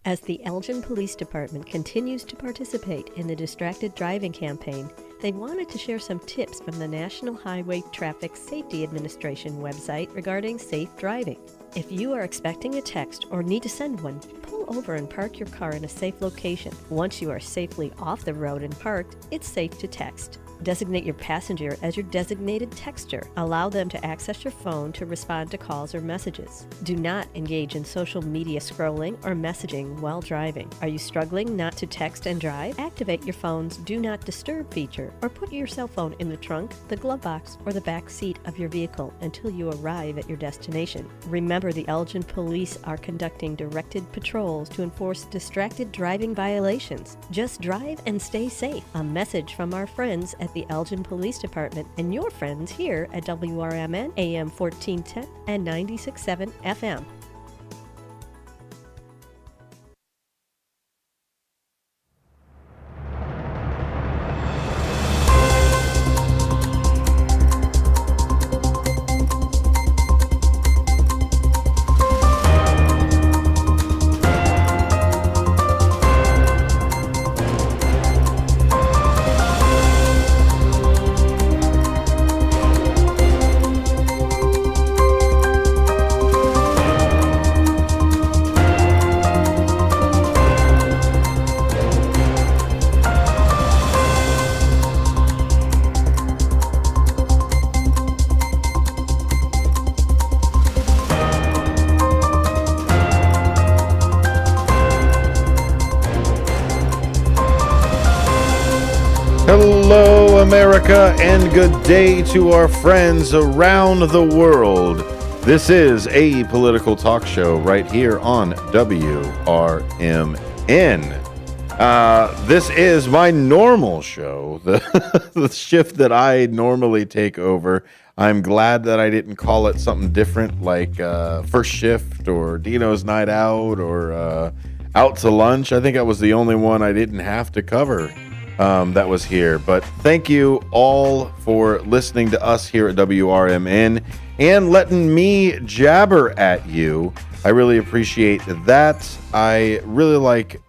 As the Elgin Police Department continues to participate in the Distracted Driving campaign, they wanted to share some tips from the National Highway Traffic Safety Administration website regarding safe driving. If you are expecting a text or need to send one, pull over and park your car in a safe location. Once you are safely off the road and parked, it's safe to text. Designate your passenger as your designated texter. Allow them to access your phone to respond to calls or messages. Do not engage in social media scrolling or messaging while driving. Are you struggling not to text and drive? Activate your phone's Do Not Disturb feature or put your cell phone in the trunk, the glove box, or the back seat of your vehicle until you arrive at your destination. Remember, the Elgin Police are conducting directed patrols to enforce distracted driving violations. Just drive and stay safe. A message from our friends at the Elgin Police Department and your friends here at WRMN AM 1410 and 96.7 FM. Hello, America, and good day to our friends around the world. This is a political talk show right here on WRMN. This is my normal show, the shift that I normally take over. I'm glad that I didn't call it something different like First Shift or Dino's Night Out or Out to Lunch. I think I was the only one I didn't have to cover. That was here. But thank you all for listening to us here at WRMN and letting me jabber at you. I really appreciate that. I really like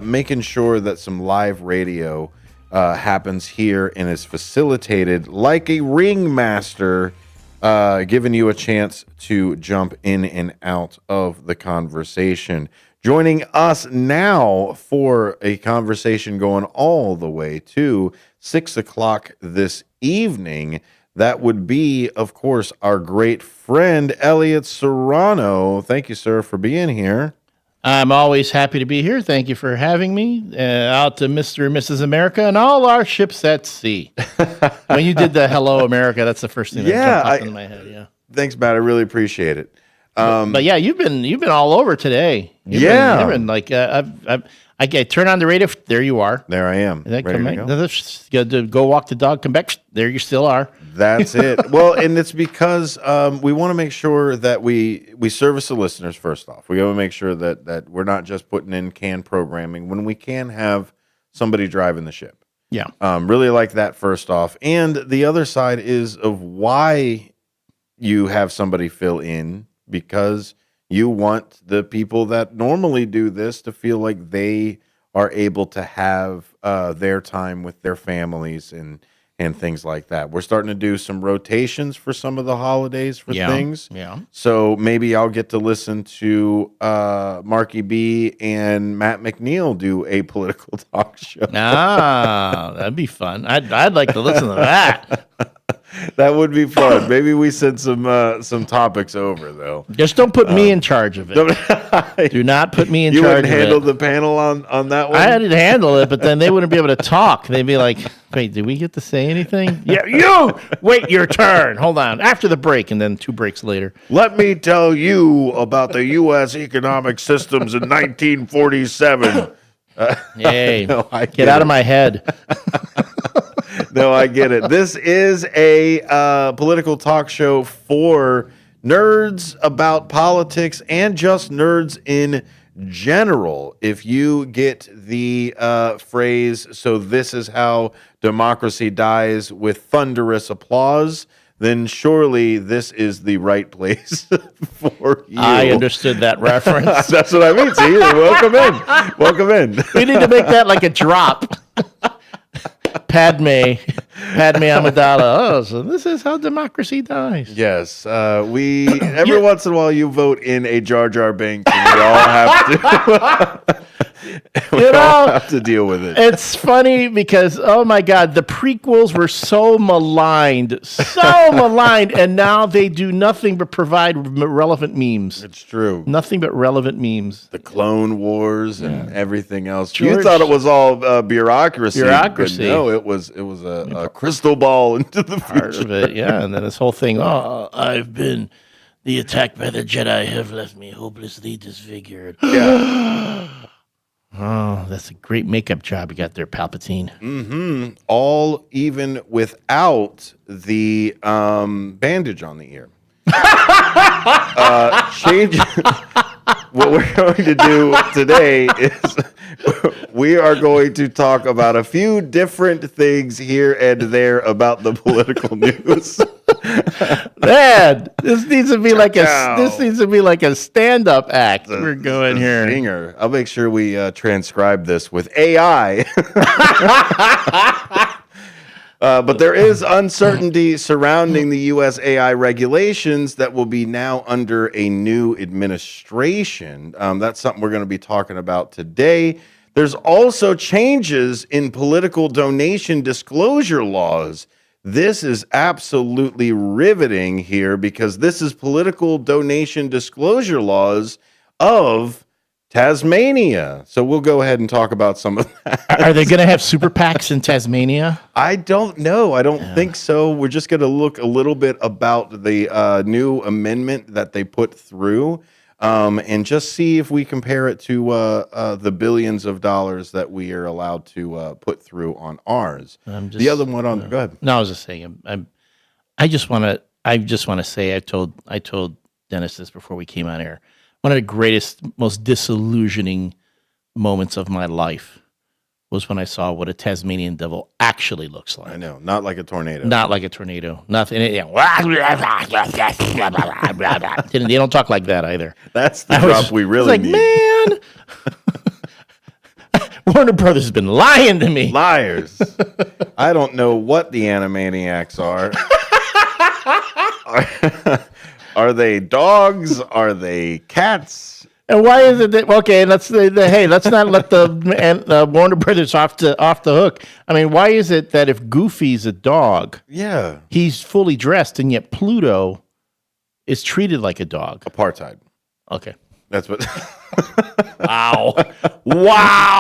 making sure that some live radio happens here and is facilitated like a ringmaster, giving you a chance to jump in and out of the conversation. Joining us now for a conversation going all the way to 6 o'clock this evening, that would be, of course, our great friend, Elliot Serrano. Thank you, sir, for being here. I'm always happy to be here. Thank you for having me. Out to Mr. and Mrs. America and all our ships at sea. When you did the Hello America, that's the first thing that jumped up into my head. Yeah. Thanks, Matt. I really appreciate it. But yeah, you've been all over today. You've been like I turn on the radio. There you are. There I am. And then come back. Go walk the dog. Come back. There you still are. That's it. Well, and it's because we want to make sure that we service the listeners first off. We got to make sure that we're not just putting in canned programming when we can have somebody driving the ship. Yeah. Really like that first off. And the other side is of why you have somebody fill in, because you want the people that normally do this to feel like they are able to have their time with their families and things like that. We're starting to do some rotations for some of the holidays for things. Yeah. So maybe I'll get to listen to Marky B and Matt McNeil do a political talk show. That'd be fun. I'd like to listen to that. That would be fun. Maybe we send some topics over though. Just don't put me in charge of it. Do not put me in You charge wouldn't of handle it. the panel on that one? I had to handle it, but then they wouldn't be able to talk. They'd be like, wait, did we get to say anything? Yeah, you wait your turn. Hold on. After the break, and then 2 breaks later. Let me tell you about the U.S. economic systems in 1947. Hey, No, I get out of my head. No, I get it. This is a political talk show for nerds about politics and just nerds in general. If you get the phrase, so this is how democracy dies, with thunderous applause, then surely this is the right place for you. I understood that reference. That's what I mean. See, welcome in. Welcome in. We need to make that like a drop. Padme Amidala. Oh, so this is how democracy dies. Yes, every once in a while you vote in a Jar Jar Binks, and we all have to. Have to deal with it. It's funny because, oh my God, the prequels were so maligned, and now they do nothing but provide relevant memes. It's true. Nothing but relevant memes. The Clone Wars and everything else. You thought it was all bureaucracy. But no, it was a crystal ball into the Part future. of it, yeah. And then this whole thing, the attack by the Jedi have left me hopelessly disfigured. Yeah. Oh, that's a great makeup job you got there, Palpatine. Mm-hmm. All even without the bandage on the ear. Change. What we're going to do today is we are going to talk about a few different things here and there about the political news. Man, this needs to be like a stand-up act. We're going here. Singer. I'll make sure we transcribe this with AI. But there is uncertainty surrounding the U.S. AI regulations that will be now under a new administration. That's something we're going to be talking about today. There's also changes in political donation disclosure laws. This is absolutely riveting here because this is political donation disclosure laws of Tasmania. So we'll go ahead and talk about some of that. Are they going to have super PACs in Tasmania? I don't know. I don't think so. We're just going to look a little bit about the new amendment that they put through and just see if we compare it to the billions of dollars that we are allowed to put through on ours. The other one on, go ahead. No, I was just saying, I just want to say, I told Dennis this before we came on air. One of the greatest, most disillusioning moments of my life was when I saw what a Tasmanian devil actually looks like. I know, not like a tornado. Not like a tornado. Nothing. They don't talk like that either. That's the drop we really need. Man, Warner Brothers has been lying to me. Liars. I don't know what the Animaniacs are. Are they dogs? Are they cats? And why is it that let's not let the Warner Brothers off the hook. I mean, why is it that if Goofy's a dog, he's fully dressed, and yet Pluto is treated like a dog? Apartheid. Okay, that's what. Wow.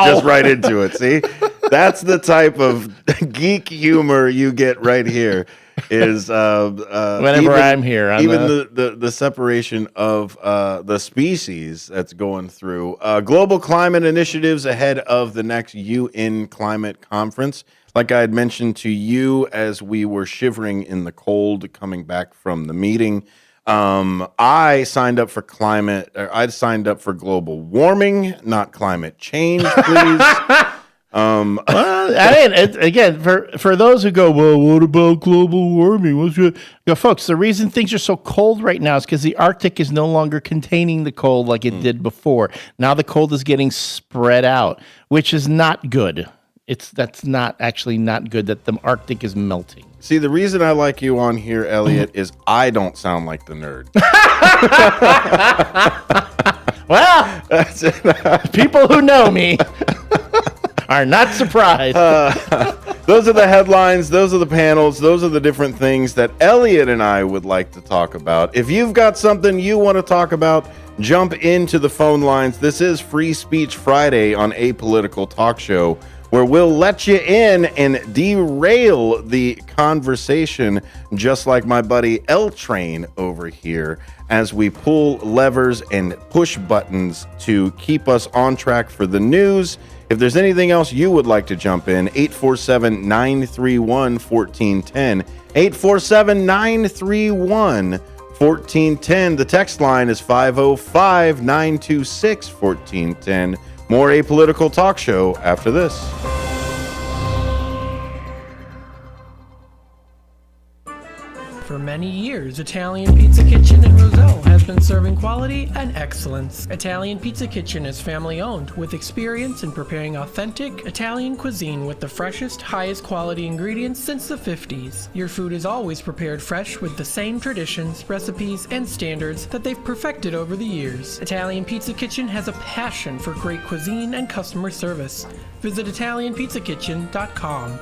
Just right into it. See, that's the type of geek humor you get right here. Is whenever I'm here, the separation of the species that's going through global climate initiatives ahead of the next UN climate conference. Like I had mentioned to you as we were shivering in the cold coming back from the meeting, I signed up for I signed up for global warming, not climate change, please. Again, for those who go, well, what about global warming? Folks, the reason things are so cold right now is because the Arctic is no longer containing the cold like it did before. Now the cold is getting spread out, which is not good. That's not good that the Arctic is melting. See, the reason I like you on here, Elliot, is I don't sound like the nerd. Well, people who know me are not surprised. Those are the headlines. Those are the panels. Those are the different things that Elliot and I would like to talk about. If you've got something you want to talk about, jump into the phone lines. This is Free Speech Friday on Apolitical Talk Show, where we'll let you in and derail the conversation, just like my buddy L Train over here, as we pull levers and push buttons to keep us on track for the news. If there's anything else you would like to jump in, 847-931-1410. 847-931-1410. The text line is 505-926-1410. More Apolitical Talk Show after this. For many years, Italian Pizza Kitchen in Roselle has been serving quality and excellence. Italian Pizza Kitchen is family-owned with experience in preparing authentic Italian cuisine with the freshest, highest quality ingredients since the 50s. Your food is always prepared fresh with the same traditions, recipes, and standards that they've perfected over the years. Italian Pizza Kitchen has a passion for great cuisine and customer service. Visit ItalianPizzaKitchen.com.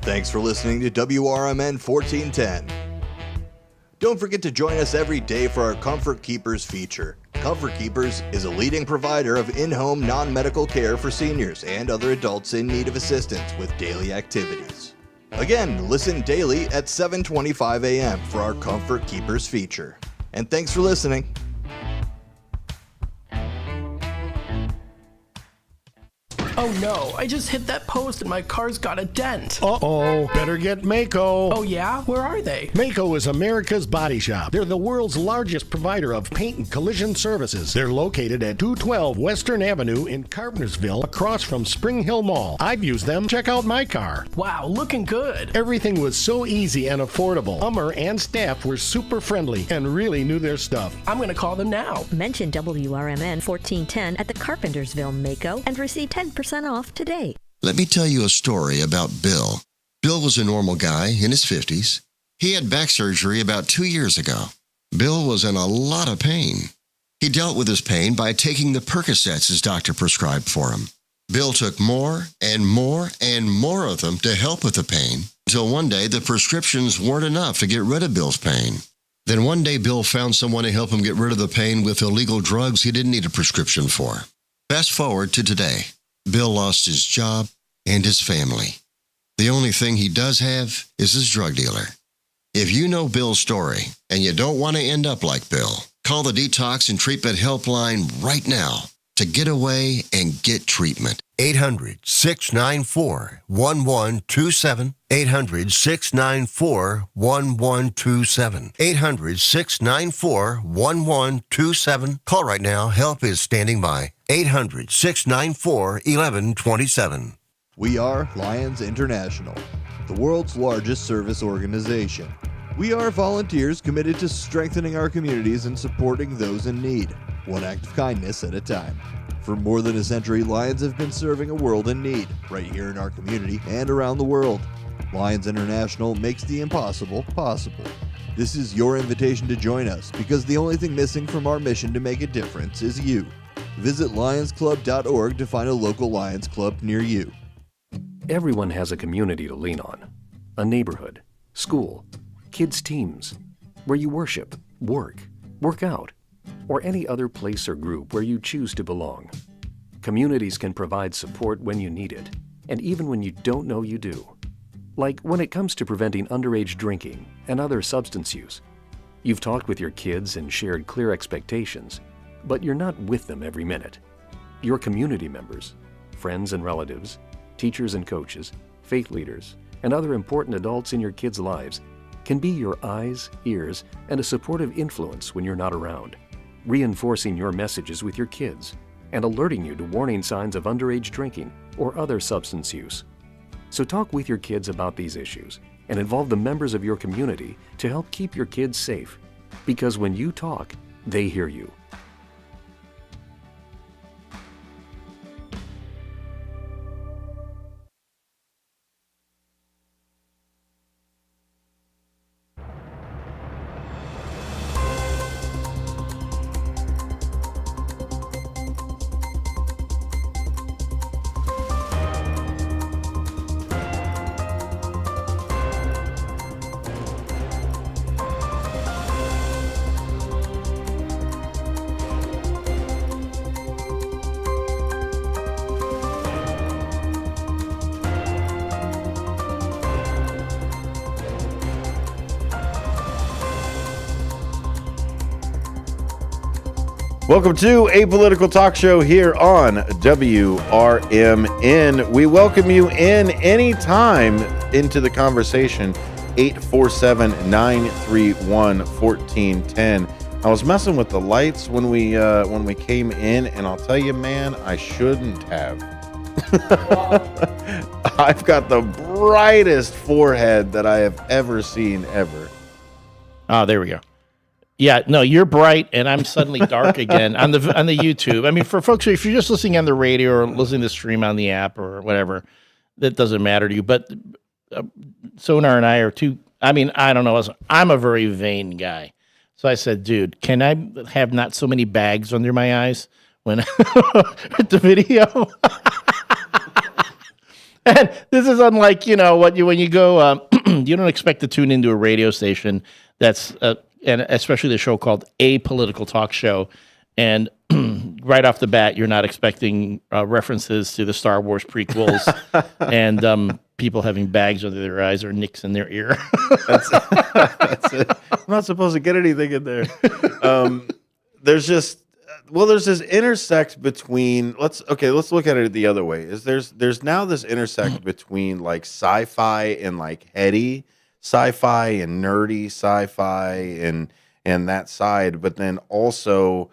Thanks for listening to WRMN 1410. Don't forget to join us every day for our Comfort Keepers feature. Comfort Keepers is a leading provider of in-home non-medical care for seniors and other adults in need of assistance with daily activities. Again, listen daily at 7:25 a.m. for our Comfort Keepers feature. And thanks for listening. Oh no, I just hit that post and my car's got a dent. Uh-oh, better get Mako. Oh yeah? Where are they? Mako is America's body shop. They're the world's largest provider of paint and collision services. They're located at 212 Western Avenue in Carpentersville, across from Spring Hill Mall. I've used them. Check out my car. Wow, looking good. Everything was so easy and affordable. Hummer and staff were super friendly and really knew their stuff. I'm gonna call them now. Mention WRMN 1410 at the Carpentersville Mako and receive 10% off today. Let me tell you a story about Bill. Bill was a normal guy in his 50s. He had back surgery about 2 years ago. Bill was in a lot of pain. He dealt with his pain by taking the Percocets his doctor prescribed for him. Bill took more and more and more of them to help with the pain, until one day the prescriptions weren't enough to get rid of Bill's pain. Then one day Bill found someone to help him get rid of the pain with illegal drugs he didn't need a prescription for. Fast forward to today. Bill lost his job and his family. The only thing he does have is his drug dealer. If you know Bill's story and you don't want to end up like Bill, call the Detox and Treatment Helpline right now to get away and get treatment. 800-694-1127. 800-694-1127. 800-694-1127. Call right now. Help is standing by. 800-694-1127. We are Lions International, the world's largest service organization. We are volunteers committed to strengthening our communities and supporting those in need, one act of kindness at a time. For more than a century, Lions have been serving a world in need, right here in our community and around the world. Lions International makes the impossible possible. This is your invitation to join us, because the only thing missing from our mission to make a difference is you. Visit lionsclub.org to find a local Lions Club near you. Everyone has a community to lean on. A neighborhood, school, kids' teams, where you worship, work out, or any other place or group where you choose to belong. Communities can provide support when you need it, and even when you don't know you do. Like when it comes to preventing underage drinking and other substance use. You've talked with your kids and shared clear expectations, but you're not with them every minute. Your community members, friends and relatives, teachers and coaches, faith leaders, and other important adults in your kids' lives can be your eyes, ears, and a supportive influence when you're not around, reinforcing your messages with your kids and alerting you to warning signs of underage drinking or other substance use. So talk with your kids about these issues and involve the members of your community to help keep your kids safe, because when you talk, they hear you. Welcome to a political talk show here on WRMN. We welcome you in anytime into the conversation. 847-931-1410. I was messing with the lights when we came in, and I'll tell you, man, I shouldn't have. I've got the brightest forehead that I have ever seen ever. Oh, there we go. Yeah, no, you're bright, and I'm suddenly dark again on the YouTube. I mean, for folks, if you're just listening on the radio or listening to the stream on the app or whatever, that doesn't matter to you. But Sonar and I are two. I mean, I don't know. I'm a very vain guy, so I said, "Dude, can I have not so many bags under my eyes when with the video?" And this is unlike when you go. You don't expect to tune into a radio station that's. And especially the show called A Political Talk Show. And right off the bat, you're not expecting references to the Star Wars prequels and people having bags under their eyes or nicks in their ear. That's it. I'm not supposed to get anything in there. There's this intersect between, let's look at it the other way. There's now this intersect between like sci-fi and like heady sci-fi and nerdy sci-fi and that side, but then also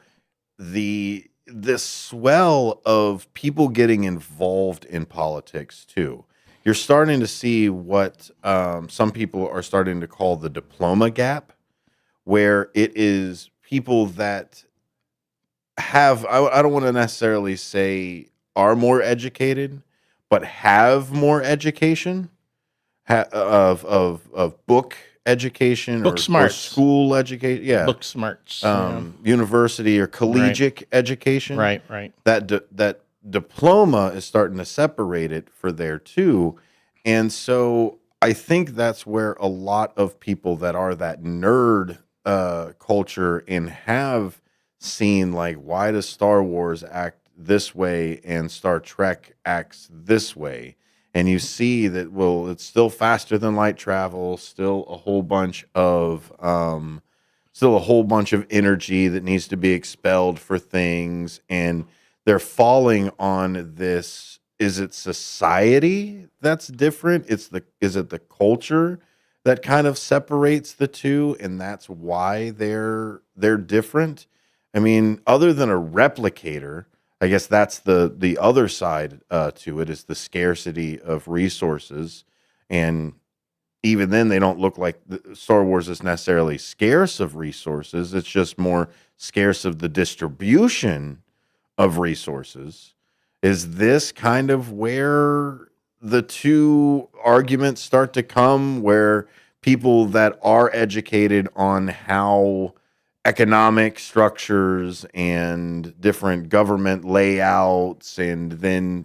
this swell of people getting involved in politics too. You're starting to see what some people are starting to call the diploma gap, where it is people that have, I don't want to necessarily say are more educated, but have more education. Of book education or school education, book smarts, university or collegiate education, right. That diploma is starting to separate it for there too, and so I think that's where a lot of people that are that nerd culture and have seen like, why does Star Wars act this way and Star Trek acts this way? And you see that, well, it's still faster than light travel, still a whole bunch of energy that needs to be expelled for things, and they're falling on this. Is it society that's different? Is it the culture that kind of separates the two, and that's why they're different? I mean, other than a replicator. I guess that's the other side to it, is the scarcity of resources. And even then, they don't look like Star Wars is necessarily scarce of resources. It's just more scarce of the distribution of resources. Is this kind of where the two arguments start to come, where people that are educated on how economic structures and different government layouts and then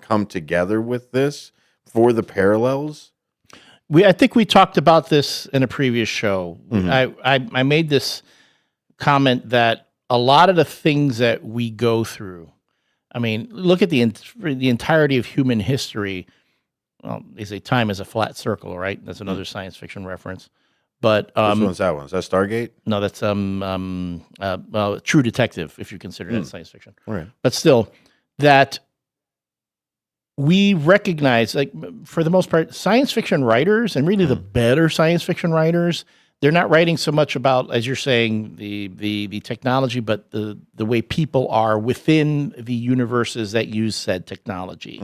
come together with this for the parallels? I think we talked about this in a previous show. Mm-hmm. I made this comment that a lot of the things that we go through, I mean, look at the entirety of human history. Well, they say time is a flat circle, right? That's another science fiction reference. But which one's that one? Is that Stargate? No, that's True Detective, if you consider that science fiction. Right. But still, that we recognize, like, for the most part, science fiction writers, and really the better science fiction writers, they're not writing so much about, as you're saying, the technology, but the way people are within the universes that use said technology.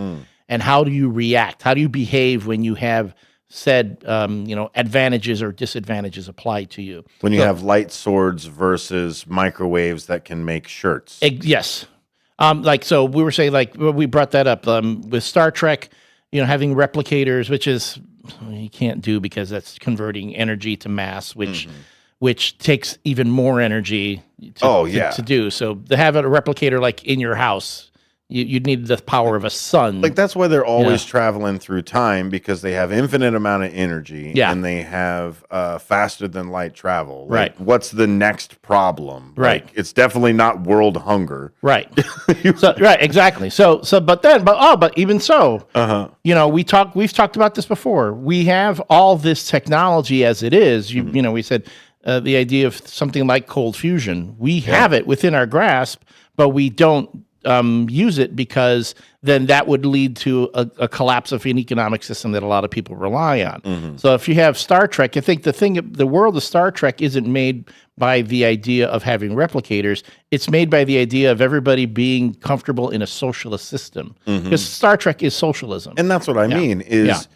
And how do you react? How do you behave when you have said, advantages or disadvantages apply to you? When you have light swords versus microwaves that can make shirts. Yes. So we were saying, like, we brought that up with Star Trek, having replicators, which is, you can't do because that's converting energy to mass, which takes even more energy to do. So to have a replicator like in your house, you'd need the power of a sun. Like, that's why they're always traveling through time, because they have infinite amount of energy and they have faster than light travel. Like, Right. What's the next problem? Right. Like, it's definitely not world hunger. Right. Right. Exactly. But even so, we've talked about this before. We have all this technology as it is. We said, the idea of something like cold fusion. We have it within our grasp, but we don't use it because then that would lead to a collapse of an economic system that a lot of people rely on. So if you have Star Trek, I think the world of Star Trek isn't made by the idea of having replicators. It's made by the idea of everybody being comfortable in a socialist system. Because Star Trek is socialism. And that's what I mean is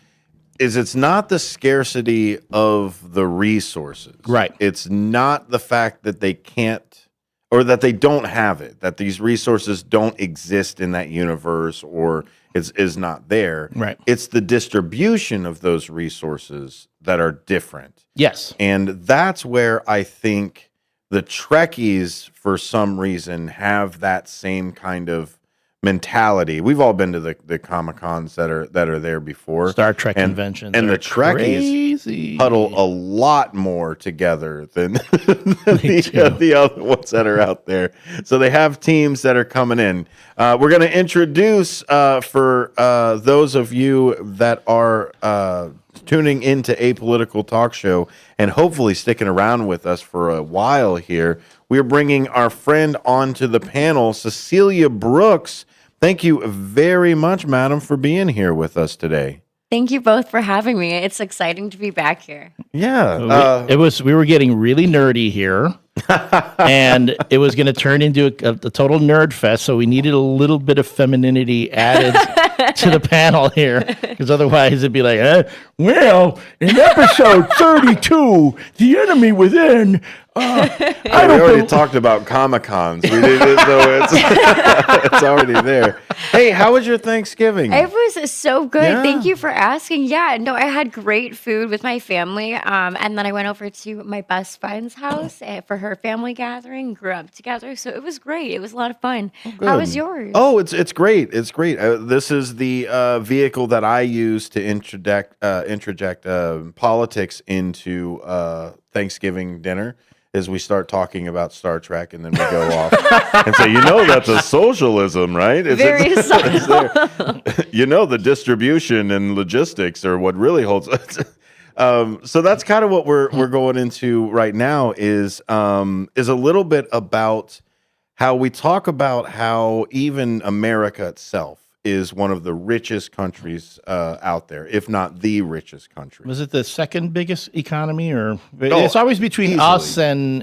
it's not the scarcity of the resources. Right. It's not the fact that they can't or that they don't have it, that these resources don't exist in that universe or is not there. Right. It's the distribution of those resources that are different. Yes. And that's where I think the Trekkies, for some reason, have that same kind of mentality. We've all been to the Comic-Cons that are there before. Star Trek conventions. And the Trekkies huddle a lot more together than the other ones that are out there. So they have teams that are coming in. We're going to introduce, for those of you that are tuning into Apolitical Talk Show and hopefully sticking around with us for a while here, we're bringing our friend onto the panel, Cecilia Brooks. Thank you very much, madam, for being here with us today. Thank you both for having me. It's exciting to be back here. Yeah. We were getting really nerdy here. And it was going to turn into a total nerd fest, so we needed a little bit of femininity added to the panel here, because otherwise it'd be like, well, in episode 32, the enemy within. We already talked about Comic-Cons. We did it, so it's already there. Hey, how was your Thanksgiving? It was so good. Yeah. Thank you for asking. Yeah, no, I had great food with my family. And then I went over to my best friend's house for her family gathering, grew up together. So it was great. It was a lot of fun. How was yours? Oh, it's great. It's great. This is the vehicle that I use to interject politics into Thanksgiving dinner. Is we start talking about Star Trek and then we go off and say, that's a socialism, right? Very social. The distribution and logistics are what really holds. So that's kind of what we're going into right now is a little bit about how we talk about how even America itself is one of the richest countries out there, if not the richest country. Was it the second biggest economy, or it's always between easily. us and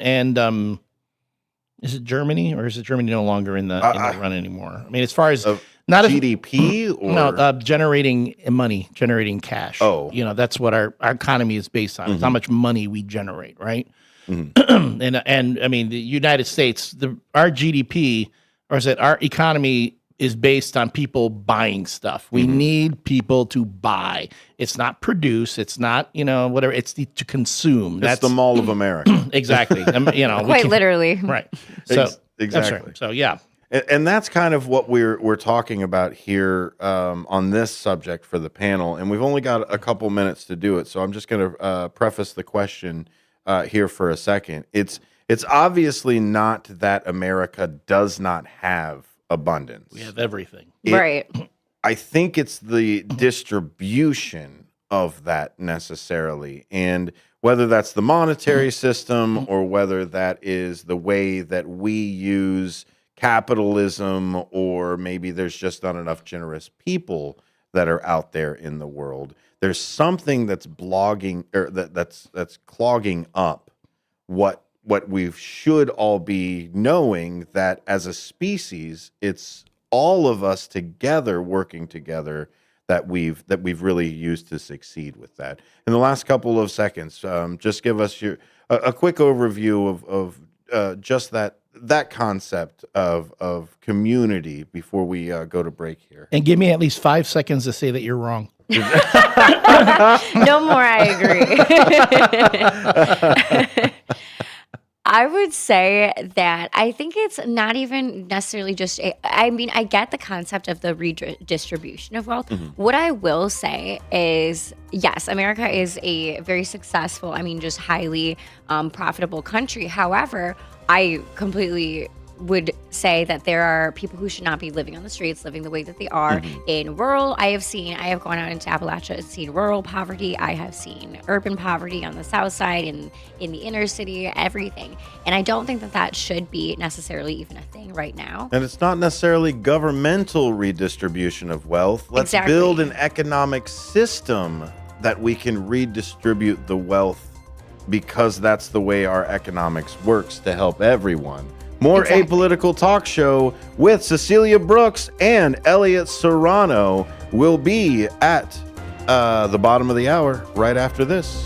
is it Germany, or is it Germany no longer in the run anymore? I mean, as far as not GDP or generating money, generating cash. Oh, that's what our economy is based on. It's how much money we generate, right? and I mean, the United States, our GDP, or is it our economy? Is based on people buying stuff. We need people to buy. It's not produce. It's not, whatever. It's to consume. That's the Mall of America. Exactly. Quite literally. Right. So exactly. That's right. So yeah. And that's kind of what we're talking about here on this subject for the panel. And we've only got a couple minutes to do it. So I'm just going to preface the question here for a second. It's obviously not that America does not have abundance. We have everything. Right. I think it's the distribution of that necessarily. And whether that's the monetary system or whether that is the way that we use capitalism, or maybe there's just not enough generous people that are out there in the world. There's something that's that's clogging up what we should all be knowing, that as a species, it's all of us together working together that we've really used to succeed with that. In the last couple of seconds, just give us a quick overview of just that concept of community before we go to break here. And give me at least 5 seconds to say that you're wrong. No more, I agree. I would say that I think it's not even necessarily just I get the concept of the redistribution of wealth. What I will say is, yes, America is a very successful, just highly profitable country. However, I completely would say that there are people who should not be living on the streets, living the way that they are. In rural, I have gone out into Appalachia and seen rural poverty. I have seen urban poverty on the south side, in the inner city, everything. And I don't think that that should be necessarily even a thing right now. And it's not necessarily governmental redistribution of wealth. Let's Exactly. build an economic system that we can redistribute the wealth, because that's the way our economics works, to help everyone. More Apolitical Talk Show with Cecilia Brooks and Elliot Serrano will be at the bottom of the hour right after this.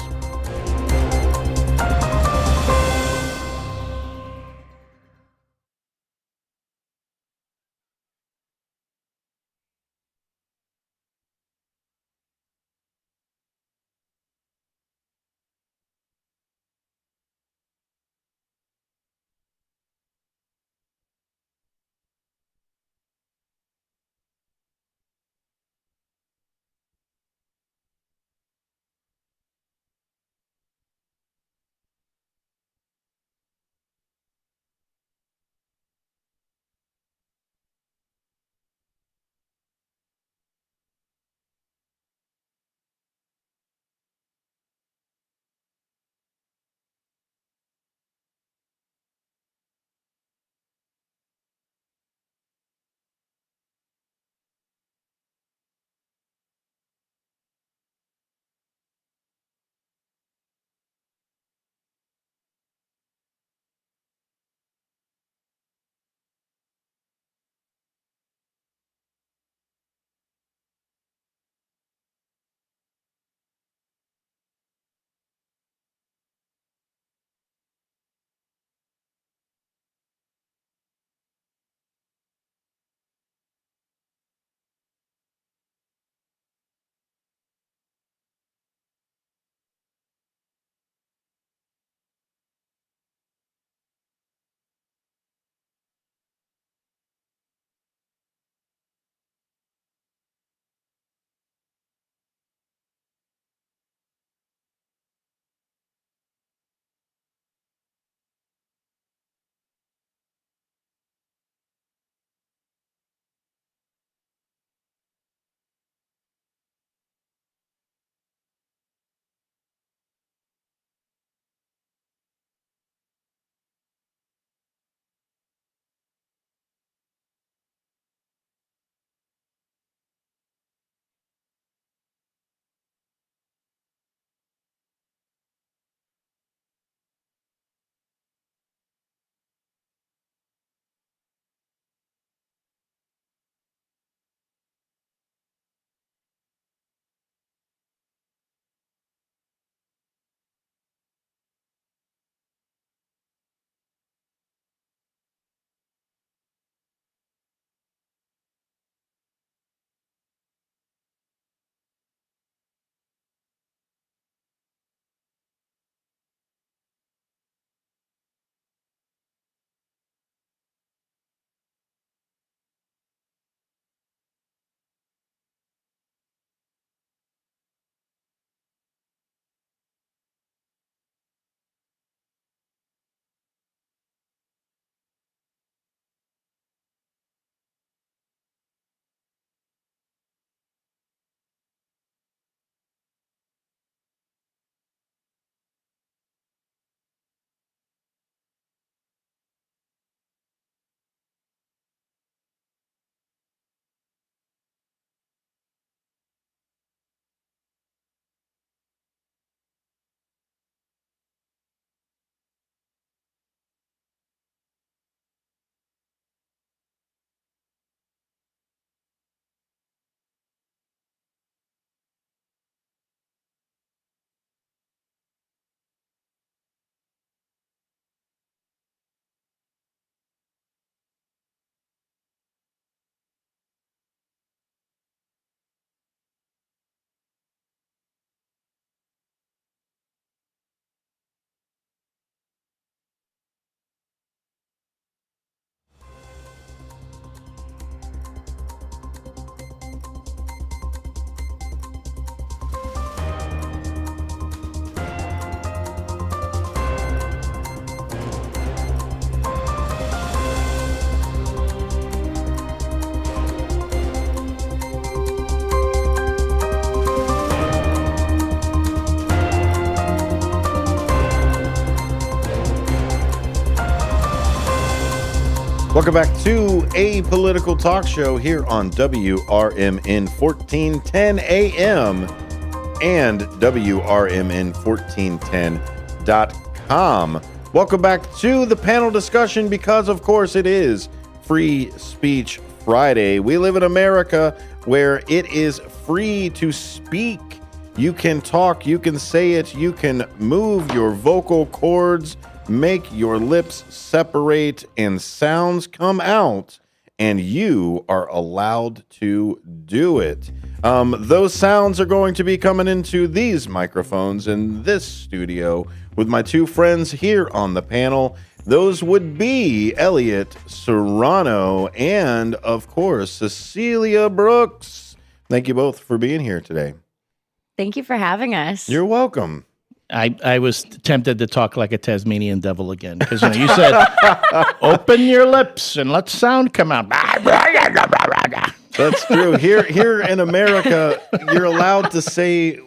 Welcome back to A Political Talk Show here on WRMN 1410 AM and WRMN1410.com. Welcome back to the panel discussion because, of course, it is Free Speech Friday. We live in America where it is free to speak. You can talk, you can say it, you can move your vocal cords, make your lips separate, and sounds come out, and you are allowed to do it. Those sounds are going to be coming into these microphones in this studio with my two friends here on the panel. Those would be Elliot Serrano and, of course, Cecilia Brooks. Thank you both for being here today. Thank you for having us. You're welcome. I was tempted to talk like a Tasmanian devil again because you said, "Open your lips and let sound come out." That's true. Here in America, you're allowed to say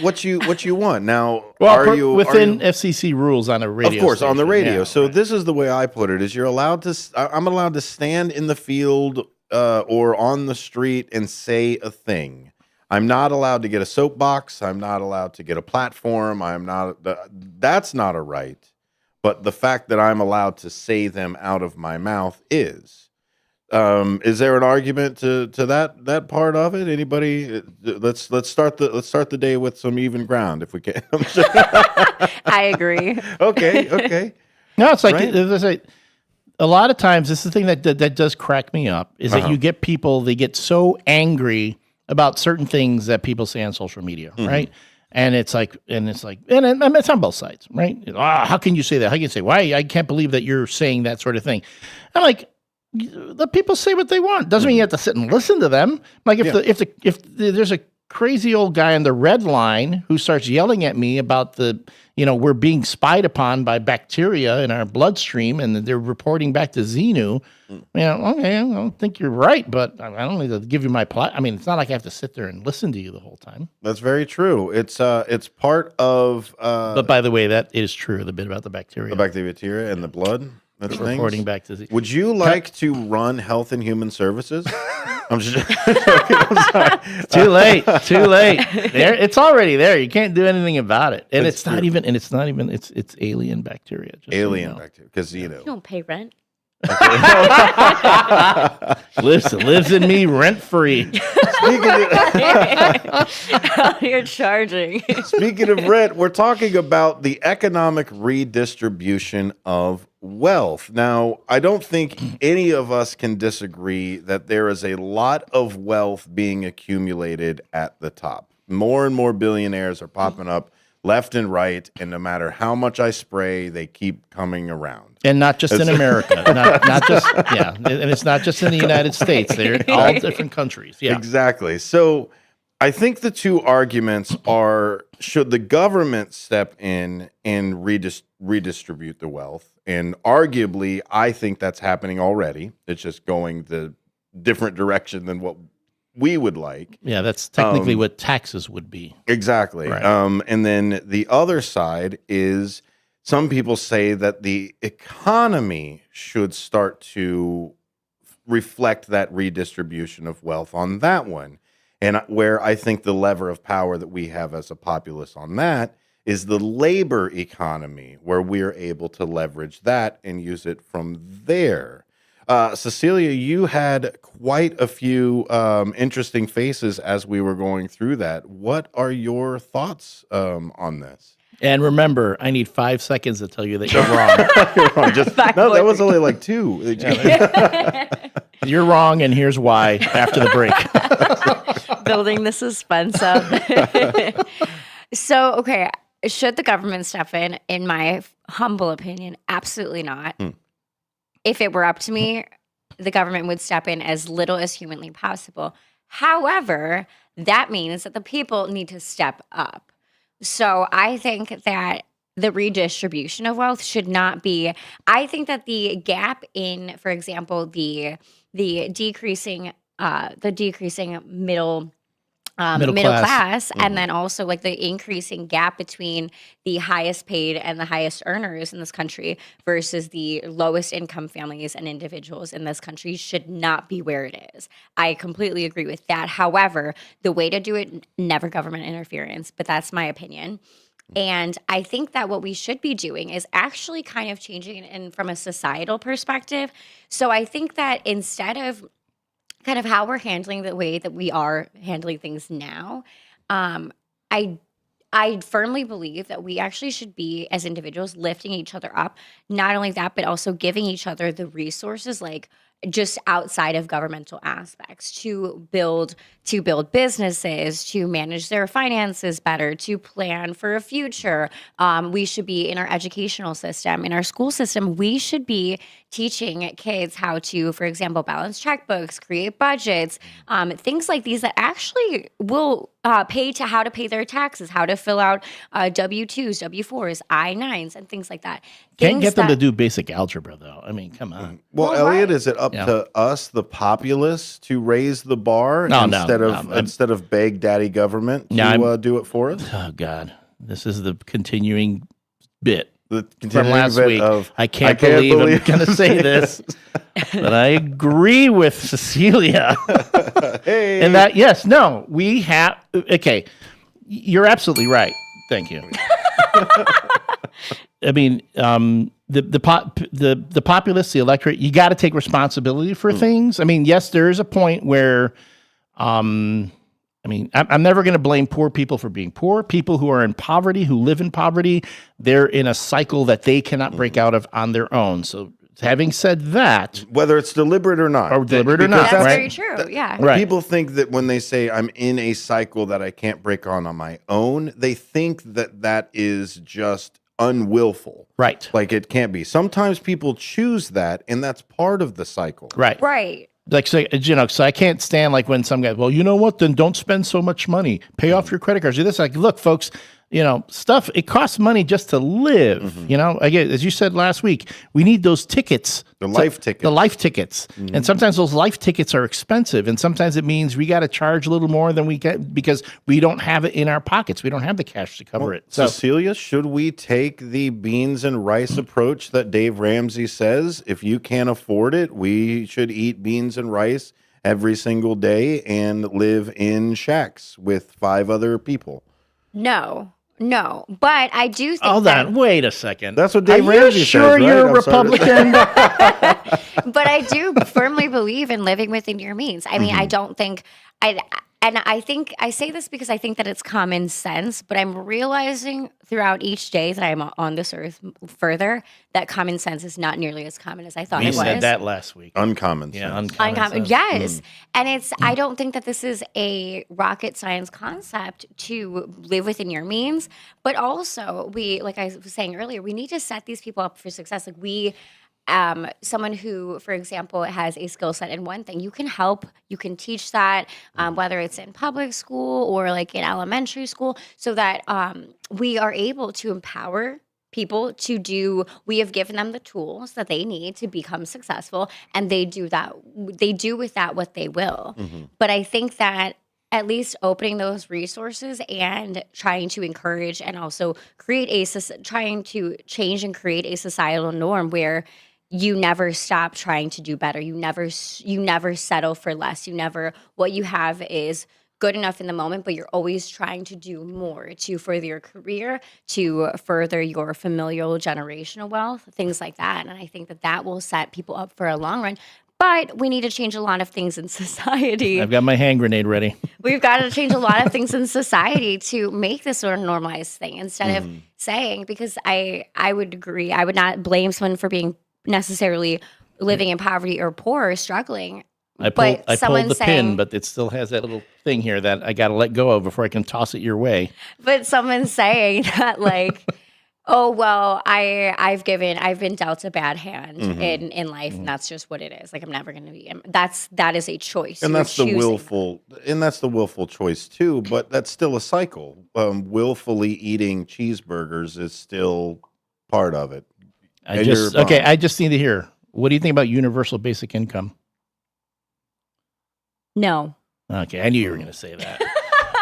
what you want. Now, well, within FCC rules on a radio? Of course, station. on the radio. Yeah, so this is the way I put it: is you're allowed to. I'm allowed to stand in the field or on the street and say a thing. I'm not allowed to get a soapbox. I'm not allowed to get a platform. That's not a right. But the fact that I'm allowed to say them out of my mouth is. Is there an argument to that part of it? Anybody? Let's start the day with some even ground if we can. I agree. Okay. No, it's like right? A lot of times. This is the thing that does crack me up is that you get people. They get so angry about certain things that people say on social media, right? And it's it's on both sides, right? How can you say that? How can you say, why? I can't believe that you're saying that sort of thing. I'm like, let people say what they want. Doesn't mean you have to sit and listen to them. Like if there's a crazy old guy on the red line who starts yelling at me about we're being spied upon by bacteria in our bloodstream and they're reporting back to Xenu. Okay, I don't think you're right, but I don't need to give you my plot. I mean, it's not like I have to sit there and listen to you the whole time. That's very true. It's part of. But by the way, that is true. The bit about the bacteria, and the blood. That's reporting back to Xenu. Would you like to run Health and Human Services? I'm just I'm sorry. Too late. There, it's already there. You can't do anything about it. And it's not even. It's alien bacteria. Bacteria, because You don't pay rent. lives in me rent free. You're charging. Speaking of rent, we're talking about the economic redistribution of wealth. Now, I don't think any of us can disagree that there is a lot of wealth being accumulated at the top. More and more billionaires are popping up left and right, and no matter how much I spray, they keep coming around. And not just in America, not just and it's not just in the United States. They're in all different countries. Yeah, exactly. So I think the two arguments are: should the government step in and redistribute the wealth? And arguably, I think that's happening already. It's just going the different direction than what we would like. Yeah, that's technically what taxes would be. Exactly. Right. And then the other side is some people say that the economy should start to reflect that redistribution of wealth on that one. And where I think the lever of power that we have as a populace on that is the labor economy, where we're able to leverage that and use it from there. Cecilia, you had quite a few interesting faces as we were going through that. What are your thoughts on this? And remember, I need 5 seconds to tell you that you're wrong. You're wrong. That was only like 2. You're wrong, and here's why after the break. Building the suspense up. So, okay, should the government step in? In my humble opinion, absolutely not. If it were up to me, the government would step in as little as humanly possible. However, that means that the people need to step up. So I think that the redistribution of wealth should not be. I think that the gap in, for example, the decreasing middle middle class, and then also like the increasing gap between the highest paid and the highest earners in this country versus the lowest income families and individuals in this country should not be where it is. I completely agree with that. However, the way to do it, never government interference, but that's my opinion. And I think that what we should be doing is actually kind of changing it in from a societal perspective. So I think that instead of kind of how we're handling the way that we are handling things now, I firmly believe that we actually should be, as individuals, lifting each other up. Not only that, but also giving each other the resources, like just outside of governmental aspects, to build businesses, to manage their finances better, to plan for a future. We should be in our educational system, in our school system. We should be teaching kids how to, for example, balance checkbooks, create budgets, things like these that actually will pay to how to pay their taxes, how to fill out W-2s, W-4s, I-9s, and things like that. Can't get them to do basic algebra, though. I mean, come on. Well, Elliot, is it up to us, the populace, to raise the bar instead of beg daddy government to do it for us? Oh, God. This is the continuing bit. From last week. I can't believe I'm going to say this, but I agree with Cecilia. Hey. And that, we have, okay, you're absolutely right. Thank you. I mean, the populace, the electorate, you got to take responsibility for things. I mean, yes, there is a point where, I'm never going to blame poor people for being poor. People who are in poverty, who live in poverty, they're in a cycle that they cannot break out of on their own. So having said that, whether it's deliberate or not, that's very true. Yeah. Right. People think that when they say I'm in a cycle that I can't break on my own, they think that is just unwillful. Right. Like it can't be. Sometimes people choose that, and that's part of the cycle. Right. Right. Like, so I can't stand like when some guys, well, you know what? Then don't spend so much money. Pay off your credit cards. Do this. Like, look, folks, stuff, it costs money just to live. Again, as you said last week, we need those tickets. The life tickets. And sometimes those life tickets are expensive. And sometimes it means we got to charge a little more than we get because we don't have it in our pockets. We don't have the cash to cover it. So, Cecilia, should we take the beans and rice approach that Dave Ramsey says? If you can't afford it, we should eat beans and rice every single day and live in shacks with 5 other people. No, but I do think hold on, wait a second. That's what Dave Ramsey says, sure right? you're a Republican? But I do firmly believe in living within your means. I mean, I don't think I think I say this because I think that it's common sense, but I'm realizing throughout each day that I'm on this earth further that common sense is not nearly as common as I thought it was. We said that last week. Uncommon sense. Yeah, uncommon sense. Yes. And I don't think that this is a rocket science concept to live within your means, but also like I was saying earlier, we need to set these people up for success. Like someone who, for example, has a skill set in one thing, you can help, you can teach that, whether it's in public school or like in elementary school, so that we are able to empower people to do. We have given them the tools that they need to become successful, and they do with that what they will. But I think that at least opening those resources and trying to encourage and also trying to change and create a societal norm where you never stop trying to do better. You never settle for less. What you have is good enough in the moment, but you're always trying to do more to further your career, to further your familial generational wealth, things like that. And I think that will set people up for a long run. But we need to change a lot of things in society. I've got my hand grenade ready. We've got to change a lot of things in society to make this sort of normalized thing instead of saying, because I would agree, I would not blame someone for being necessarily living in poverty or poor or struggling. I pulled the pin, but it still has that little thing here that I got to let go of before I can toss it your way. But someone's saying that like, oh, well, I've been dealt a bad hand in life, and that's just what it is. Like, I'm never going to be. That is a choice. And that's the willful choice too, but that's still a cycle. Willfully eating cheeseburgers is still part of it. I just need to hear, what do you think about universal basic income? No. Okay, I knew you were going to say that.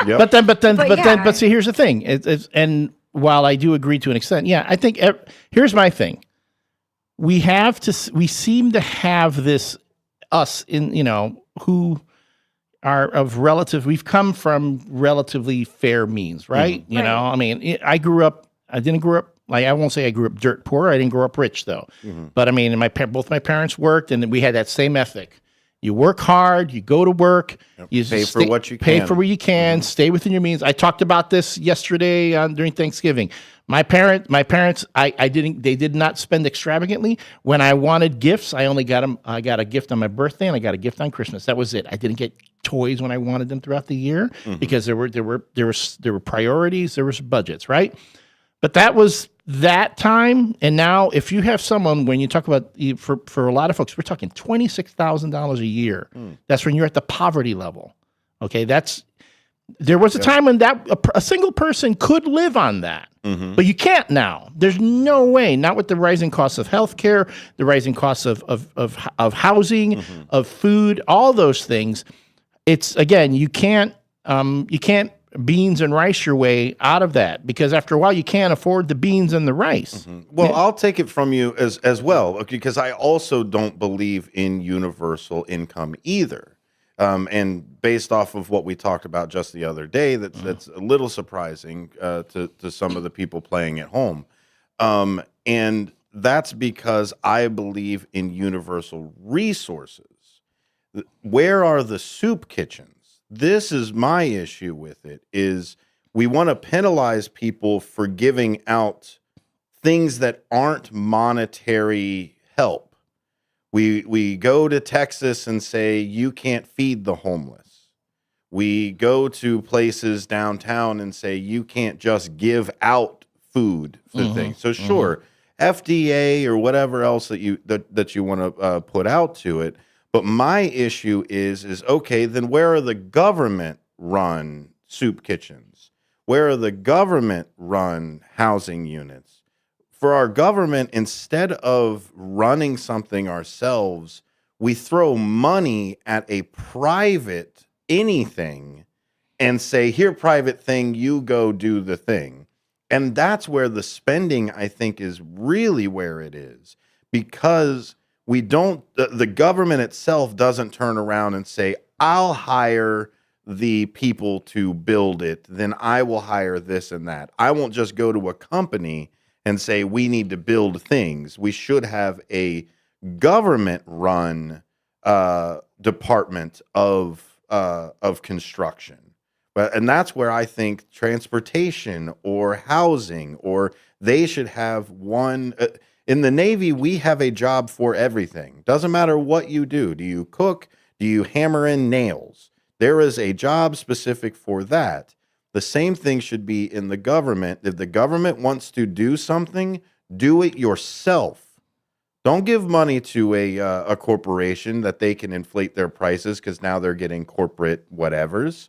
But see, here's the thing. And while I do agree to an extent, I think here's my thing. We seem to have this us in who are of relative. We've come from relatively fair means, right? Mm-hmm. You know, I mean, I didn't grow up. Like, I won't say I grew up dirt poor. I didn't grow up rich though. Mm-hmm. But I mean, both my parents worked, and we had that same ethic. You work hard. You go to work. You pay for what you pay can. for what you can. Stay within your means. I talked about this yesterday during Thanksgiving. My parents, they did not spend extravagantly. When I wanted gifts, I got a gift on my birthday and I got a gift on Christmas. That was it. I didn't get toys when I wanted them throughout the year because there were priorities, there was budgets, right? But that was that time. And now if you have someone, when you talk about, for a lot of folks, we're talking $26,000 a year. That's when you're at the poverty level. Okay. There was a time when a single person could live on that, but you can't now. There's no way, not with the rising costs of healthcare, the rising costs of housing, of food, all those things. It's, again, you can't beans and rice your way out of that, because after a while you can't afford the beans and the rice. Well, I'll take it from you as well, because I also don't believe in universal income either. And based off of what we talked about just the other day, that's a little surprising to some of the people playing at home. And that's because I believe in universal resources. Where are the soup kitchens? This is my issue with it, is we want to penalize people for giving out things that aren't monetary help. We go to Texas and say, you can't feed the homeless. We go to places downtown and say, you can't just give out food for things. So sure, FDA or whatever else that you want to put out to it. But my issue is okay, then where are the government-run soup kitchens? Where are the government-run housing units? For our government, instead of running something ourselves, we throw money at a private anything and say, here, private thing, you go do the thing. And that's where the spending, I think, is really where it is, because the government itself doesn't turn around and say, I'll hire the people to build it, then I will hire this and that. I won't just go to a company and say, we need to build things. We should have a government-run department of construction. And that's where I think transportation or housing, or they should have one. In the Navy, we have a job for everything. Doesn't matter what you do. Do you cook? Do you hammer in nails? There is a job specific for that. The same thing should be in the government. If the government wants to do something, do it yourself. Don't give money to a corporation that they can inflate their prices because now they're getting corporate whatevers.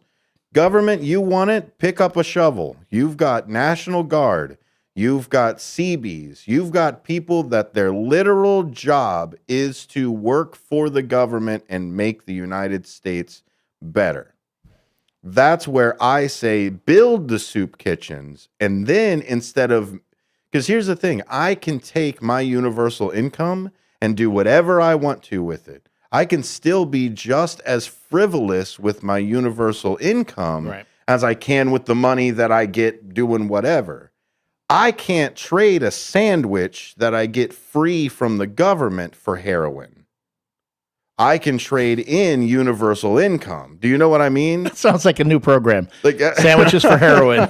Government, you want it? Pick up a shovel. You've got National Guard. You've got Seabees. You've got people that their literal job is to work for the government and make the United States better. That's where I say build the soup kitchens. And then because here's the thing, I can take my universal income and do whatever I want to with it. I can still be just as frivolous with my universal income as I can with the money that I get doing whatever. I can't trade a sandwich that I get free from the government for heroin. I can trade in universal income. Do you know what I mean? That sounds like a new program. Sandwiches for heroin.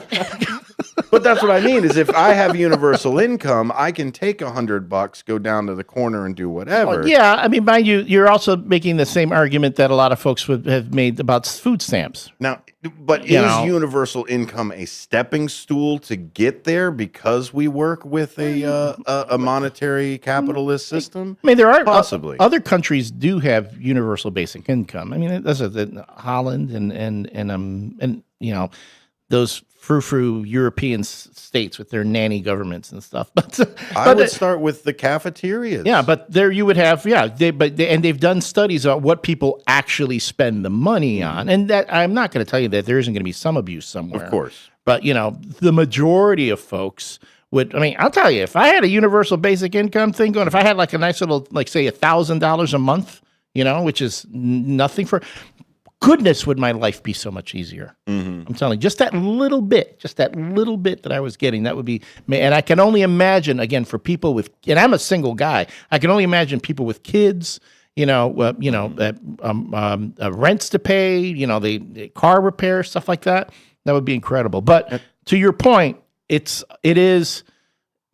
But that's what I mean, is if I have universal income, I can take $100, go down to the corner and do whatever. Well, yeah, I mean, mind you, you're also making the same argument that a lot of folks would have made about food stamps. Now, but is universal income a stepping stool to get there because we work with a monetary capitalist system? I mean, there are possibly other countries do have universal basic income. I mean, that's Holland and you know, those frou-frou European states with their nanny governments and stuff. But I would start with the cafeterias. Yeah, but there you would have, they've done studies on what people actually spend the money on. And that I'm not going to tell you that there isn't going to be some abuse somewhere. Of course. But, the majority of folks I'll tell you, if I had a universal basic income thing going, if I had like a nice little, like say $1,000 a month, which is nothing goodness, would my life be so much easier. I'm telling you, just that little bit that I was getting, that would be, and I can only imagine, again, for people and I'm a single guy, I can only imagine people with kids, rents to pay, the car repair, stuff like that. That would be incredible. But to your point, it is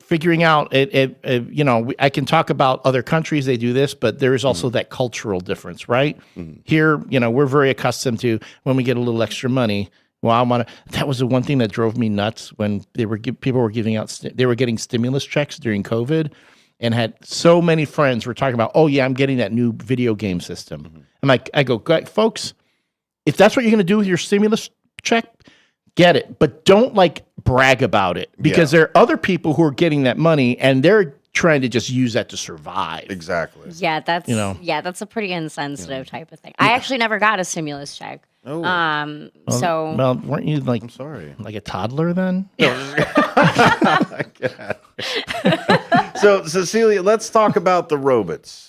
figuring out I can talk about other countries, they do this, but there is also that cultural difference, right? Here, we're very accustomed to when we get a little extra money. Well, that was the one thing that drove me nuts when people were giving out, they were getting stimulus checks during COVID, and had so many friends were talking about, oh yeah, I'm getting that new video game system. I go, folks, if that's what you're going to do with your stimulus check, get it, but don't brag about it, because there are other people who are getting that money and they're trying to just use that to survive. Exactly. Yeah, that's that's a pretty insensitive type of thing. I actually never got a stimulus check. Oh. So well, weren't you I'm sorry, like a toddler then? So Cecilia, let's talk about the robots.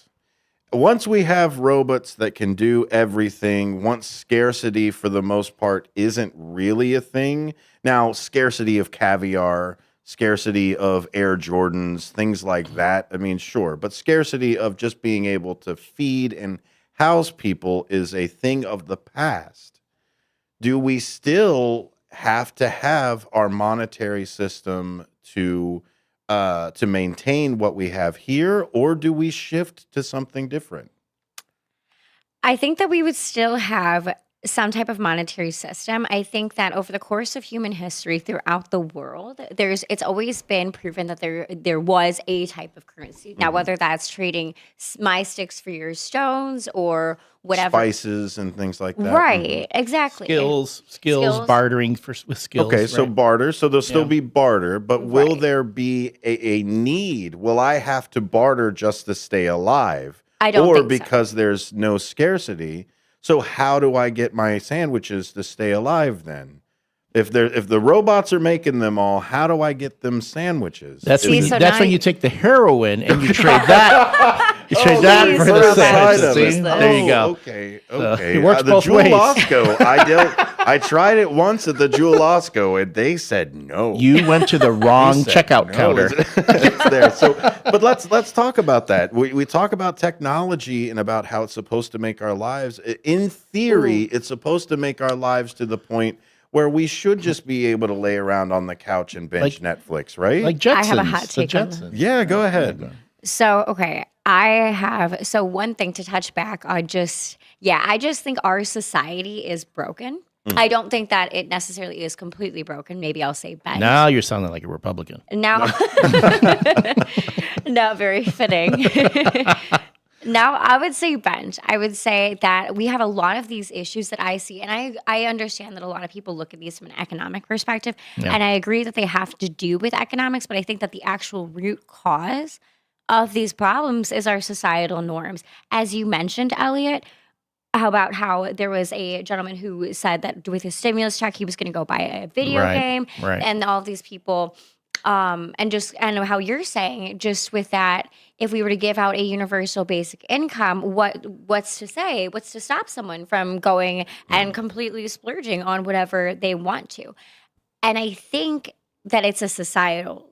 Once we have robots that can do everything, once scarcity for the most part isn't really a thing. Now, scarcity of caviar, scarcity of Air Jordans, things like that. I mean, sure, but scarcity of just being able to feed and house people is a thing of the past. Do we still have to have our monetary system to maintain what we have here, or do we shift to something different? I think that we would still have some type of monetary system. I think that over the course of human history throughout the world, it's always been proven that there was a type of currency. Now, whether that's trading my sticks for your stones or whatever. Spices and things like that. Right, exactly. Skills, bartering with skills. Okay, so right? barter. So there'll still be barter, but will there be a need? Will I have to barter just to stay alive? I don't think so. Or because there's no scarcity. So how do I get my sandwiches to stay alive then? If the robots are making them all, how do I get them sandwiches? That's when you take the heroin and you trade that. You trade that for the sandwiches. There you go. Okay. It works the both Jewel ways. Osco, I tried it once at the Jewel Osco, and they said no. You went to the wrong checkout counter. It's there. So, but let's talk about that. We talk about technology and about how it's supposed to make our lives. In theory, it's supposed to make our lives to the point where we should just be able to lay around on the couch and binge Netflix, right? Like Jetsons. I have a hot take on that. Yeah, go ahead. So, okay, one thing to touch back on I just think our society is broken. I don't think that it necessarily is completely broken. Maybe I'll say bent. Now you're sounding like a Republican. Now, no, very fitting. Now, I would say bent. I would say that we have a lot of these issues that I see, and I understand that a lot of people look at these from an economic perspective, and I agree that they have to do with economics, but I think that the actual root cause of these problems is our societal norms. As you mentioned, Elliot, about how there was a gentleman who said that with his stimulus check, he was going to go buy a video game, and all of these people... and how you're saying, just with that, if we were to give out a universal basic income, what's to stop someone from going and completely splurging on whatever they want to? And I think that it's a societal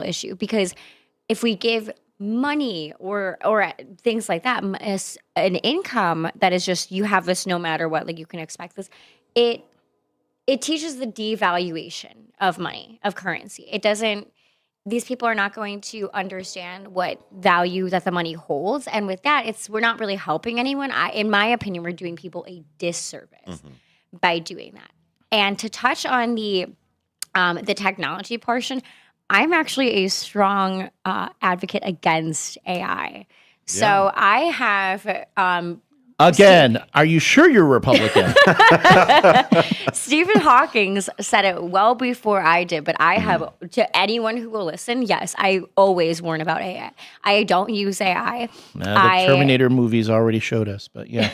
issue, because if we give money or things like that, an income that is just, you have this no matter what, like you can expect this, it teaches the devaluation of money, of currency. These people are not going to understand what value that the money holds. And with that, we're not really helping anyone. In my opinion, we're doing people a disservice by doing that. And to touch on the technology portion, I'm actually a strong advocate against AI. So I have Again, are you sure you're Republican? Stephen Hawking said it well before I did, but I have, to anyone who will listen, yes, I always warn about AI. I don't use AI. The Terminator movies already showed us, but yeah.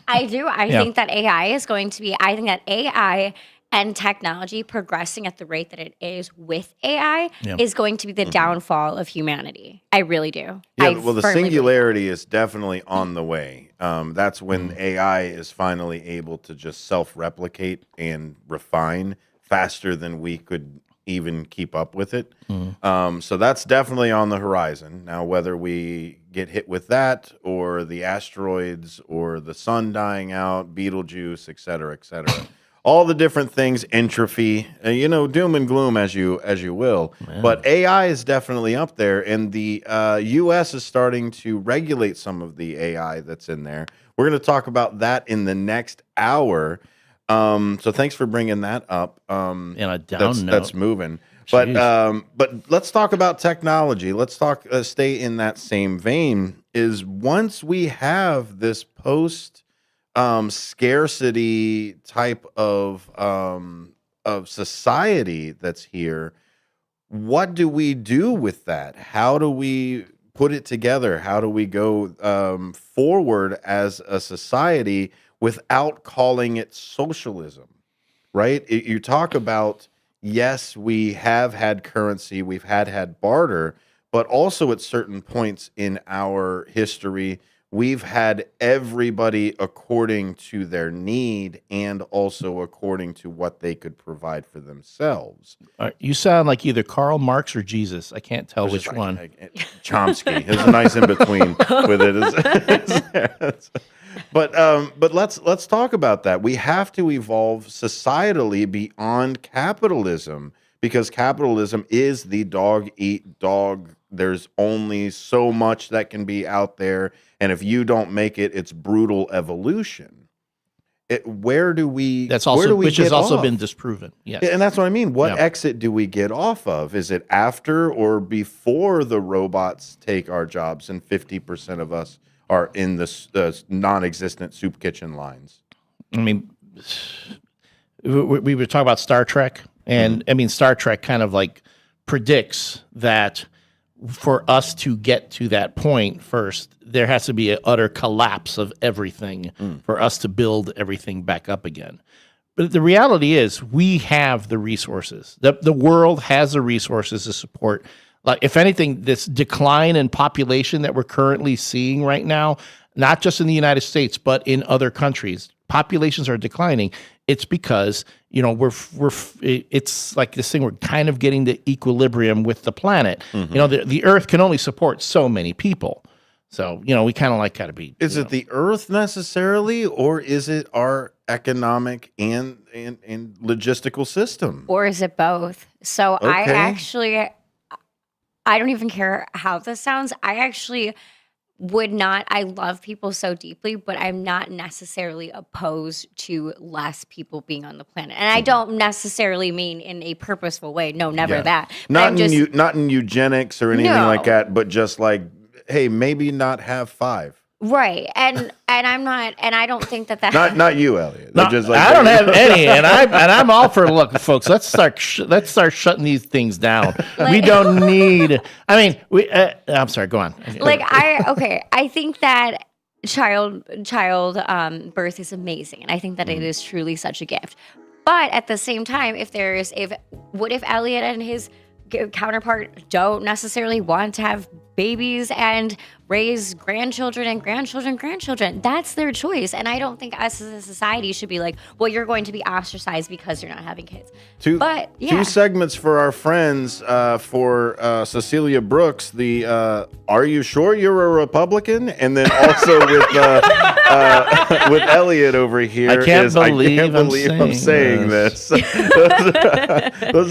I do. I think that AI is going to be, I think that AI and technology progressing at the rate that it is with AI is going to be the downfall of humanity. I really do. Yeah, well, the singularity is definitely on the way. That's when AI is finally able to just self-replicate and refine faster than we could even keep up with it. So that's definitely on the horizon. Now, whether we get hit with that or the asteroids or the sun dying out, Beetlejuice, et cetera, all the different things, entropy, doom and gloom as you will. Man. But AI is definitely up there, and the U.S. is starting to regulate some of the AI that's in there. We're going to talk about that in the next hour. So thanks for bringing that up. And a down note. That's moving. But let's talk about technology. Let's stay in that same vein. Is once we have this post scarcity type of society that's here, what do we do with that? How do we put it together? How do we go forward as a society without calling it socialism? Right? You talk about, yes, we have had currency, we've had barter, but also at certain points in our history, we've had everybody according to their need and also according to what they could provide for themselves. You sound like either Karl Marx or Jesus. I can't tell which one. Chomsky. There's a nice in between with it. But let's talk about that. We have to evolve societally beyond capitalism, because capitalism is the dog eat dog. There's only so much that can be out there, and if you don't make it, it's brutal evolution. Where do we? Which has also been disproven. Yes, and that's what I mean. What exit do we get off of? Is it after or before the robots take our jobs and 50% of us are in the non-existent soup kitchen lines? I mean, we were talking about Star Trek, and I mean, Star Trek kind of like predicts that for us to get to that point first, there has to be an utter collapse of everything for us to build everything back up again. But the reality is we have the resources. The world has the resources to support. Like, if anything, this decline in population that we're currently seeing right now, not just in the United States, but in other countries, populations are declining. It's because, it's like this thing, we're kind of getting to equilibrium with the planet. The Earth can only support so many people. So, we kind of got to be. Is it the Earth necessarily, or is it our economic and logistical system? Or is it both? So Okay. I don't even care how this sounds. I actually would not, I love people so deeply, but I'm not necessarily opposed to less people being on the planet. And I don't necessarily mean in a purposeful way. No, never that. Not in eugenics or anything like that, but just like, hey, maybe not have 5. Right. And I'm not, and I don't think that not you, Elliot. No, Just I don't have any, and I'm all for, look, folks, let's start shutting these things down. We don't need. I mean, I'm sorry. Go on. I think that child birth is amazing, and I think that it is truly such a gift. But at the same time, what if Elliot and his counterpart don't necessarily want to have babies and raise grandchildren and grandchildren. That's their choice. And I don't think us as a society should be like, well, you're going to be ostracized because you're not having kids. Two segments for our friends, for Cecilia Brooks, the Are You Sure You're a Republican? And then also with Elliot over here. I can't believe I'm saying this. Those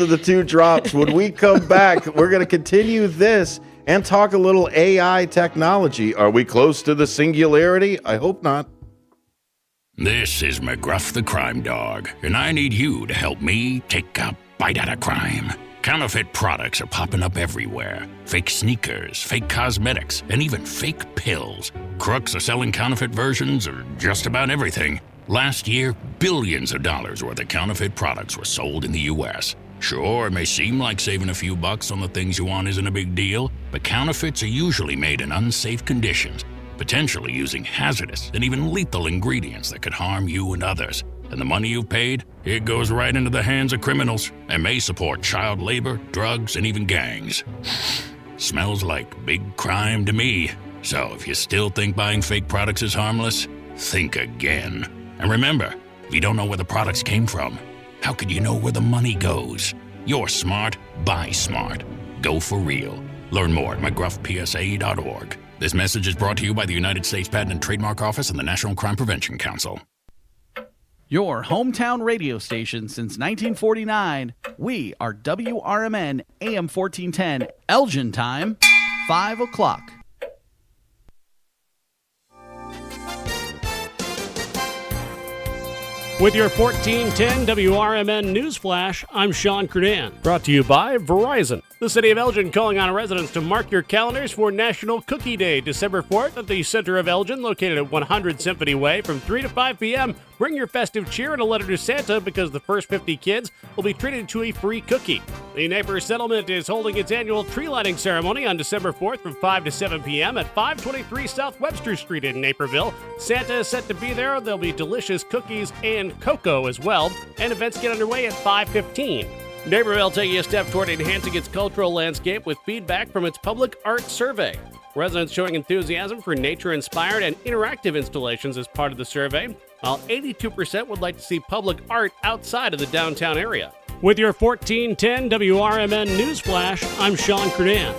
are the two drops. When we come back, we're going to continue this and talk a little AI technology. Are we close to the singularity? I hope not. This is McGruff the Crime Dog, and I need you to help me take a bite out of crime. Counterfeit products are popping up everywhere. Fake sneakers, fake cosmetics, and even fake pills. crooks are selling counterfeit versions of just about everything. Last year, billions of dollars worth of counterfeit products were sold in the U.S. Sure, it may seem like saving a few bucks on the things you want isn't a big deal, but counterfeits are usually made in unsafe conditions, potentially using hazardous and even lethal ingredients that could harm you and others. And the money you've paid, it goes right into the hands of criminals and may support child labor, drugs, and even gangs. Smells like big crime to me. So if you still think buying fake products is harmless, think again. And remember, if you don't know where the products came from, how could you know where the money goes? You're smart, buy smart. Go for real. Learn more at mcgruffpsa.org. This message is brought to you by the United States Patent and Trademark Office and the National Crime Prevention Council. Your hometown radio station since 1949. We are WRMN AM 1410, Elgin time, 5 o'clock. With your 1410 WRMN News Flash, I'm Sean Kernan. Brought to you by Verizon. The city of Elgin calling on residents to mark your calendars for National Cookie Day, December 4th at the center of Elgin, located at 100 Symphony Way from 3 to 5 p.m. Bring your festive cheer and a letter to Santa because the first 50 kids will be treated to a free cookie. The Neighbor Settlement is holding its annual tree lighting ceremony on December 4th from 5 to 7 p.m. at 523 South Webster Street in Naperville. Santa is set to be there. There'll be delicious cookies and cocoa as well, and events get underway at 5:15. Naperville taking a step toward enhancing its cultural landscape with feedback from its public art survey. Residents showing enthusiasm for nature-inspired and interactive installations as part of the survey, while 82% would like to see public art outside of the downtown area. With your 1410 WRMN News Flash, I'm Sean Kernan.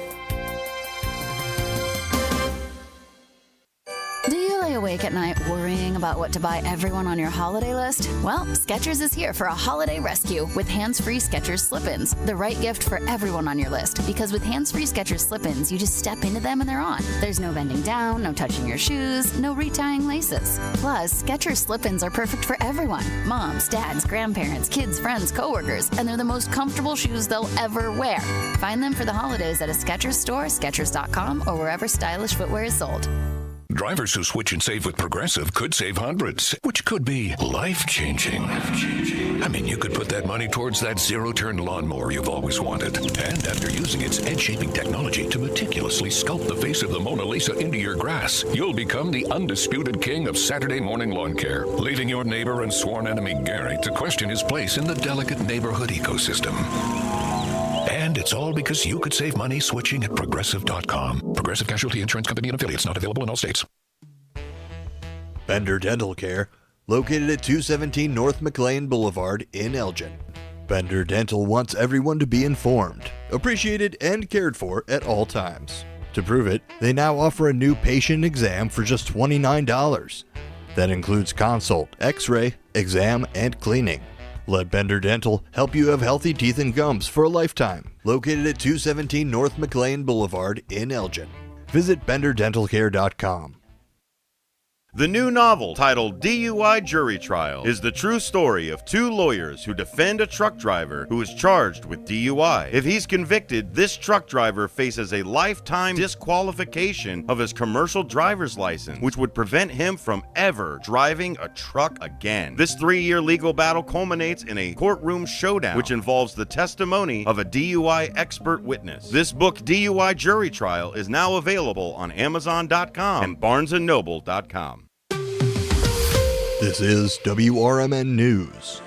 Do you lay awake at night worrying about what to buy everyone on your holiday list? Well, Skechers is here for a holiday rescue with hands-free Skechers slip-ins, the right gift for everyone on your list. Because with hands-free Skechers slip-ins, you just step into them and they're on. There's no bending down, no touching your shoes, no retying laces. Plus, Skechers slip-ins are perfect for everyone. Moms, dads, grandparents, kids, friends, coworkers, and they're the most comfortable shoes they'll ever wear. Find them for the holidays at a Skechers store, Skechers.com, or wherever stylish footwear is sold. Drivers who switch and save with Progressive could save hundreds, which could be life-changing. I mean, you could put that money towards that zero-turn lawnmower you've always wanted. And after using its edge-shaping technology to meticulously sculpt the face of the Mona Lisa into your grass, you'll become the undisputed king of Saturday morning lawn care, leaving your neighbor and sworn enemy Gary to question his place in the delicate neighborhood ecosystem. And it's all because you could save money switching at Progressive.com. Progressive Casualty Insurance Company and affiliates, not available in all states. Bender Dental Care, located at 217 North McLean Boulevard in Elgin. Bender Dental wants everyone to be informed, appreciated, and cared for at all times. To prove it, they now offer a new patient exam for just $29. That includes consult, x-ray, exam, and cleaning. Let Bender Dental help you have healthy teeth and gums for a lifetime. Located at 217 North McLean Boulevard in Elgin. Visit BenderDentalCare.com. The new novel, titled DUI Jury Trial, is the true story of two lawyers who defend a truck driver who is charged with DUI. If he's convicted, this truck driver faces a lifetime disqualification of his commercial driver's license, which would prevent him from ever driving a truck again. This 3-year legal battle culminates in a courtroom showdown, which involves the testimony of a DUI expert witness. This book, DUI Jury Trial, is now available on Amazon.com and BarnesandNoble.com. This is WRMN News.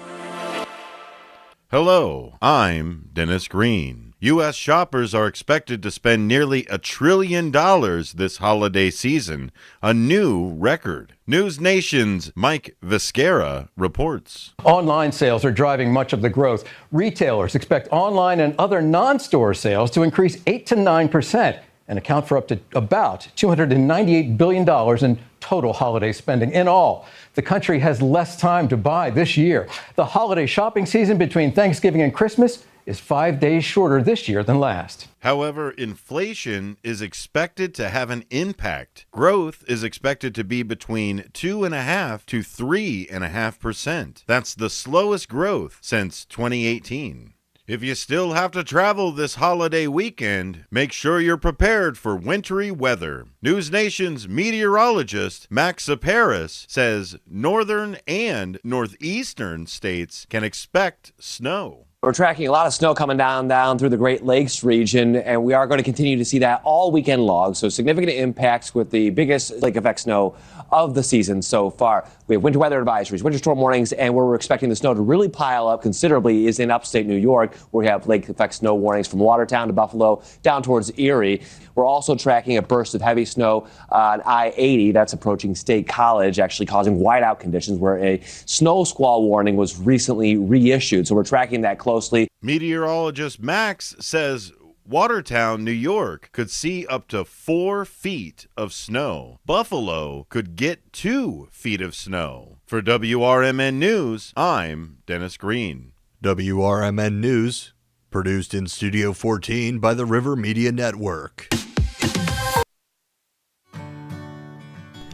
Hello, I'm Dennis Green. U.S. shoppers are expected to spend nearly $1 trillion this holiday season, a new record. News Nation's Mike Viscara reports. Online sales are driving much of the growth. Retailers expect online and other non-store sales to increase 8 to 9% and account for up to about $298 billion in total holiday spending. In all, the country has less time to buy this year. The holiday shopping season between Thanksgiving and Christmas is 5 days shorter this year than last. However, inflation is expected to have an impact. Growth is expected to be between 2.5% to 3.5%. That's the slowest growth since 2018. If you still have to travel this holiday weekend, make sure you're prepared for wintry weather. News Nation's meteorologist Max Paris says northern and northeastern states can expect snow. We're tracking a lot of snow coming down through the Great Lakes region, and we are going to continue to see that all weekend long. So significant impacts with the biggest lake effect snow of the season so far. We have winter weather advisories, winter storm warnings, and where we're expecting the snow to really pile up considerably is in upstate New York, where we have lake effect snow warnings from Watertown to Buffalo down towards Erie. We're also tracking a burst of heavy snow on I-80 that's approaching State College, actually causing whiteout conditions where a snow squall warning was recently reissued. So we're tracking that closely. Meteorologist Max says Watertown, New York could see up to 4 feet of snow. Buffalo could get 2 feet of snow. For WRMN News, I'm Dennis Green. WRMN News, produced in Studio 14 by the River Media Network.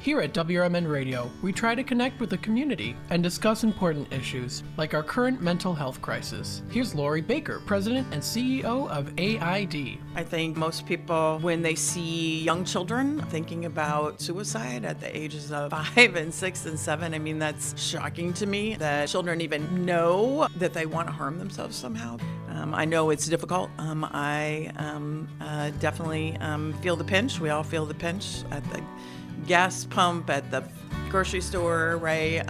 Here at WRMN Radio, we try to connect with the community and discuss important issues, like our current mental health crisis. Here's Lori Baker, President and CEO of AID. I think most people, when they see young children thinking about suicide at the ages of 5 and 6 and 7, I mean, that's shocking to me that children even know that they want to harm themselves somehow. I know it's difficult. I definitely feel the pinch. We all feel the pinch at the gas pump, at the grocery store, right,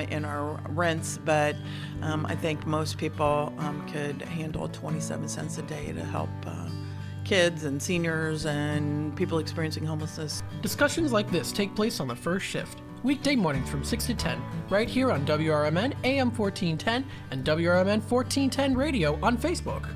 in our rents, but I think most people could handle 27 cents a day to help kids and seniors and people experiencing homelessness. Discussions like this take place on the first shift, weekday mornings from 6 to 10, right here on WRMN AM 1410 and WRMN 1410 Radio on Facebook.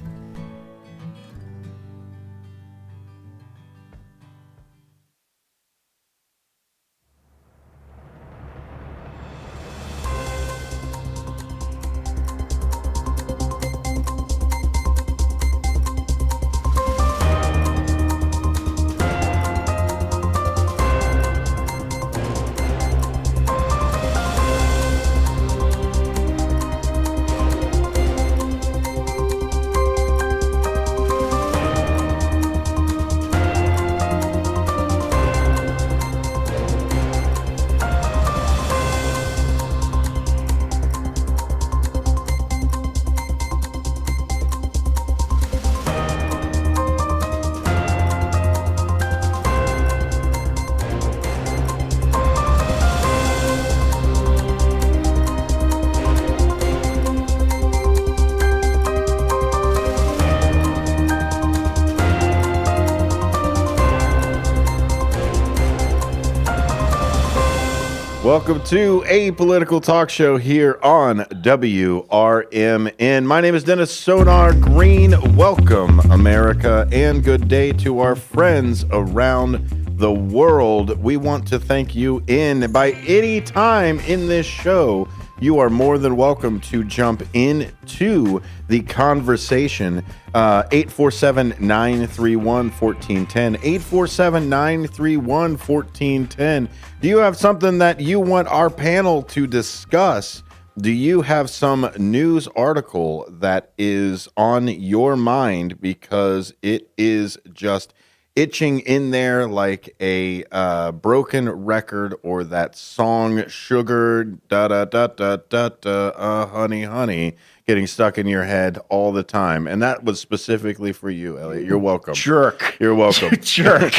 Welcome to a political talk show here on WRMN. My name is Dennis Sonar Green. Welcome, America, and good day to our friends around the world. We want to thank you by any time in this show. You are more than welcome to jump into the conversation. 847-931-1410. 847-931-1410. Do you have something that you want our panel to discuss? Do you have some news article that is on your mind because it is just itching in there like a broken record, or that song Sugar da da da da da da honey honey getting stuck in your head all the time? And that was specifically for you, Elliot. You're welcome. Jerk. You're welcome. Jerk.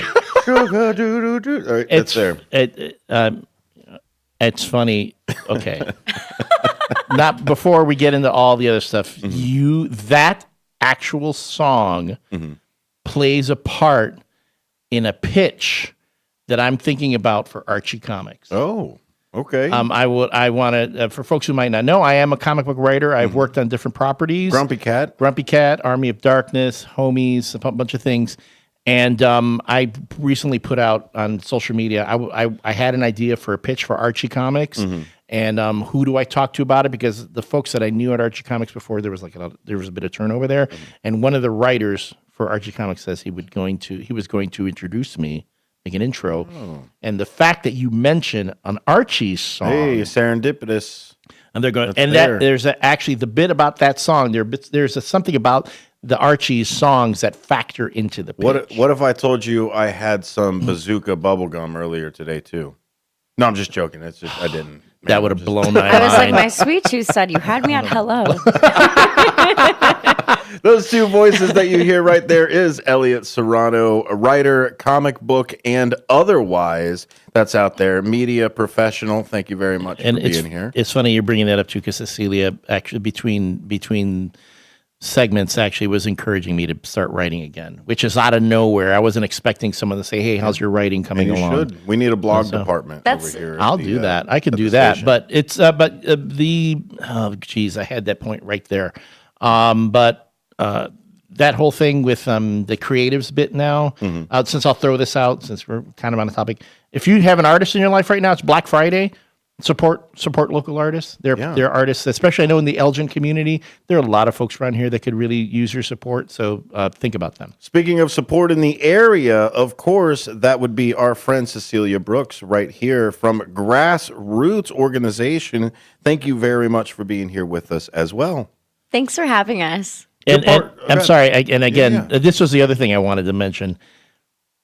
Sugar doo doo doo. All right, it's there. It's funny. Okay. Not before we get into all the other stuff. That actual song plays a part in a pitch that I'm thinking about for Archie Comics. Oh, okay. I want to, for folks who might not know, I am a comic book writer. I've worked on different properties. Grumpy Cat, Army of Darkness, Homies, a bunch of things. And I recently put out on social media, I had an idea for a pitch for Archie Comics. And who do I talk to about it? Because the folks that I knew at Archie Comics before, there was a bit of turnover there. And one of the writers for Archie Comics says he was going to introduce me, make an intro. And the fact that you mention an Archie song, hey, serendipitous. And they're going, That's and fair. that there's actually the bit about that song. There's something about the Archie's songs that factor into the pitch. What if I told you I had some bazooka bubblegum earlier today too? No, I'm just joking. It's just I didn't. That would have blown my mind. I was like, my sweet tooth said you had me at hello. Those two voices that you hear right there is Elliot Serrano, a writer, comic book, and otherwise that's out there, media professional. Thank you very much for being here. It's funny you're bringing that up too, because Cecilia actually between segments actually was encouraging me to start writing again, which is out of nowhere. I wasn't expecting someone to say, "Hey, how's your writing coming And you along?" should. We need a blog department over here. I'll do that. I can do that. But it's oh geez, I had that point right there. That whole thing with the creatives bit now, since I'll throw this out, since we're kind of on the topic, if you have an artist in your life right now, it's Black Friday. Support local artists. They're artists, especially I know in the Elgin community, there are a lot of folks around here that could really use your support. So think about them. Speaking of support in the area, of course, that would be our friend Cecilia Brooks right here from Grassroots Organization. Thank you very much for being here with us as well. Thanks for having us. And I'm sorry. This was the other thing I wanted to mention.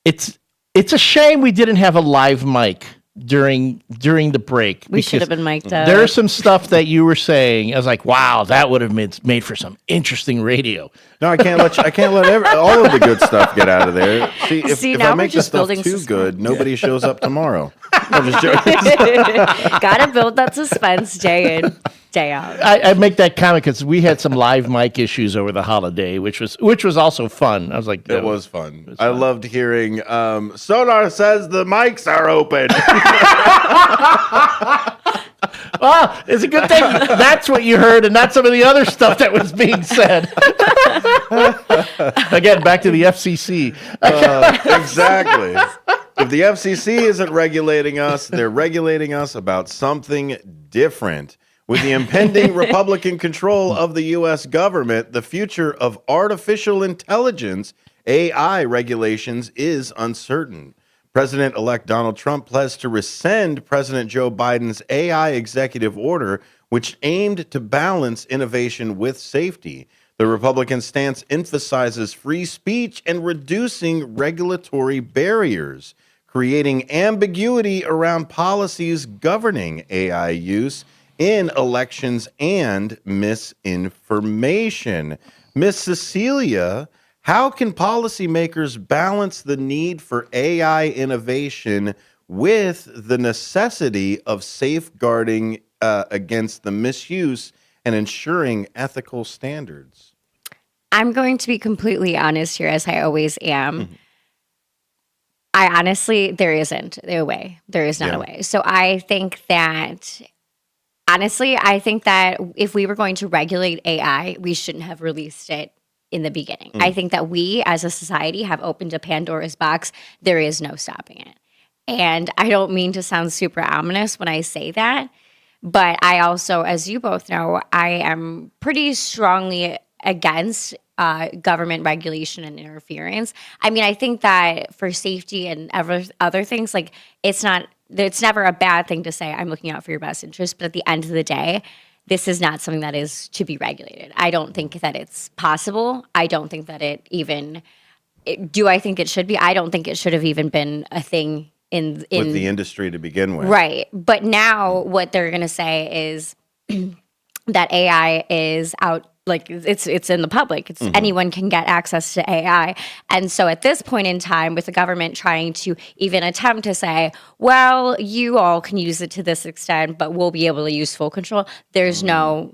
It's a shame we didn't have a live mic during the break. We should have been mic'd up. There's some stuff that you were saying. I was like, wow, that would have made for some interesting radio. No, I can't let all of the good stuff get out of there. If now I we're make the just stuff building too good, nobody shows up tomorrow. I'm just joking. Gotta build that suspense day in, day out. I make that comment because we had some live mic issues over the holiday, which was also fun. I was like, it was fun. I loved hearing Sonar says the mics are open. Well, it's a good thing that's what you heard and not some of the other stuff that was being said. Again, back to the FCC. Exactly. If the FCC isn't regulating us, they're regulating us about something different. With the impending Republican control of the U.S. government, the future of artificial intelligence, AI regulations, is uncertain. President-elect Donald Trump pledged to rescind President Joe Biden's AI executive order, which aimed to balance innovation with safety. The Republican stance emphasizes free speech and reducing regulatory barriers, creating ambiguity around policies governing AI use in elections and misinformation. Miss Cecilia, how can policymakers balance the need for AI innovation with the necessity of safeguarding against the misuse and ensuring ethical standards? I'm going to be completely honest here, as I always am. I honestly, there isn't a way. There is not a way. So I think that, honestly, if we were going to regulate AI, we shouldn't have released it in the beginning. I think that we as a society have opened a Pandora's box. There is no stopping it. And I don't mean to sound super ominous when I say that, but I also, as you both know, I am pretty strongly against government regulation and interference. I mean, I think that for safety and other things, like it's never a bad thing to say, I'm looking out for your best interest, but at the end of the day, this is not something that is to be regulated. I don't think that it's possible. I don't think that do I think it should be? I don't think it should have even been a thing in with the industry to begin with. Right. But now what they're going to say is that AI is out, like it's in the public. It's anyone can get access to AI. And so at this point in time, with the government trying to even attempt to say, well, you all can use it to this extent, but we'll be able to use full control. There's no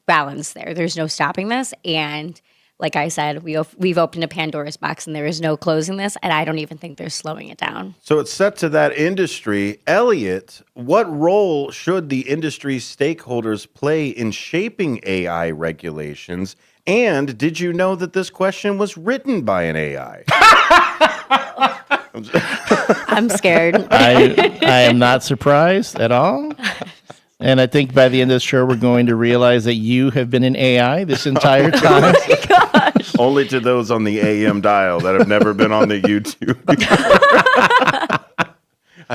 balance there. There's no stopping this. And like I said, we've opened a Pandora's box and there is no closing this. And I don't even think they're slowing it down. So it's set to that industry. Elliot, what role should the industry stakeholders play in shaping AI regulations? And did you know that this question was written by an AI? I'm scared. I am not surprised at all. And I think by the end of the show, we're going to realize that you have been an AI this entire time. Oh my gosh. Only to those on the AM dial that have never been on the YouTube.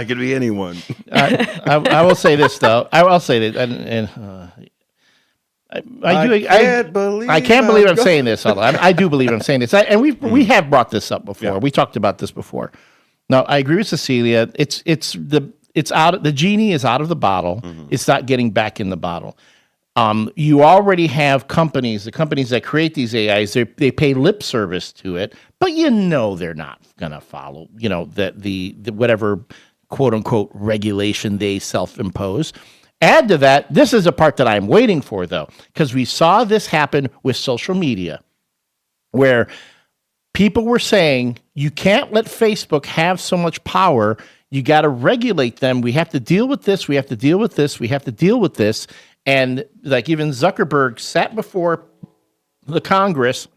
I could be anyone. I will say this though. I will say that, and I can't believe I'm saying this. Although I do believe I'm saying this, and we have brought this up before. Yeah. We talked about this before. No, I agree with Cecilia. It's out. The genie is out of the bottle. Mm-hmm. It's not getting back in the bottle. You already have companies. The companies that create these AIs, they pay lip service to it, but they're not going to follow. The whatever quote unquote regulation they self-impose. Add to that, this is a part that I'm waiting for, though, because we saw this happen with social media, where people were saying, you can't let Facebook have so much power. You got to regulate them. We have to deal with this. We have to deal with this. We have to deal with this. And like even Zuckerberg sat before the Congress,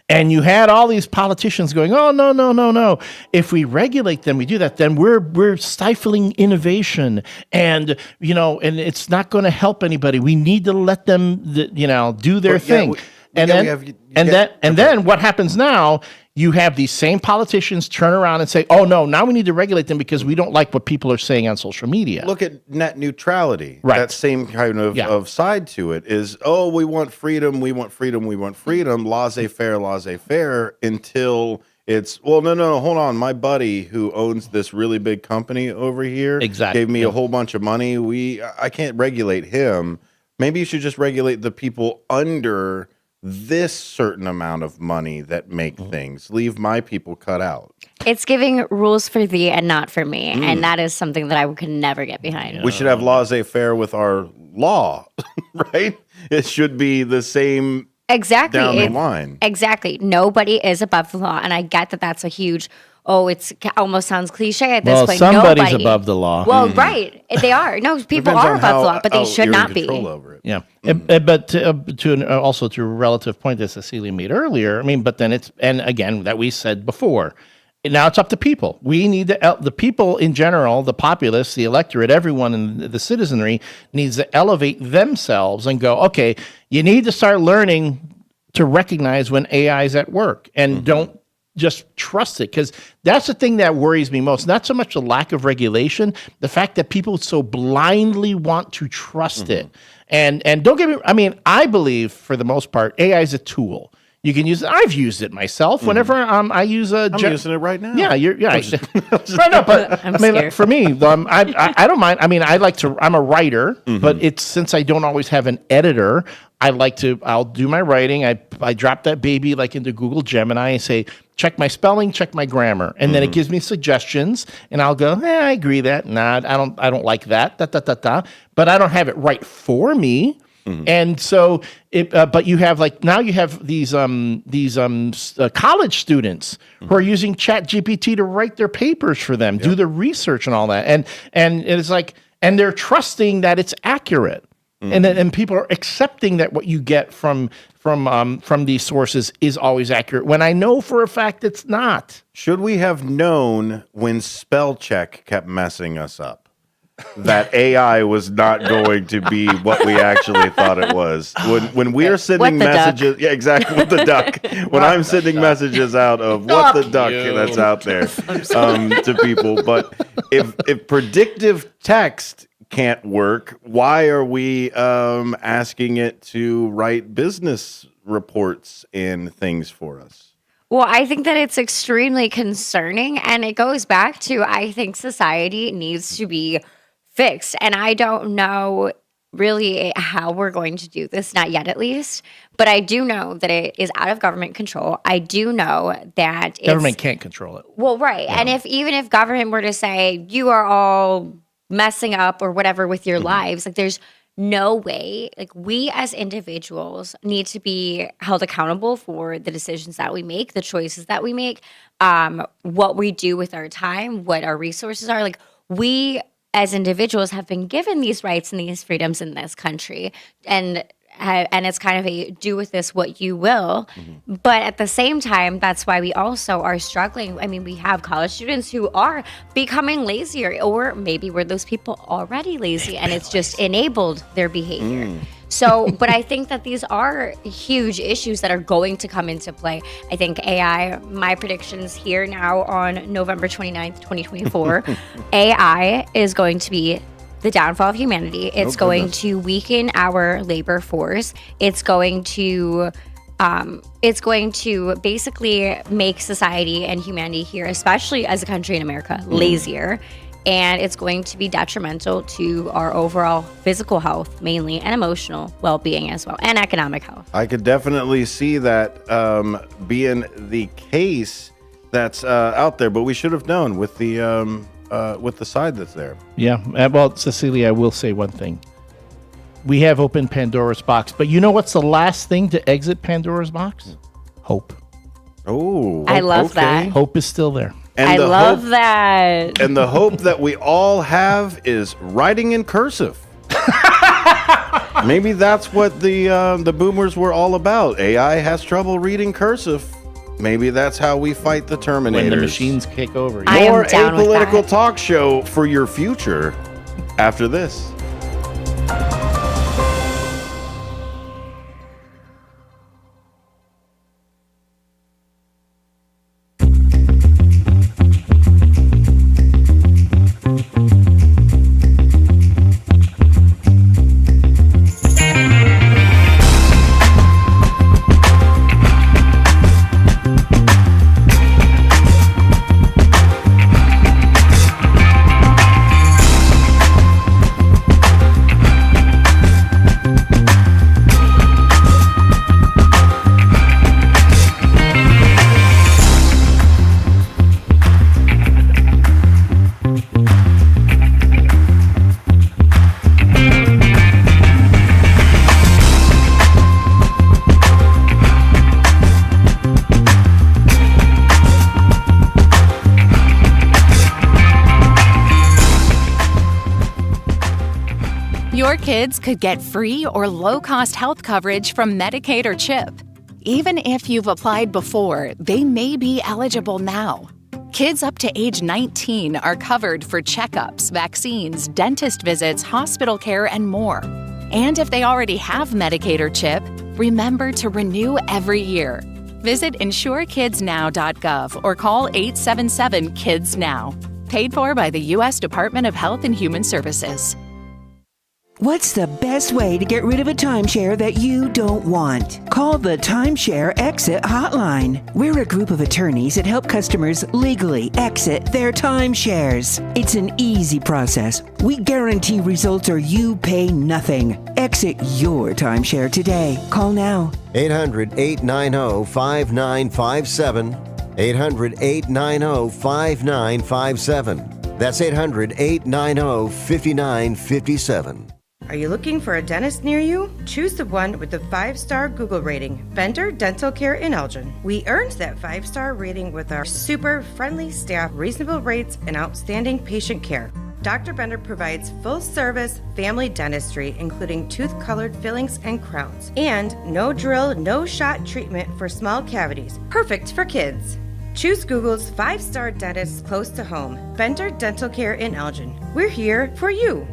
and you had all these politicians going, oh, no. If we regulate them, we do that, then we're stifling innovation. And, and it's not going to help anybody. We need to let them, do their thing. Then what happens now, you have these same politicians turn around and say, oh, no, now we need to regulate them because we don't like what people are saying on social media. Look at net neutrality. Right. That same kind of side to it is, oh, we want freedom, laissez-faire, until it's, well, no, hold on. My buddy who owns this really big company over here gave me a whole bunch of money. I can't regulate him. Maybe you should just regulate the people under this certain amount of money that make things. Leave my people cut out. It's giving rules for thee and not for me. And that is something that I could never get behind. We should have laissez-faire with our law, right? It should be the same down the line. Exactly. Nobody is above the law. And I get that that's a huge... it almost sounds cliche at this point. Somebody's above the law. Well, right. They are. No, people are above the law, but they should not be. Over it. Yeah. But to a relative point that Cecilia made earlier, but then and again, that we said before, now it's up to people. We need the people in general, the populace, the electorate, everyone in the citizenry needs to elevate themselves and go, okay, you need to start learning to recognize when AI is at work and don't just trust it, because that's the thing that worries me most. Not so much the lack of regulation, the fact that people so blindly want to trust it. And don't get me, I believe for the most part, AI is a tool. You can use it. I've used it myself. Whenever I use I'm using it right now. Yeah, right up. But for me, I don't mind. I'm a writer, but since I don't always have an editor, I'll do my writing. I drop that baby into Google Gemini and say, check my spelling, check my grammar. And then it gives me suggestions and I'll go, I agree that. Nah, I don't like that. But I don't have it right for me. And so, but you have now you have these college students who are using ChatGPT to write their papers for them, do the research and all that, and it's and they're trusting that it's accurate, and people are accepting that what you get from these sources is always accurate. When I know for a fact it's not. Should we have known when spell check kept messing us up that AI was not going to be what we actually thought it was? When we are sending messages, yeah, exactly, with the duck. When I'm sending messages out of what the duck that's out there to people, but if predictive text can't work, why are we asking it to write business reports and things for us? Well, I think that it's extremely concerning, and it goes back to, I think society needs to be fixed. And I don't know really how we're going to do this, not yet at least, but I do know that it is out of government control. I do know that government can't control it. Well, right. Yeah. And even if government were to say, you are all messing up or whatever with your lives, there's no way, we as individuals need to be held accountable for the decisions that we make, the choices that we make, what we do with our time, what our resources are. We as individuals have been given these rights and these freedoms in this country, and it's kind of a do with this what you will. But at the same time, that's why we also are struggling. We have college students who are becoming lazier, or maybe were those people already lazy and it's just enabled their behavior. So, but I think that these are huge issues that are going to come into play. I think AI, my predictions here now on November 29th, 2024, AI is going to be the downfall of humanity. It's going to weaken our labor force. It's going to basically make society and humanity here, especially as a country in America, lazier. And it's going to be detrimental to our overall physical health, mainly, and emotional well-being as well, and economic health. I could definitely see that being the case that's out there, but we should have known with the side that's there. Yeah. Well, Cecilia, I will say one thing. We have opened Pandora's box, but you know what's the last thing to exit Pandora's box? Hope. Oh, I love that. Hope is still there. And I love that. And the hope that we all have is writing in cursive. Maybe that's what the boomers were all about. AI has trouble reading cursive. Maybe that's how we fight the Terminators. When the machines kick over. I am More down with apolitical that. talk show for your future after this. Your kids could get free or low-cost health coverage from Medicaid or CHIP. Even if you've applied before, they may be eligible now. Kids up to age 19 are covered for checkups, vaccines, dentist visits, hospital care, and more. And if they already have Medicaid or CHIP, remember to renew every year. Visit insurekidsnow.gov or call 877-KIDS-NOW. Paid for by the U.S. Department of Health and Human Services. What's the best way to get rid of a timeshare that you don't want? Call the Timeshare Exit Hotline. We're a group of attorneys that help customers legally exit their timeshares. It's an easy process. We guarantee results or you pay nothing. Exit your timeshare today. Call now. 800-890-5957. 800-890-5957. That's 800-890-5957. Are you looking for a dentist near you? Choose the one with the 5-star Google rating, Bender Dental Care in Elgin. We earned that 5-star rating with our super friendly staff, reasonable rates, and outstanding patient care. Dr. Bender provides full-service family dentistry, including tooth-colored fillings and crowns, and no drill, no shot treatment for small cavities, perfect for kids. Choose Google's 5-star dentist close to home, Bender Dental Care in Elgin. We're here for you.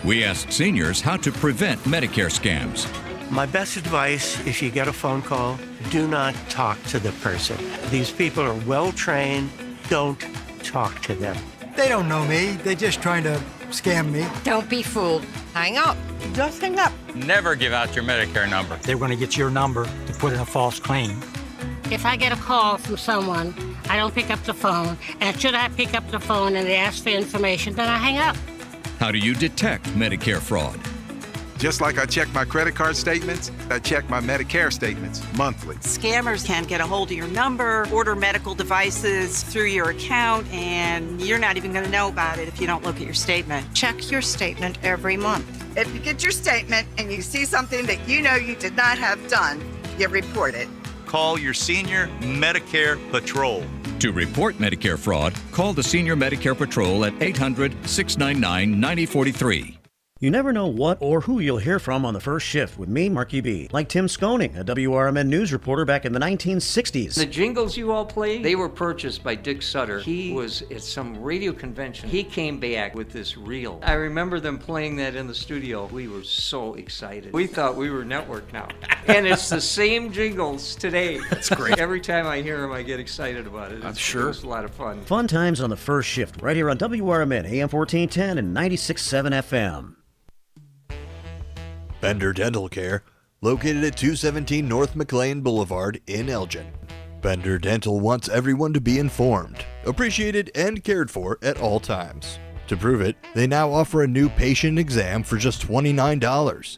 We asked seniors how to prevent Medicare scams. My best advice, if you get a phone call, do not talk to the person. These people are well trained. Don't talk to them. They don't know me. They're just trying to scam me. Don't be fooled. Hang up. Just hang up. Never give out your Medicare number. They're going to get your number to put in a false claim. If I get a call from someone, I don't pick up the phone. And should I pick up the phone and they ask for information, then I hang up. How do you detect Medicare fraud? Just like I check my credit card statements, I check my Medicare statements monthly. Scammers can get a hold of your number, order medical devices through your account, and you're not even going to know about it if you don't look at your statement. Check your statement every month. If you get your statement and you see something that you know you did not have done, you report it. Call your Senior Medicare Patrol. To report Medicare fraud, call the Senior Medicare Patrol at 800-699-9043. You never know what or who you'll hear from on the first shift with me, Marky B. Like Tim Sconing, a WRMN news reporter back in the 1960s. The jingles you all play, they were purchased by Dick Sutter. He was at some radio convention. He came back with this reel. I remember them playing that in the studio. We were so excited. We thought we were network now. And it's the same jingles today. That's great. Every time I hear them, I get excited about it. I'm sure. It's a lot of fun. Fun times on the first shift, right here on WRMN, AM 1410 and 96.7 FM. Bender Dental Care, located at 217 North McLean Boulevard in Elgin. Bender Dental wants everyone to be informed, appreciated, and cared for at all times. To prove it, they now offer a new patient exam for just $29.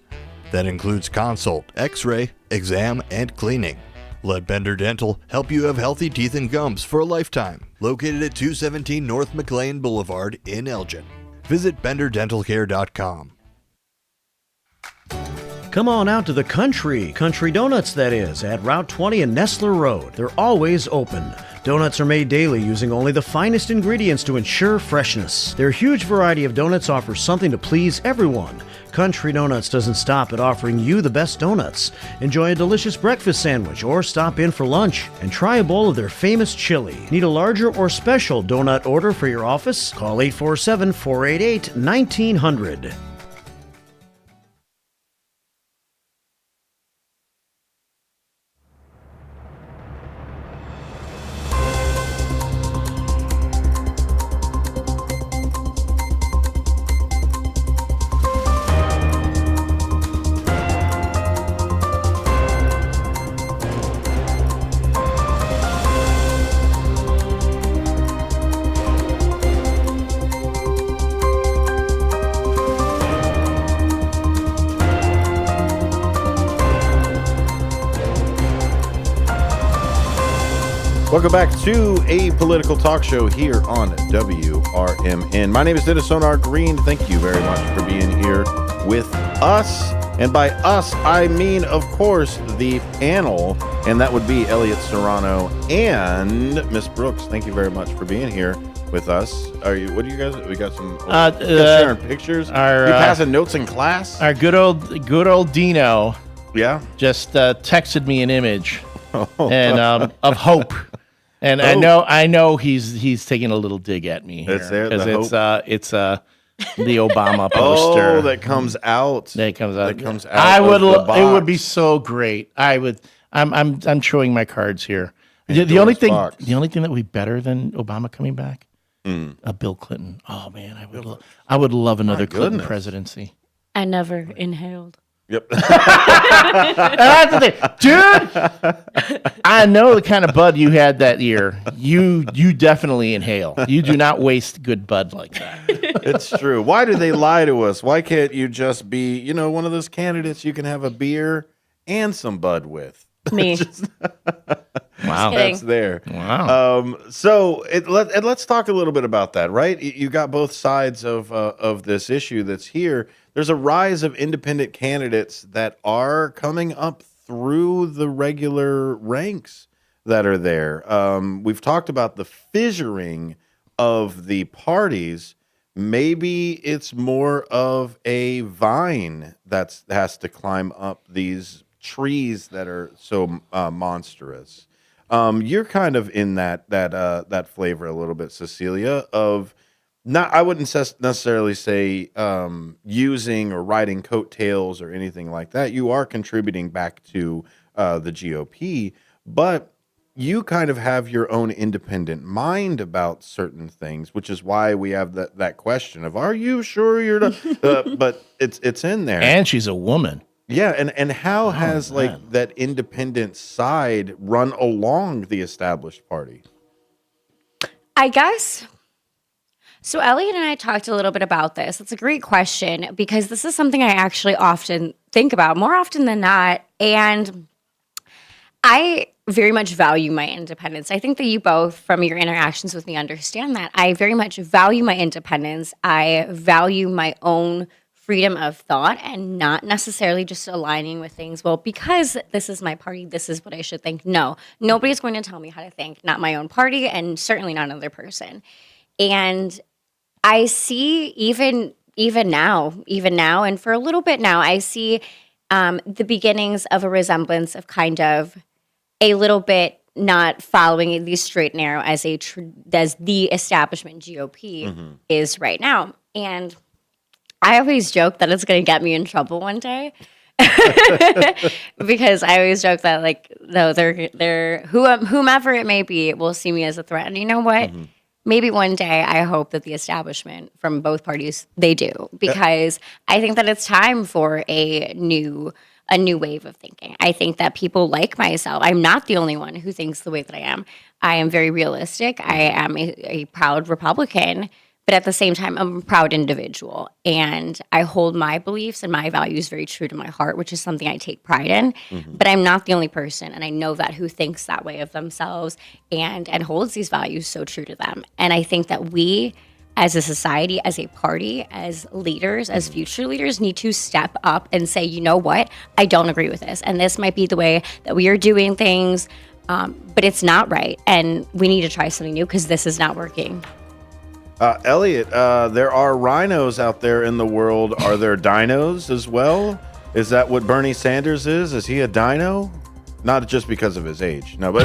That includes consult, x-ray, exam, and cleaning. Let Bender Dental help you have healthy teeth and gums for a lifetime. Located at 217 North McLean Boulevard in Elgin. Visit benderdentalcare.com. Come on out to the Country Donuts, that is, at Route 20 and Nestler Road. They're always open. Donuts are made daily using only the finest ingredients to ensure freshness. Their huge variety of donuts offers something to please everyone. Country Donuts doesn't stop at offering you the best donuts. Enjoy a delicious breakfast sandwich or stop in for lunch and try a bowl of their famous chili. Need a larger or special donut order for your office? Call 847-488-1900. Welcome back to a political talk show here on WRMN. My name is Dennis Sonar Green. Thank you very much for being here with us. And by us, I mean, of course, the panel. And that would be Elliot Serrano and Miss Brooks. Thank you very much for being here with us. What do you guys, we got some sharing pictures? You passing notes in class? Our good old Dino. Yeah. Just texted me an image and of hope. And Oh. I know he's taking a little dig at me here It's there, the because hope? it's the Obama poster. Oh, that comes out. That comes out. That comes out. I would. Of the box. It would be so great. I would. I'm showing my cards here. The only thing that would be better than Obama coming back, Bill Clinton. Oh man, I would love another Clinton presidency. I never inhaled. Yep. That's the thing. Dude, I know the kind of bud you had that year. You definitely inhale. You do not waste good bud like that. It's true. Why do they lie to us? Why can't you just be, one of those candidates you can have a beer and some bud with? Me. Wow. That's there. Wow. So let's talk a little bit about that, right? You got both sides of this issue that's here. There's a rise of independent candidates that are coming up through the regular ranks that are there. We've talked about the fissuring of the parties. Maybe it's more of a vine that has to climb up these trees that are so monstrous. You're kind of in that flavor a little bit, Cecilia, of not, I wouldn't necessarily say using or riding coattails or anything like that. You are contributing back to the GOP, but you kind of have your own independent mind about certain things, which is why we have that question of, are you sure you're not? But it's in there. And she's a woman. Yeah, and how has that independent side run along the established party? I guess. So Elliot and I talked a little bit about this. It's a great question because this is something I actually often think about, more often than not. And I very much value my independence. I think that you both, from your interactions with me, understand that. I very much value my independence. I value my own freedom of thought and not necessarily just aligning with things. Well, because this is my party, this is what I should think. No, nobody's going to tell me how to think. Not my own party and certainly not another person. And I see even even now, and for a little bit now, I see the beginnings of a resemblance of kind of a little bit not following the straight and narrow as the establishment GOP is right now. And I always joke that it's going to get me in trouble one day. Because I always joke that, like, no, they're whomever it may be will see me as a threat. And you know what? Maybe one day I hope that the establishment from both parties, they do, because I think that it's time for a new wave of thinking. I think that people like myself, I'm not the only one who thinks the way that I am. I am very realistic. I am a proud Republican, but at the same time, I'm a proud individual. And I hold my beliefs and my values very true to my heart, which is something I take pride in. But I'm not the only person, and I know that, who thinks that way of themselves and holds these values so true to them. And I think that we, as a society, as a party, as leaders, as future leaders, need to step up and say, you know what, I don't agree with this. And this might be the way that we are doing things, but it's not right. And we need to try something new because this is not working. Elliot, there are rhinos out there in the world. Are there dinos as well? Is that what Bernie Sanders is? Is he a dino? Not just because of his age. No, but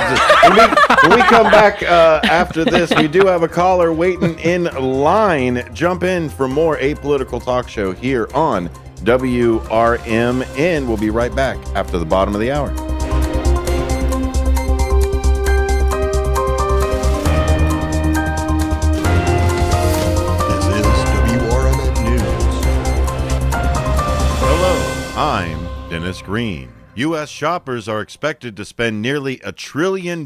when we come back after this, we do have a caller waiting in line. Jump in for more Apolitical Talk Show here on WRMN. We'll be right back after the bottom of the hour. I'm Dennis Green. U.S. shoppers are expected to spend nearly $1 trillion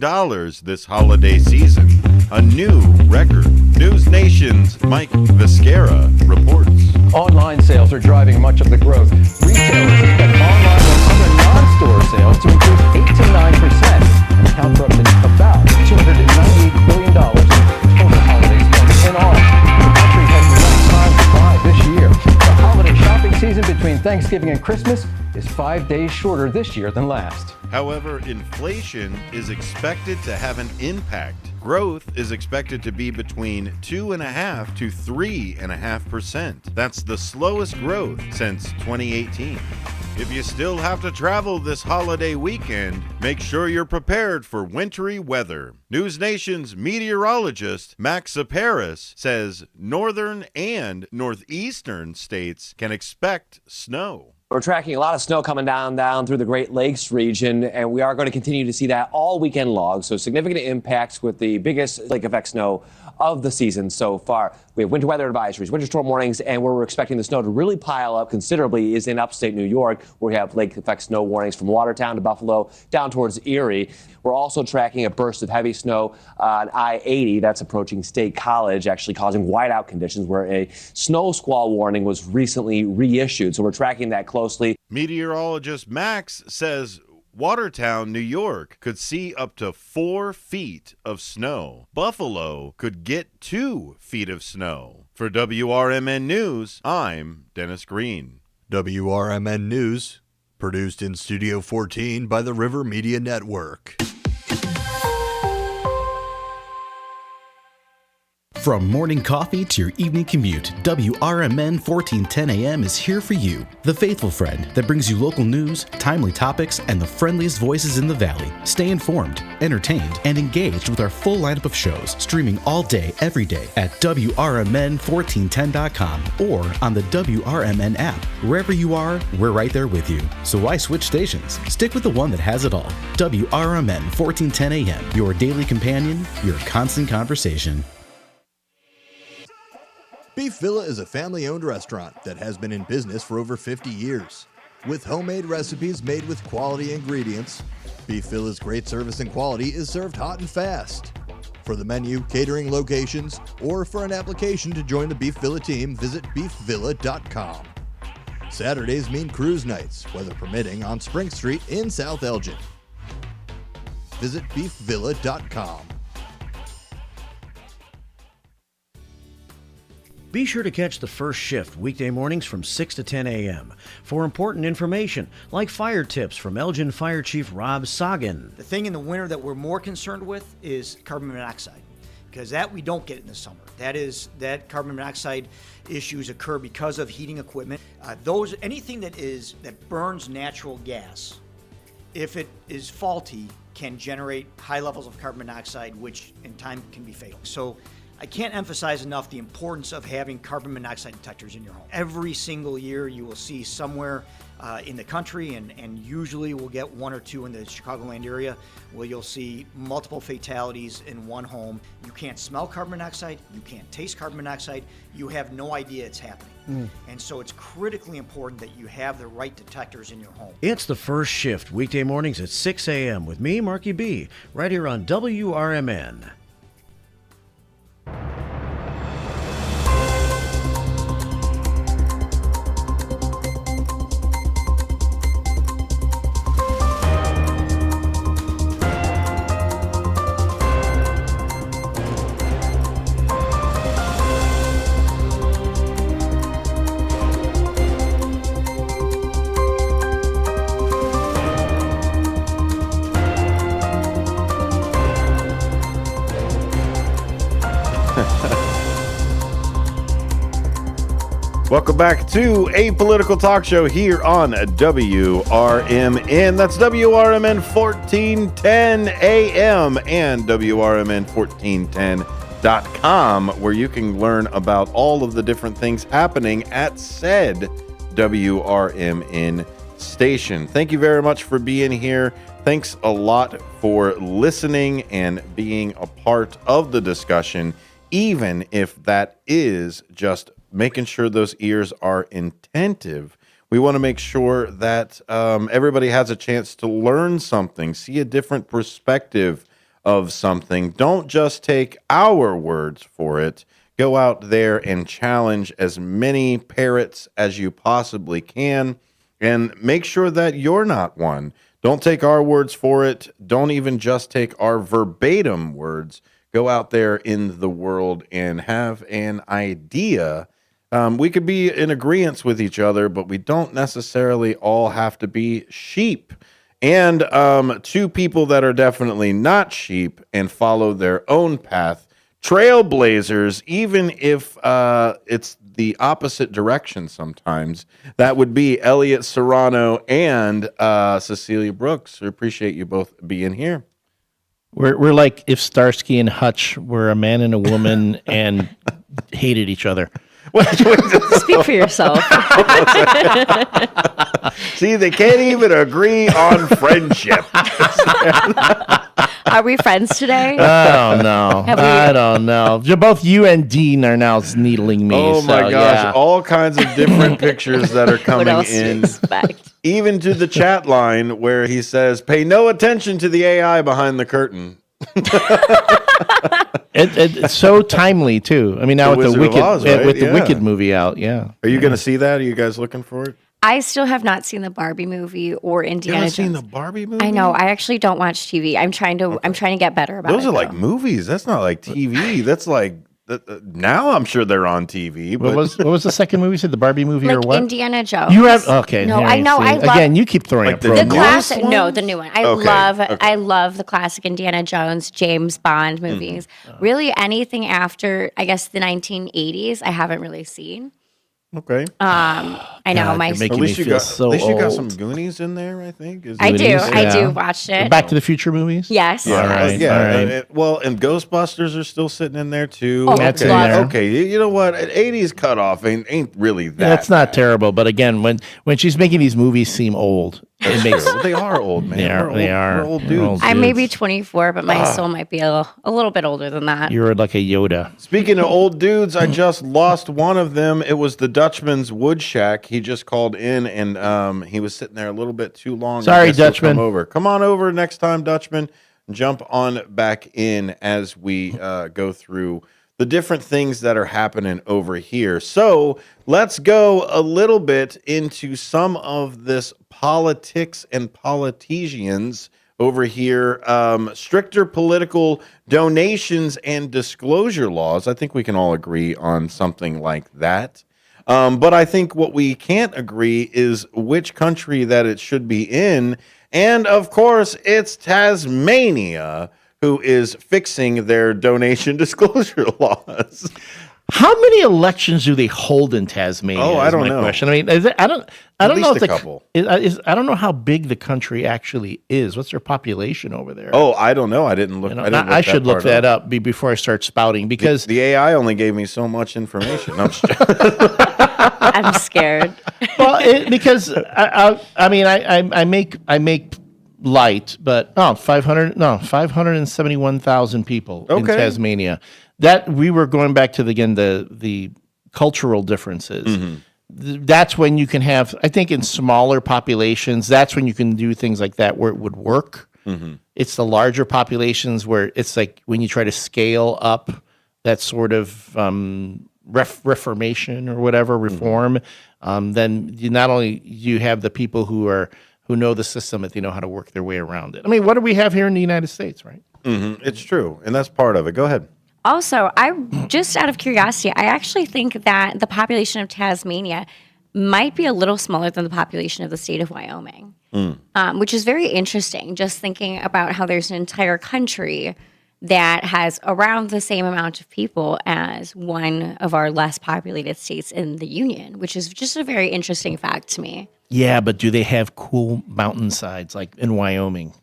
this holiday season, a new record. News Nation's Mike Viscara reports. Online sales are driving much of the growth. Retailers expect online and other non-store sales to increase 8 to 9% and account for up to about $298 billion in total holiday spending in all. The country has less time to buy this year. The holiday shopping season between Thanksgiving and Christmas is 5 days shorter this year than last. However, inflation is expected to have an impact. Growth is expected to be between 2.5% to 3.5%. That's the slowest growth since 2018. If you still have to travel this holiday weekend, make sure you're prepared for wintry weather. News Nation's meteorologist, Max Paris, says northern and northeastern states can expect snow. We're tracking a lot of snow coming down through the Great Lakes region, and we are going to continue to see that all weekend long. So significant impacts with the biggest lake effect snow of the season so far. We have winter weather advisories, winter storm warnings, and where we're expecting the snow to really pile up considerably is in upstate New York, where we have lake effect snow warnings from Watertown to Buffalo down towards Erie. We're also tracking a burst of heavy snow on I-80. That's approaching State College, actually causing whiteout conditions where a snow squall warning was recently reissued. So we're tracking that closely. Meteorologist Max says Watertown, New York could see up to 4 feet of snow. Buffalo could get 2 feet of snow. For WRMN News, I'm Dennis Green. WRMN News, produced in Studio 14 by the River Media Network. From morning coffee to your evening commute, WRMN 1410 AM is here for you. The faithful friend that brings you local news, timely topics, and the friendliest voices in the Valley. Stay informed, entertained, and engaged with our full lineup of shows, streaming all day, every day at WRMN1410.com or on the WRMN app. Wherever you are, we're right there with you. So why switch stations? Stick with the one that has it all. WRMN 1410 AM, your daily companion, your constant conversation. Beef Villa is a family-owned restaurant that has been in business for over 50 years. With homemade recipes made with quality ingredients, Beef Villa's great service and quality is served hot and fast. For the menu, catering locations, or for an application to join the Beef Villa team, visit beefvilla.com. Saturdays mean cruise nights, weather permitting, on Spring Street in South Elgin. Visit beefvilla.com. Be sure to catch the first shift weekday mornings from 6 to 10 a.m. for important information like fire tips from Elgin Fire Chief Rob Sagan. The thing in the winter that we're more concerned with is carbon monoxide. because that we don't get in the summer. That carbon monoxide issues occur because of heating equipment. Anything that burns natural gas, if it is faulty, can generate high levels of carbon monoxide, which in time can be fatal. So I can't emphasize enough the importance of having carbon monoxide detectors in your home. Every single year you will see somewhere in the country, and usually we'll get one or two in the Chicagoland area, where you'll see multiple fatalities in one home. You can't smell carbon monoxide, you can't taste carbon monoxide, you have no idea it's happening. And so it's critically important that you have the right detectors in your home. It's The First Shift, weekday mornings at 6 a.m. with me, Marky B, right here on WRMN. Welcome back to a political talk show here on WRMN. That's WRMN 1410 AM and WRMN1410.com, where you can learn about all of the different things happening at said WRMN station. Thank you very much for being here. Thanks a lot for listening and being a part of the discussion, even if that is just making sure those ears are attentive. We want to make sure that everybody has a chance to learn something, see a different perspective of something. Don't just take our words for it. Go out there and challenge as many parrots as you possibly can, and make sure that you're not one. Don't take our words for it. Don't even just take our verbatim words. Go out there in the world and have an idea. We could be in agreement with each other, but we don't necessarily all have to be sheep. And two people that are definitely not sheep and follow their own path, trailblazers, even if it's the opposite direction sometimes. That would be Elliot Serrano and Cecilia Brooks. We appreciate you both being here. We're like if Starsky and Hutch were a man and a woman and hated each other. Speak for yourself. See, they can't even agree on friendship. Are we friends today? Oh, no. I don't know. Both you and Dean are now needling me. Oh, my gosh. Yeah. All kinds of different pictures that are coming what else in. Do you expect? Even to the chat line where he says, pay no attention to the AI behind the curtain. It's so timely too. I mean, now with the Wicked, right? with the Wicked movie out, yeah. Are you going to see that? Are you guys looking for it? I still have not seen the Barbie movie or Indiana Jones. You haven't seen the Barbie movie? I know. I actually don't watch TV. I'm trying to get better about it. Those are like movies. That's not like TV. That's like now. I'm sure they're on TV. But what was the second movie? You said the Barbie movie or what? Indiana Jones. You have okay. No, I know. I love, again. You keep throwing up the classic. No, the new one. I love the classic Indiana Jones, James Bond movies. Really, anything after I guess the 1980s, I haven't really seen. Okay. I know God, my. At least you got some Goonies in there. I think. I do watch it. The Back to the Future movies. Yes. Yeah. All right. Yeah. Well, and Ghostbusters are still sitting in there too. Oh, that's in there. Okay. You know what? 80s cutoff ain't really that. That's not terrible, but again, when she's making these movies seem old, it makes they are old, man. They are. We're old dudes. I may be 24, but my soul might be a little bit older than that. You're like a Yoda. Speaking of old dudes, I just lost one of them. It was the Dutchman's Wood Shack. He just called in, and he was sitting there a little bit too long. Sorry, Dutchman. Come on over next time, Dutchman. Jump on back in as we go through the different things that are happening over here. So let's go a little bit into some of this politics and politicians over here. Stricter political donations and disclosure laws. I think we can all agree on something like that. But I think what we can't agree is which country that it should be in. And of course, it's Tasmania, who is fixing their donation disclosure laws. How many elections do they hold in Tasmania? Oh, I don't know. Question. I mean, I don't know least if a couple. I don't know how big the country actually is. What's their population over there? Oh, I don't know. I didn't look. I should look that up before I start spouting because the AI only gave me so much information. I'm I'm scared. Well, because I make light, but 571,000 people in Okay. Tasmania. That we were going back to the cultural differences. Mm-hmm. That's when you can have, I think, in smaller populations. That's when you can do things like that where it would work. Mm-hmm. It's the larger populations where it's like when you try to scale up that sort of reformation or whatever reform. Then you not only you have the people who know the system, that they know how to work their way around it. I mean, what do we have here in the United States, right? Mm-hmm. It's true, and that's part of it. Go ahead. Also, I just out of curiosity, I actually think that the population of Tasmania might be a little smaller than the population of the state of Wyoming, which is very interesting. Just thinking about how there's an entire country that has around the same amount of people as one of our less populated states in the Union, which is just a very interesting fact to me. Yeah, but do they have cool mountainsides like in Wyoming?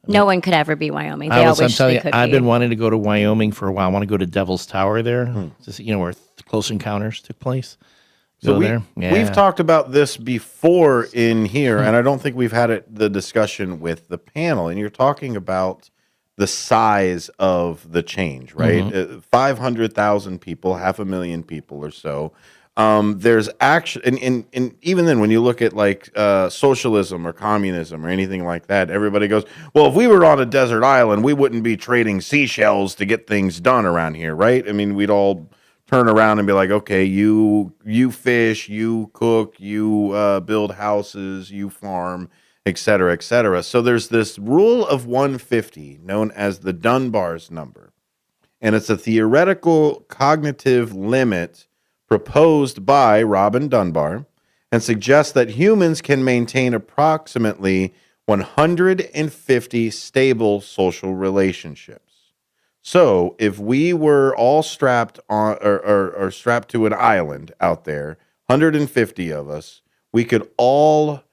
No one could ever be Wyoming. They all wish they could I've be. been wanting to go to Wyoming for a while. I want to go to Devil's Tower there, where Close Encounters took place. So we've talked about this before in here, and I don't think we've had the discussion with the panel. And you're talking about the size of the change, right? 500,000 people, 500,000 people or so. There's actually, and even then, when you look at like socialism or communism or anything like that, everybody goes, well, if we were on a desert island, we wouldn't be trading seashells to get things done around here, right? I mean, we'd all turn around and be like, okay, you fish, you cook, you build houses, you farm, et cetera, et cetera. So there's this rule of 150 known as the Dunbar's number, and it's a theoretical cognitive limit proposed by Robin Dunbar, and suggests that humans can maintain approximately 150 stable social relationships. So if we were all strapped on or strapped to an island out there, 150 of us, we could all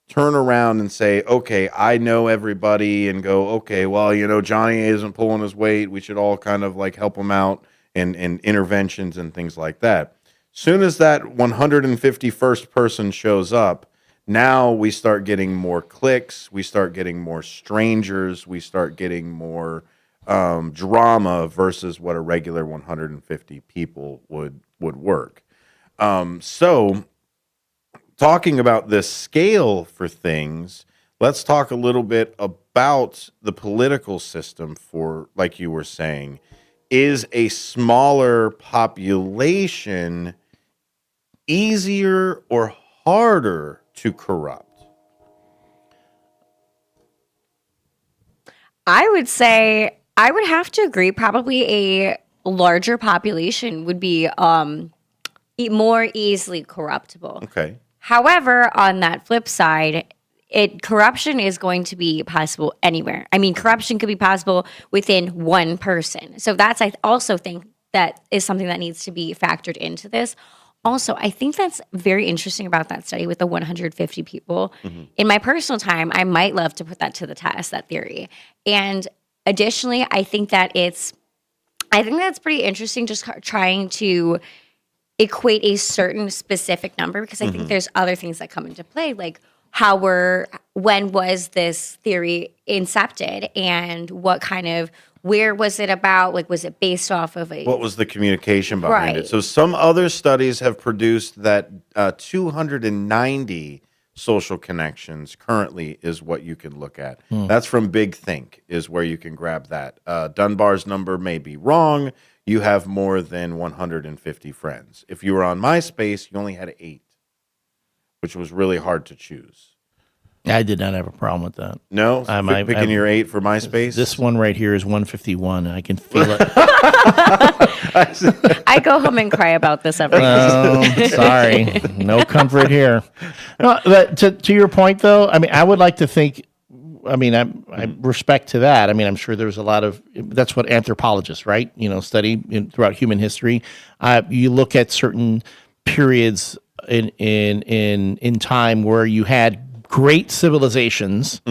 turn around and say, okay, I know everybody, and go, okay, well, Johnny isn't pulling his weight. We should all kind of like help him out and interventions and things like that. Soon as that 151st person shows up, now we start getting more clicks, we start getting more strangers, we start getting more drama versus what a regular 150 people would work. So talking about this scale for things, let's talk a little bit about the political system for, like you were saying, is a smaller population easier or harder to corrupt? I would say I would have to agree. Probably a larger population would be more easily corruptible. Okay. However, on that flip side, corruption is going to be possible anywhere. I mean, corruption could be possible within one person. So I also think that is something that needs to be factored into this. Also, I think that's very interesting about that study with the 150 people. In my personal time, I might love to put that to the test, that theory. And additionally, I think that's pretty interesting, just trying to equate a certain specific number, because I think there's other things that come into play, like when was this theory incepted, and where was it about? Like, was it based off of what was the communication behind it? Right. So some other studies have produced that 290 social connections currently is what you can look at. That's from Big Think, is where you can grab that. Dunbar's number may be wrong. You have more than 150 friends. If you were on MySpace, you only had 8, which was really hard to choose. I did not have a problem with that. No? Picking your 8 for MySpace? This one right here is 151. I can feel it. I go home and cry about this every day. Sorry. No comfort here. No, but to your point, though, I mean, I would like to think I mean, I respect to that. I mean, I'm sure there's a lot of, that's what anthropologists, right? Study throughout human history. You look at certain periods in time where you had great civilizations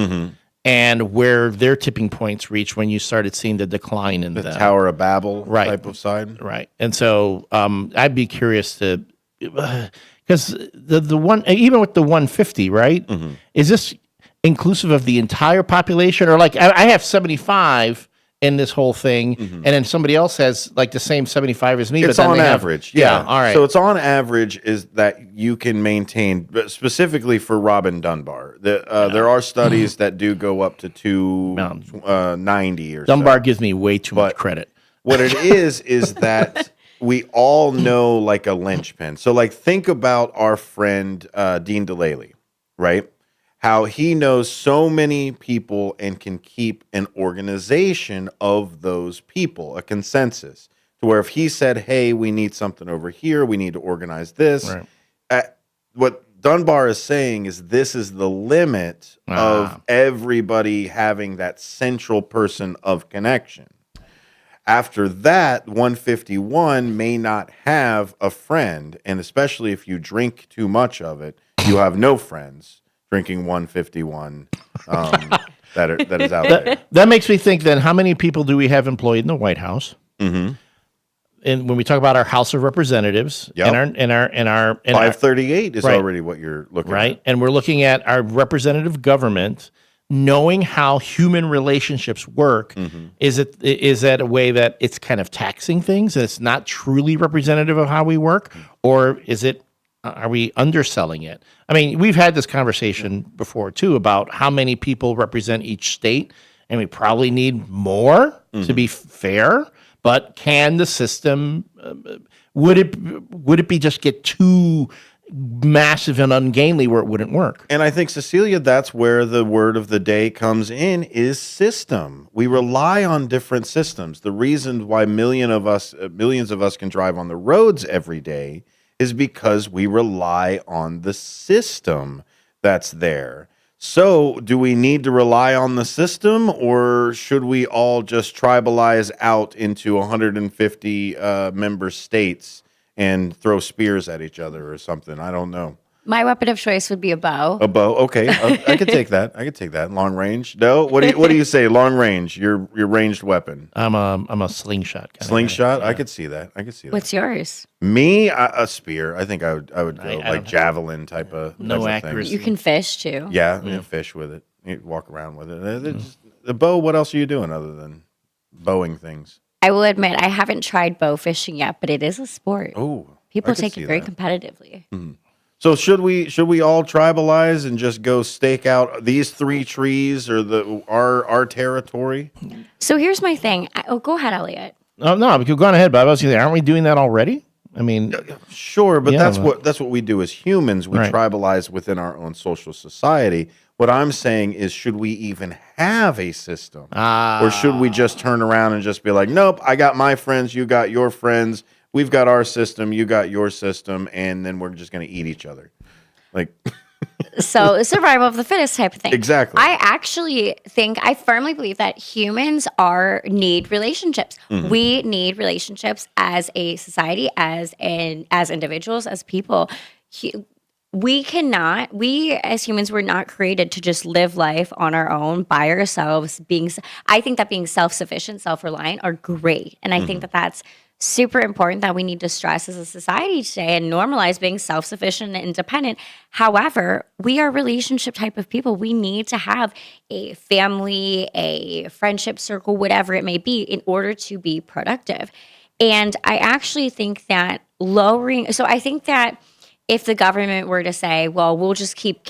and where their tipping points reached when you started seeing the decline in The them. Tower of Babel type of side. Right. And so I'd be curious to, because the one, even with the 150, right? Is this inclusive of the entire population? Or like I have 75 in this whole thing, and then somebody else has like the same 75 as me. It's but then on they average. Yeah. All right. So it's on average is that you can maintain, but specifically for Robin Dunbar. There are studies that do go up to 290 or Dunbar so. gives me way too much credit. What it is that we all know like a linchpin. So like think about our friend Dean DeLaley, right? How he knows so many people and can keep an organization of those people, a consensus, to where if he said, hey, we need something over here, we need to organize this. What Dunbar is saying is this is the limit of everybody having that central person of connection. After that, 151 may not have a friend, and especially if you drink too much of it, you have no friends. Drinking 151 that is out there. That makes me think then, how many people do we have employed in the White House? And when we talk about our House of Representatives, and our 538 is already what you're looking at. And we're looking at our representative government, knowing how human relationships work. Is that a way that it's kind of taxing things and it's not truly representative of how we work? Or is it, are we underselling it? I mean, we've had this conversation before too about how many people represent each state, and we probably need more to be fair. But can the system? Would it be just get too massive and ungainly where it wouldn't work? And I think, Cecilia, that's where the word of the day comes in, is system. We rely on different systems. The reason why millions of us can drive on the roads every day is because we rely on the system that's there. So do we need to rely on the system, or should we all just tribalize out into 150 member states and throw spears at each other or something? I don't know. My weapon of choice would be a bow. A bow, okay. I could take that. I could take that. Long range. No, what do you say? Long range. Your ranged weapon. I'm a slingshot guy. Slingshot. I could see that. What's yours? Me, a spear. I think I would go like javelin type of accuracy. You can fish too. Yeah, you fish with it. You walk around with it. The bow. What else are you doing other than bowing things? I will admit I haven't tried bow fishing yet, but it is a sport. Oh, people take it very competitively. So should we all tribalize and just go stake out these 3 trees or our territory? So here's my thing. go ahead, Elliot. No, go on ahead, Bob. I was going to say, aren't we doing that already? I mean, sure, but that's what we do as humans. We tribalize within our own social society. What I'm saying is, should we even have a system, or should we just turn around and just be like, nope, I got my friends, you got your friends. We've got our system, you got your system, and then we're just going to eat each other. Like, so survival of the fittest type of thing. Exactly. I firmly believe that humans need relationships. We need relationships as a society, as individuals, as people. We as humans were not created to just live life on our own by ourselves. I think that being self-sufficient, self-reliant are great. And I think that that's super important, that we need to stress as a society today and normalize being self-sufficient and independent. However, we are relationship type of people. We need to have a family, a friendship circle, whatever it may be, in order to be productive. And I actually think that I think that if the government were to say, well, we'll just keep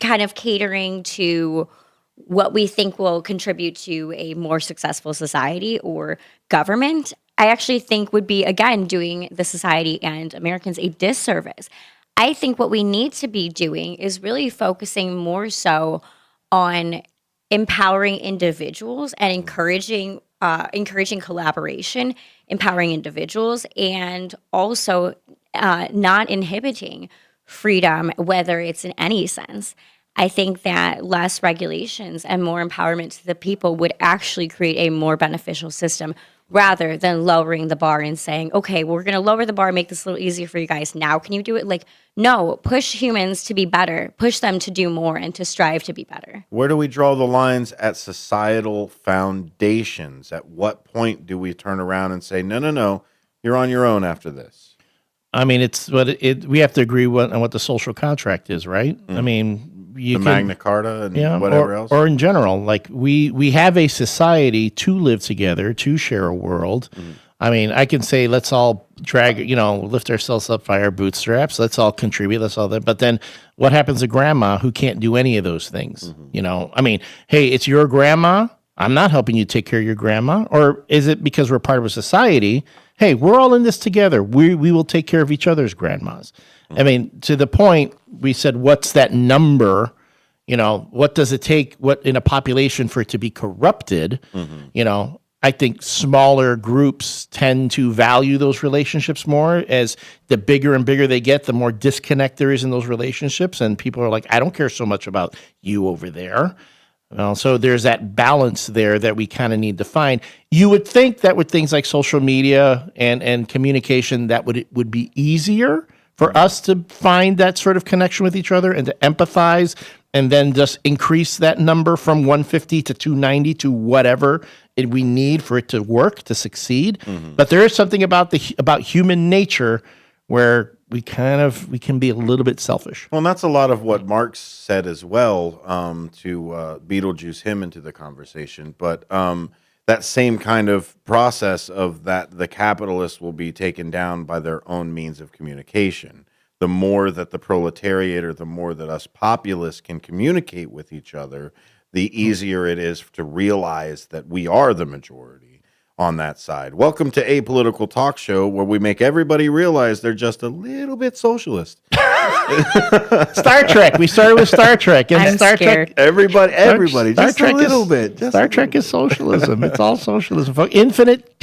kind of catering to what we think will contribute to a more successful society or government, I actually think would be, again, doing the society and Americans a disservice. I think what we need to be doing is really focusing more so on empowering individuals and encouraging collaboration, empowering individuals, and also not inhibiting freedom, whether it's in any sense. I think that less regulations and more empowerment to the people would actually create a more beneficial system rather than lowering the bar and saying, okay, we're going to lower the bar, make this a little easier for you guys. Now, can you do it? Like, no, push humans to be better, push them to do more and to strive to be better. Where do we draw the lines at societal foundations? At what point do we turn around and say, no, you're on your own after this? I mean, it's what we have to agree on what the social contract is, right? I mean, the Magna Carta and whatever else, or in general, like we have a society to live together, to share a world. I mean, I can say let's all lift ourselves up by our bootstraps. Let's all contribute. Let's all that. But then, what happens to grandma who can't do any of those things? I mean, hey, it's your grandma. I'm not helping you take care of your grandma, or is it because we're part of a society? Hey, we're all in this together. We will take care of each other's grandmas. I mean, to the point we said, what's that number? What does it take? What in a population for it to be corrupted? I think smaller groups tend to value those relationships more. As the bigger and bigger they get, the more disconnect there is in those relationships, and people are like, I don't care so much about you over there. So there's that balance there that we kind of need to find. You would think that with things like social media and communication, that would be easier for us to find that sort of connection with each other and to empathize, and then just increase that number from 150 to 290 to whatever we need for it to work, to succeed. But there is something about human nature where we can be a little bit selfish. Well, and that's a lot of what Marx said as well, to Beetlejuice him into the conversation. But that same kind of process of that the capitalists will be taken down by their own means of communication. The more that the proletariat or the more that us populists can communicate with each other, the easier it is to realize that we are the majority on that side. Welcome to Apolitical Talk Show, where we make everybody realize they're just a little bit socialist. Star Trek. We started with Star Trek. And I'm Star scared. Trek. Everybody, Star just Trek a little bit. Star Trek is socialism. It's all socialism. Infinite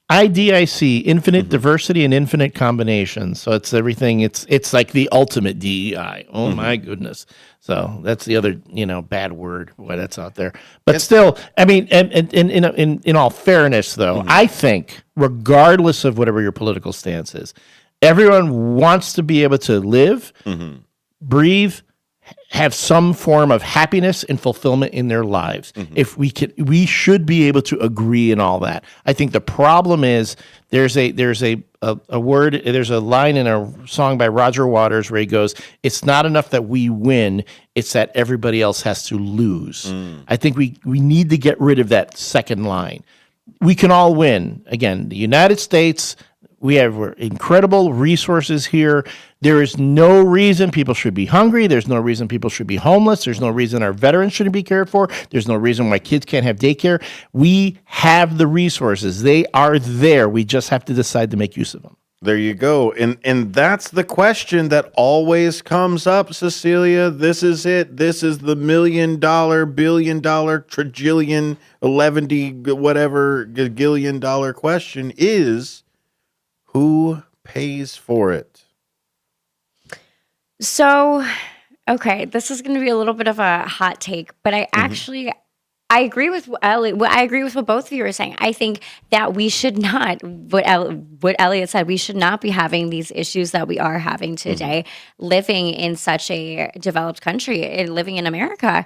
IDIC, infinite diversity and infinite combination. So it's everything. It's like the ultimate DEI. Oh my goodness. So that's the other bad word that's out there. But still, I mean, and in all fairness, though, I think regardless of whatever your political stance is, everyone wants to be able to live, breathe, have some form of happiness and fulfillment in their lives. If we should be able to agree in all that. I think the problem is there's a word, there's a line in a song by Roger Waters where he goes, "It's not enough that we win, it's that everybody else has to lose." I think we need to get rid of that second line. We can all win. Again, the United States, we have incredible resources here. There is no reason people should be hungry. There's no reason people should be homeless. There's no reason our veterans shouldn't be cared for. There's no reason why kids can't have daycare. We have the resources. They are there. We just have to decide to make use of them. There you go. And that's the question that always comes up, Cecilia. This is it. This is the $1 million, $1 billion, trillion, 11 whatever, gillion dollar question is, who pays for it? So, okay, this is going to be a little bit of a hot take, but I actually I agree with Elliot. I agree with what both of you are saying. I think that we should not, what Elliot said, we should not be having these issues that we are having today, living in such a developed country and living in America.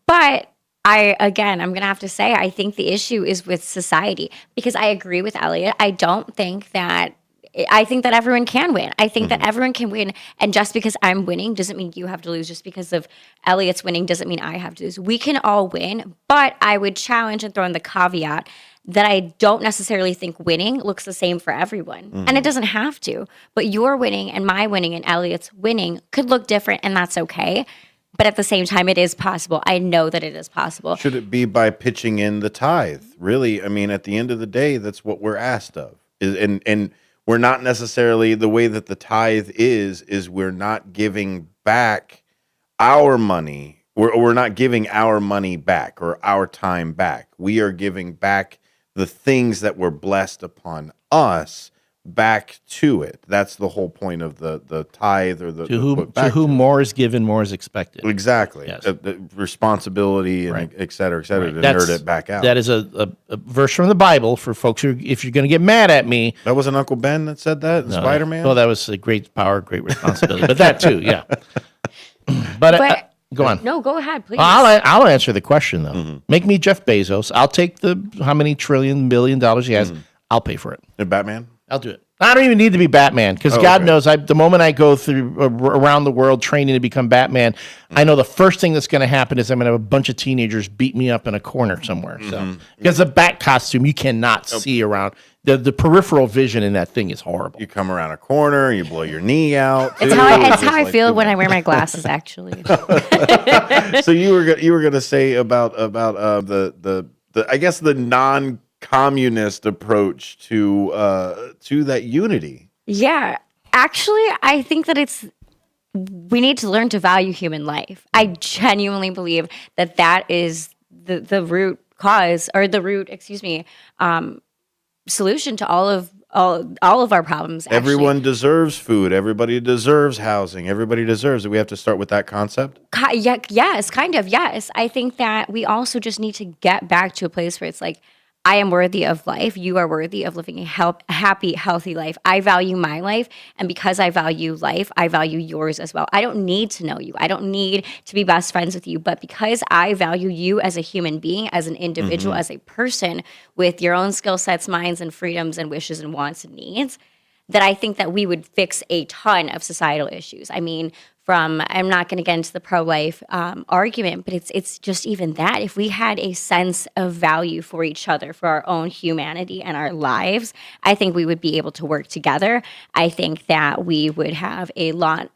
But I'm going to have to say, I think the issue is with society, because I agree with Elliot. I think that everyone can win. I think that everyone can win. And just because I'm winning doesn't mean you have to lose. Just because of Elliot's winning doesn't mean I have to lose. We can all win, but I would challenge and throw in the caveat that I don't necessarily think winning looks the same for everyone. And it doesn't have to. But your winning and my winning and Elliot's winning could look different, and that's okay. But at the same time, it is possible. I know that it is possible. Should it be by pitching in the tithe? Really, I mean, at the end of the day, that's what we're asked of. And we're not necessarily, the way that the tithe is we're not giving back our money. We're not giving our money back or our time back. We are giving back the things that were blessed upon us back to it. That's the whole point of the tithe or the to whom more is given, more is expected. Exactly. Yes. The responsibility and et cetera, to Right. nerd it back out. That is a verse from the Bible for folks who, if you're going to get mad at me. That wasn't Uncle Ben that said that in Spider-Man? Well, that was a great power, great responsibility. But that too, yeah. But go on. No, go ahead, please. I'll answer the question, though. Make me Jeff Bezos. I'll take how many billion dollars he has. I'll pay for it. And Batman? I'll do it. I don't even need to be Batman because God knows the moment I go through around the world training to become Batman, I know the first thing that's going to happen is I'm going to have a bunch of teenagers beat me up in a corner somewhere. So because the bat costume, you cannot see around. The peripheral vision in that thing is horrible. You come around a corner, you blow your knee out. It's how I feel when I wear my glasses, actually. So you were gonna say about the I guess the non-communist approach to that unity. Yeah, actually, I think that we need to learn to value human life. I genuinely believe that is the root cause, or the root, solution to all of our problems. Actually. Everyone deserves food. Everybody deserves housing. Everybody deserves it. We have to start with that concept. Yes, kind of. Yes, I think that we also just need to get back to a place where it's like, I am worthy of life. You are worthy of living a happy, healthy life. I value my life. And because I value life, I value yours as well. I don't need to know you. I don't need to be best friends with you. But because I value you as a human being, as an individual, as a person with your own skill sets, minds, and freedoms, and wishes, and wants, and needs, that I think that we would fix a ton of societal issues. I mean, I'm not going to get into the pro-life argument, but it's just even that. If we had a sense of value for each other, for our own humanity and our lives, I think we would be able to work together. I think that we would have a lot.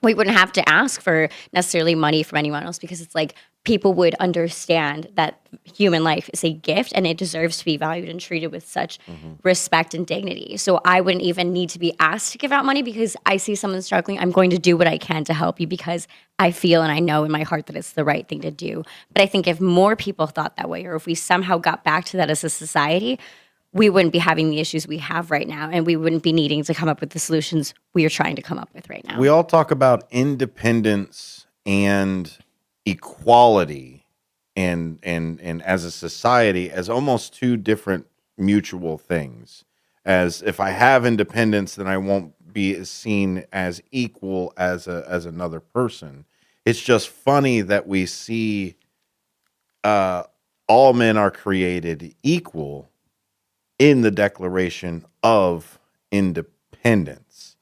We wouldn't have to ask for necessarily money from anyone else, because it's like people would understand that human life is a gift and it deserves to be valued and treated with such respect and dignity. So I wouldn't even need to be asked to give out money because I see someone struggling. I'm going to do what I can to help you because I feel and I know in my heart that it's the right thing to do. But I think if more people thought that way, or if we somehow got back to that as a society, we wouldn't be having the issues we have right now, and we wouldn't be needing to come up with the solutions we are trying to come up with right now. We all talk about independence and equality and as a society as almost two different mutual things. As if I have independence, then I won't be seen as equal as another person. It's just funny that we see all men are created equal in the Declaration of Independence.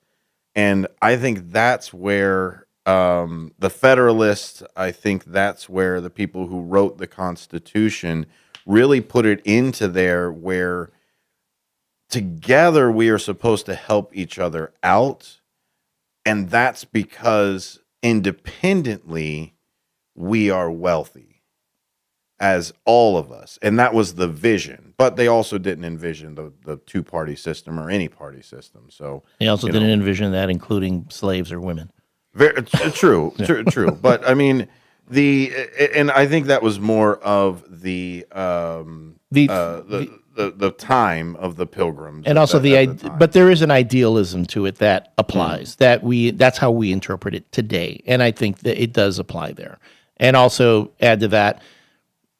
And I think that's where the Federalists, I think that's where the people who wrote the Constitution really put it into there, where together we are supposed to help each other out. And that's because independently we are wealthy, as all of us. And that was the vision. But they also didn't envision the two-party system or any party system. So they also didn't envision that including slaves or women. Very true, true. But I mean, and I think that was more of the time of the Pilgrims, and also but there is an idealism to it that applies. That's how we interpret it today, and I think that it does apply there. And also add to that,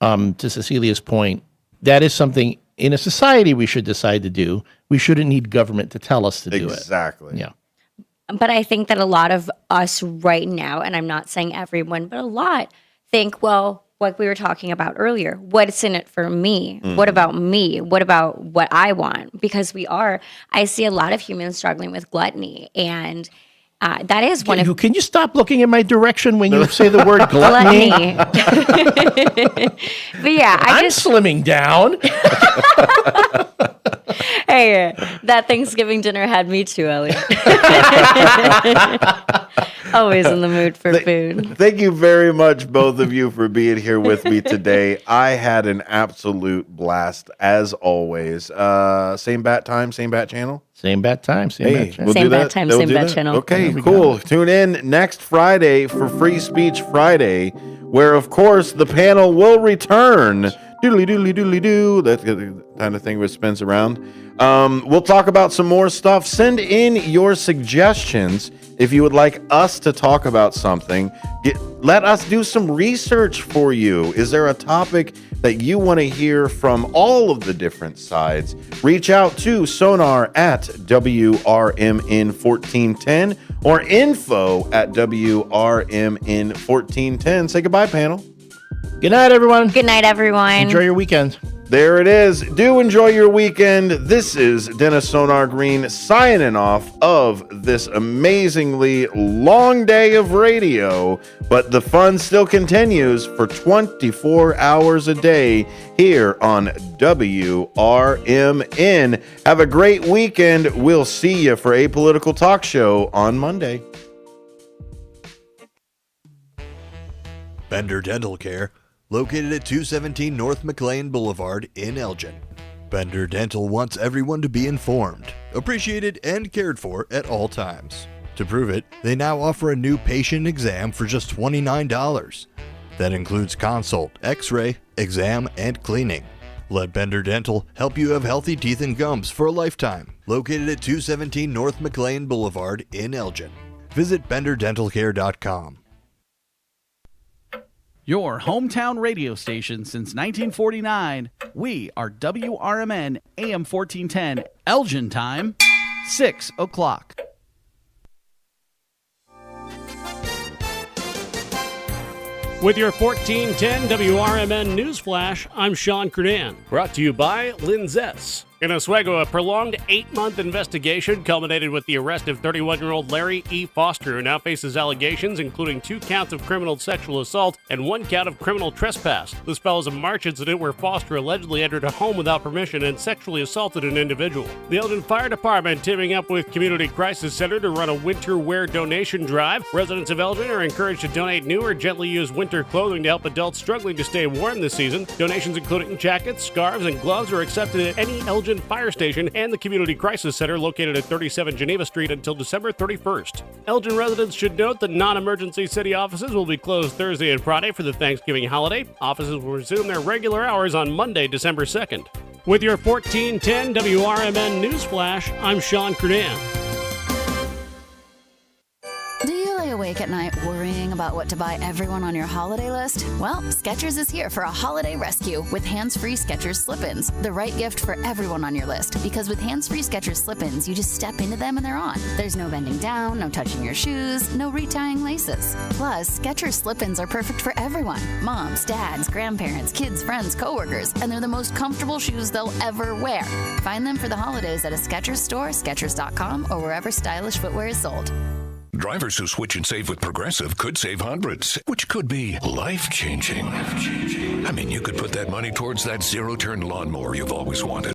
to Cecilia's point, that is something in a society we should decide to do. We shouldn't need government to tell us to do it. Exactly. Yeah. But I think that a lot of us right now, and I'm not saying everyone, but a lot think, well, like we were talking about earlier, what's in it for me? What about me? What about what I want? Because I see a lot of humans struggling with gluttony, and that is one of... Can you stop looking in my direction when you say the word gluttony? But yeah, I'm slimming down. Hey, that Thanksgiving dinner had me too, Elliot. Always in the mood for food. Thank you very much, both of you, for being here with me today. I had an absolute blast, as always. Same bat time, same bat channel? Same bat time, same bat channel. Same bat time, same bat channel. Okay, cool. Tune in next Friday for Free Speech Friday, where, of course, the panel will return doodly doodly doodly doo. That's the kind of thing where it spins around. We'll talk about some more stuff. Send in your suggestions if you would like us to talk about something. Let us do some research for you. Is there a topic that you want to hear from all of the different sides? Reach out to Sonar at WRMN1410 or info at WRMN1410. Say goodbye, panel. Good night, everyone. Good night, everyone. Enjoy your weekend. There it is. Do enjoy your weekend. This is Dennis Sonar Green signing off of this amazingly long day of radio, but the fun still continues for 24 hours a day here on WRMN. Have a great weekend. We'll see you for Apolitical Talk Show on Monday. Bender Dental Care, located at 217 North McLean Boulevard in Elgin. Bender Dental wants everyone to be informed, appreciated, and cared for at all times. To prove it, they now offer a new patient exam for just $29. That includes consult, x-ray, exam, and cleaning. Let Bender Dental help you have healthy teeth and gums for a lifetime. Located at 217 North McLean Boulevard in Elgin. Visit benderdentalcare.com. Your hometown radio station since 1949. We are WRMN AM 1410, Elgin time, 6 o'clock. With your 1410 WRMN News Flash, I'm Sean Kernan. Brought to you by Linzess. In Oswego, a prolonged 8-month investigation culminated with the arrest of 31-year-old Larry E. Foster, who now faces allegations including 2 counts of criminal sexual assault and 1 count of criminal trespass. This follows a March incident where Foster allegedly entered a home without permission and sexually assaulted an individual. The Elgin Fire Department teaming up with Community Crisis Center to run a winter wear donation drive. Residents of Elgin are encouraged to donate new or gently used winter clothing to help adults struggling to stay warm this season. Donations including jackets, scarves, and gloves are accepted at any Elgin Fire Station and the Community Crisis Center located at 37 Geneva Street until December 31st. Elgin residents should note that non-emergency city offices will be closed Thursday and Friday for the Thanksgiving holiday. Offices will resume their regular hours on Monday, December 2nd. With your 1410 WRMN News Flash, I'm Sean Kernan. Do you lay awake at night worrying about what to buy everyone on your holiday list? Well, Skechers is here for a holiday rescue with hands-free Skechers slip-ins, the right gift for everyone on your list. Because with hands-free Skechers slip-ins, you just step into them and they're on. There's no bending down, no touching your shoes, no retying laces. Plus, Skechers slip-ins are perfect for everyone. Moms, dads, grandparents, kids, friends, coworkers, and they're the most comfortable shoes they'll ever wear. Find them for the holidays at a Skechers store, Skechers.com, or wherever stylish footwear is sold. Drivers who switch and save with Progressive could save hundreds, which could be life-changing. I mean, you could put that money towards that zero-turn lawnmower you've always wanted.